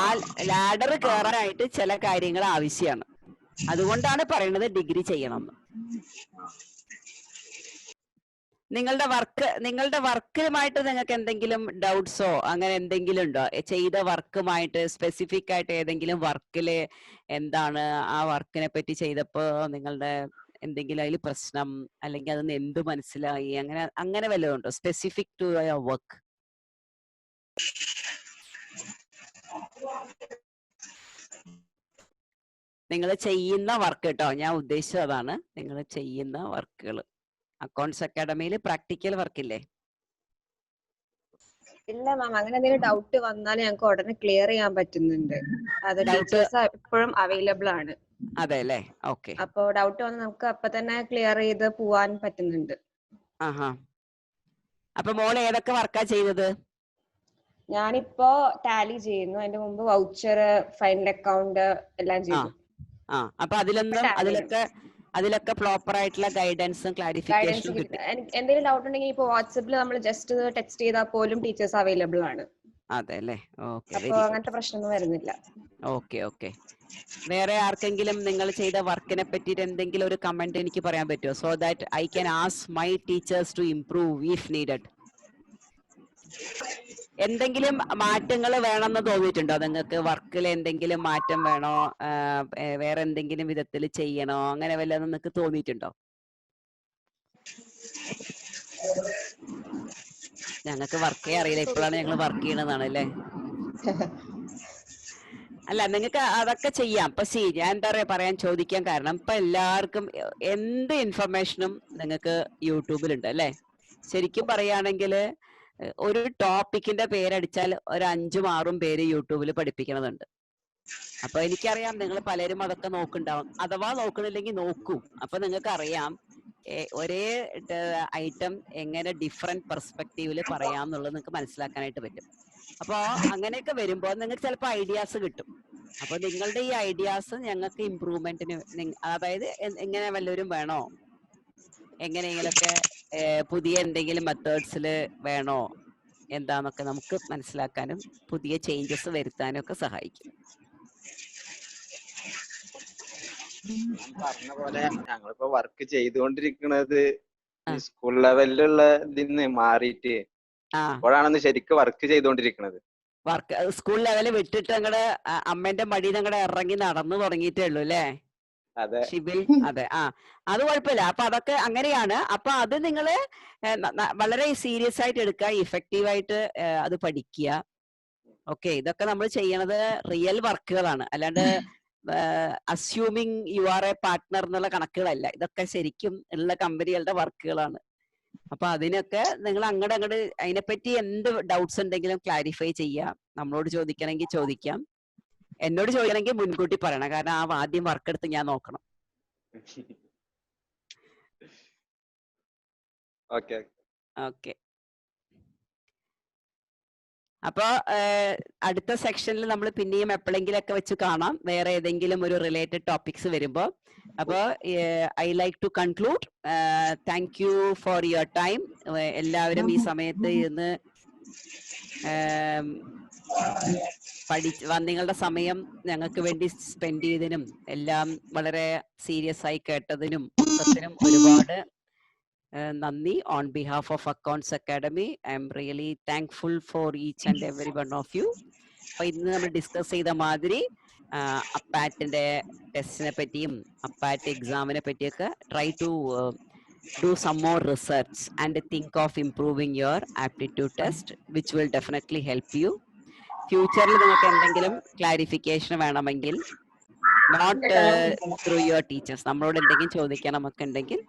ആ ലാഡർ കയറാനായിട്ട് ചില കാര്യങ്ങൾ ആവശ്യമാണ്. അതുകൊണ്ടാണ് പറയുന്നത് ഡിഗ്രി ചെയ്യണമെന്ന്. നിങ്ങളുടെ വർക്കുമായിട്ട് നിങ്ങൾക്ക് എന്തെങ്കിലും ഡൗട്ട്സോ അങ്ങനെ എന്തെങ്കിലും ഉണ്ടോ? ചെയ്ത വർക്കുമായിട്ട് സ്പെസിഫിക് ആയിട്ട് ഏതെങ്കിലും വർക്കില് എന്താണ് ആ വർക്കിനെ പറ്റി ചെയ്തപ്പോ നിങ്ങളുടെ എന്തെങ്കിലും അതിൽ പ്രശ്നം, അല്ലെങ്കിൽ അതിന് എന്ത് മനസ്സിലായി, അങ്ങനെ വല്ലതും ഉണ്ടോ സ്പെസിഫിക് ടു യുവർ വർക്ക്? നിങ്ങൾ ചെയ്യുന്ന വർക്ക് കേട്ടോ, ഞാൻ ഉദ്ദേശിച്ചത് അതാണ്. നിങ്ങൾ ചെയ്യുന്ന വർക്കുകൾ അക്കൗണ്ട്സ് അക്കാഡമിയിൽ പ്രാക്ടിക്കൽ വർക്കില്ലേ? ഇല്ല മാം, അങ്ങനെ എന്തെങ്കിലും ഡൗട്ട് വന്നാൽ ഞങ്ങൾക്ക് ഉടനെ ക്ലിയർ ചെയ്യാൻ പറ്റുന്നുണ്ട്. അത് ടീച്ചേഴ്സ് എപ്പോഴും അവൈലബിൾ ആണ്. അതെ അല്ലേ? ഓക്കെ. അപ്പൊ ഡൗട്ട് വന്നാൽ നമുക്ക് അപ്പൊ തന്നെ ക്ലിയർ ചെയ്ത് പോവാൻ പറ്റുന്നുണ്ട്. അപ്പൊ മോൾ ഏതൊക്കെ വർക്കാ ചെയ്തത്? ഞാനിപ്പോ ടാലി ചെയ്യുന്നു. അതിന്റെ മുമ്പ് വൗച്ചർ, ഫൈനൽ അക്കൗണ്ട് എല്ലാം ചെയ്തു. അപ്പൊ അതിലൊക്കെ അതിലൊക്കെ പ്രോപ്പർ ആയിട്ടുള്ള ഗൈഡൻസും ക്ലാരിഫിക്കേഷനും കിട്ടും. എന്തെങ്കിലും ഡൗട്ട് ഉണ്ടെങ്കിൽ ഇപ്പൊ വാട്സപ്പിൽ നമ്മൾ ജസ്റ്റ് ടെക്സ്റ്റ് ചെയ്താൽ പോലും ടീച്ചേഴ്സ് അവൈലബിൾ ആണ്. അതെ അല്ലേ? ഓക്കെ, അപ്പൊ അങ്ങനത്തെ പ്രശ്നമൊന്നും വരുന്നില്ല. Okay okay. വേറെ ആർക്കെങ്കിലും നിങ്ങൾ ചെയ്ത വർക്കിനെ പറ്റിയിട്ട് എന്തെങ്കിലും ഒരു കമന്റ് എനിക്ക് പറയാൻ പറ്റുമോ? So that I can ask my teachers to improve if needed. എന്തെങ്കിലും മാറ്റങ്ങൾ വേണമെന്ന് തോന്നിയിട്ടുണ്ടോ നിങ്ങൾക്ക്? വർക്കിൽ എന്തെങ്കിലും മാറ്റം വേണോ, വേറെ എന്തെങ്കിലും വിധത്തിൽ ചെയ്യണോ, അങ്ങനെ വല്ലതും നിങ്ങൾക്ക് തോന്നിയിട്ടുണ്ടോ? ഞങ്ങൾക്ക് വർക്കേ അറിയില്ല, ഇപ്പോഴാണ് ഞങ്ങൾ വർക്ക് ചെയ്യണമെന്നാണ് അല്ലേ? അല്ല, നിങ്ങൾക്ക് അതൊക്കെ ചെയ്യാം. ഇപ്പൊ ഞാൻ എന്താ പറയാ ചോദിക്കാൻ കാരണം ഇപ്പൊ എല്ലാവർക്കും എന്ത് ഇൻഫർമേഷനും നിങ്ങൾക്ക് യൂട്യൂബിലുണ്ട് അല്ലേ? ശരിക്കും പറയുകയാണെങ്കിൽ ഒരു ടോപ്പിക്കിന്റെ പേരടിച്ചാൽ ഒരു 5-6 പേര് യൂട്യൂബിൽ പഠിപ്പിക്കണതുണ്ട്. അപ്പൊ എനിക്കറിയാം നിങ്ങൾ പലരും അതൊക്കെ നോക്കുന്നുണ്ടാവും. അഥവാ നോക്കണില്ലെങ്കിൽ നോക്കൂ. അപ്പൊ നിങ്ങൾക്ക് അറിയാം ഒരേ ഐറ്റം എങ്ങനെ ഡിഫറെന്റ് പെർസ്പെക്റ്റീവില് പറയാന്നുള്ളത് നിങ്ങൾക്ക് മനസ്സിലാക്കാനായിട്ട് പറ്റും. അപ്പൊ അങ്ങനെയൊക്കെ വരുമ്പോൾ നിങ്ങൾക്ക് ചിലപ്പോൾ ഐഡിയാസ് കിട്ടും. അപ്പൊ നിങ്ങളുടെ ഈ ഐഡിയാസ് ഞങ്ങൾക്ക് ഇംപ്രൂവ്മെന്റിന്, അതായത് എങ്ങനെ വല്ലവരും വേണോ, എങ്ങനെയെങ്കിലൊക്കെ പുതിയ എന്തെങ്കിലും മെത്തേഡ്സിൽ വേണോ എന്താന്നൊക്കെ നമുക്ക് മനസ്സിലാക്കാനും പുതിയ ചേഞ്ചസ് വരുത്താനും ഒക്കെ സഹായിക്കും. പറഞ്ഞ പോലെ ഞങ്ങളിപ്പോ വർക്ക് ചെയ്തുകൊണ്ടിരിക്കുന്നത് സ്കൂൾ ലെവലിലുള്ള ഇതിന്ന് മാറിയിട്ട് ഇപ്പോഴാണ് ശരിക്കും വർക്ക് ചെയ്തുകൊണ്ടിരിക്കുന്നത്. വർക്ക് സ്കൂൾ ലെവല് വിട്ടിട്ട് ഞങ്ങളുടെ അമ്മേന്റെ മടി ഞങ്ങളുടെ ഇറങ്ങി നടന്നു തുടങ്ങിയിട്ടേ ഉള്ളൂ അല്ലേ ഷിബിൽ? അതെ. അത് കുഴപ്പമില്ല. അപ്പൊ അതൊക്കെ അങ്ങനെയാണ്. അപ്പൊ അത് നിങ്ങള് വളരെ സീരിയസ് ആയിട്ട് എടുക്കുക, ഇഫക്റ്റീവായിട്ട് അത് പഠിക്കുക. ഓക്കെ, ഇതൊക്കെ നമ്മൾ ചെയ്യണത് റിയൽ വർക്കുകളാണ്, അല്ലാണ്ട് assuming you are A partner എന്നുള്ള കണക്കുകളല്ല. ഇതൊക്കെ ശരിക്കും ഉള്ള കമ്പനികളുടെ വർക്കുകളാണ്. അപ്പൊ അതിനൊക്കെ നിങ്ങൾ അങ്ങോട്ട് അതിനെപ്പറ്റി എന്ത് ഡൗട്ട്സ് ഉണ്ടെങ്കിലും ക്ലാരിഫൈ ചെയ്യാം. നമ്മളോട് ചോദിക്കണമെങ്കിൽ ചോദിക്കാം, എന്നോട് ചോദിക്കണമെങ്കിൽ മുൻകൂട്ടി പറയണം, കാരണം ആദ്യം വർക്ക് എടുത്ത് ഞാൻ നോക്കണം. ഓക്കെ. അപ്പൊ അടുത്ത സെക്ഷനിൽ നമ്മൾ പിന്നെയും എപ്പോഴെങ്കിലും ഒക്കെ വെച്ച് കാണാം, വേറെ ഏതെങ്കിലും ഒരു റിലേറ്റഡ് ടോപ്പിക്സ് വരുമ്പോ. അപ്പൊ I like to conclude. Thank you for your time. എല്ലാവരും ഈ സമയത്ത് ഇന്ന് നിങ്ങളുടെ സമയം ഞങ്ങൾക്ക് വേണ്ടി സ്പെൻഡ് ചെയ്തതിനും എല്ലാം വളരെ സീരിയസ് ആയി കേട്ടതിനും മൊത്തത്തിനും ഒരുപാട് നന്ദി. On behalf of Accounts Academy I'm really thankful for each and every one of you. അപ്പൊ ഇന്ന് നമ്മൾ ഡിസ്കസ് ചെയ്ത മാതിരി അപ്പാറ്റിന്റെ ടെസ്റ്റിനെ പറ്റിയും അപ്പാറ്റ് എക്സാമിനെ പറ്റിയൊക്കെ try to do some more research and think of improving your aptitude test, which will definitely help you. ഫ്യൂച്ചറിൽ നിങ്ങൾക്ക് എന്തെങ്കിലും ക്ലാരിഫിക്കേഷൻ വേണമെങ്കിൽ നോട്ട് ത്രൂ യുവർ ടീച്ചേഴ്സ്, നമ്മളോട് എന്തെങ്കിലും ചോദിക്കണമൊക്കെ ഉണ്ടെങ്കിൽ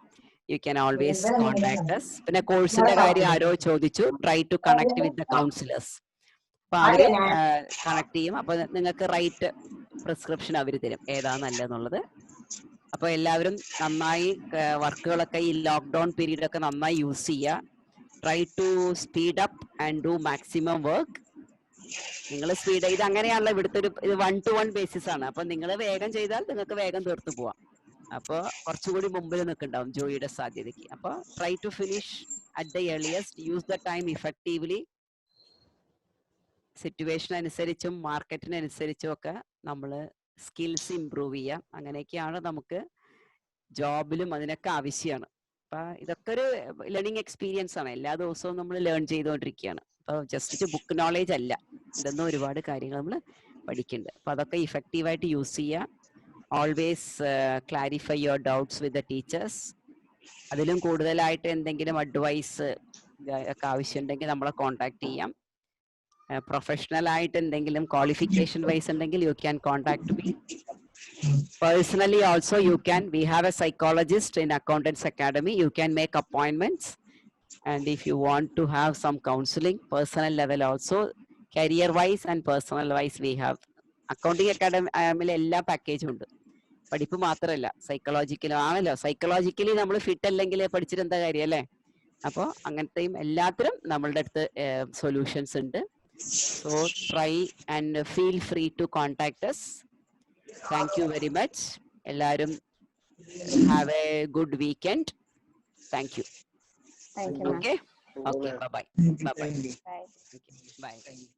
you can always contact us. പിന്നെ കോഴ്സിന്റെ കാര്യം ആരോ ചോദിച്ചു, try to connect with the counsellors. അപ്പൊ അവര് കണക്ട് ചെയ്യും. അപ്പൊ നിങ്ങൾക്ക് റൈറ്റ് പ്രിസ്ക്രിപ്ഷൻ അവർ തരും ഏതാ നല്ലതെന്നുള്ളത്. അപ്പൊ എല്ലാവരും നന്നായി വർക്കുകളൊക്കെ ഈ ലോക്ക്ഡൌൺ പീരീഡ് ഒക്കെ നന്നായി യൂസ് ചെയ്യുക. Try to speed up and do maximum work. നിങ്ങൾ സ്പീഡ് ചെയ്ത് അങ്ങനെയാണല്ലോ ഇവിടുത്തെ ഒരു 1-to-1 ബേസിസ് ആണ്. അപ്പൊ നിങ്ങൾ വേഗം ചെയ്താൽ നിങ്ങൾക്ക് വേഗം തീർത്തു പോവാം. അപ്പൊ കുറച്ചുകൂടി മുമ്പിൽ നിൽക്കുന്നുണ്ടാവും ജോലിയുടെ സാധ്യതയ്ക്ക്. അപ്പൊ try to finish at the earliest, use the time effectively. Situation അനുസരിച്ചും മാർക്കറ്റിനനുസരിച്ചും ഒക്കെ നമ്മൾ സ്കിൽസ് ഇംപ്രൂവ് ചെയ്യാം. അങ്ങനെയൊക്കെയാണ് നമുക്ക് ജോബിലും അതിനൊക്കെ ആവശ്യമാണ്. അപ്പൊ ഇതൊക്കെ ഒരു ലേണിംഗ് എക്സ്പീരിയൻസ് ആണ്. എല്ലാ ദിവസവും നമ്മൾ ലേൺ ചെയ്തുകൊണ്ടിരിക്കുകയാണ്. അപ്പൊ ജസ്റ്റ് ബുക്ക് നോളേജ് അല്ല, ഇതൊന്നും ഒരുപാട് കാര്യങ്ങൾ നമ്മൾ പഠിക്കുന്നുണ്ട്. അപ്പൊ അതൊക്കെ ഇഫക്റ്റീവായിട്ട് യൂസ് ചെയ്യുക. Always clarify your doubts with the teachers. അതിലും കൂടുതലായിട്ട് എന്തെങ്കിലും അഡ്വൈസ് ഒക്കെ ആവശ്യമുണ്ടെങ്കിൽ നമ്മളെ കോൺടാക്ട് ചെയ്യാം. പ്രൊഫഷണൽ ആയിട്ട് എന്തെങ്കിലും ക്വാളിഫിക്കേഷൻ വൈസ് ഉണ്ടെങ്കിൽ you can contact me personally. Also you can, we have a psychologist in Accountants Academy. You can make appointments, and if you want to have some counseling personal level also, career wise and personal wise, we have Accounting Academy എല്ലാ പാക്കേജും ഉണ്ട്. പഠിപ്പ് മാത്രമല്ല, സൈക്കോളജിക്കലും ആണല്ലോ. Psychologically നമ്മൾ fit അല്ലെങ്കിൽ പഠിച്ചിട്ട് എന്താ കാര്യം അല്ലേ? അപ്പോൾ അങ്ങനത്തെയും എല്ലാത്തിനും നമ്മളുടെ അടുത്ത് സൊല്യൂഷൻസ് ഉണ്ട്. So try and feel free to contact us. Thank you very much. എല്ലാവരും Have a good weekend. Thank you. Thank you, ma'am. Okay. Okay. Bye bye. Bye bye. Bye. Okay. Bye.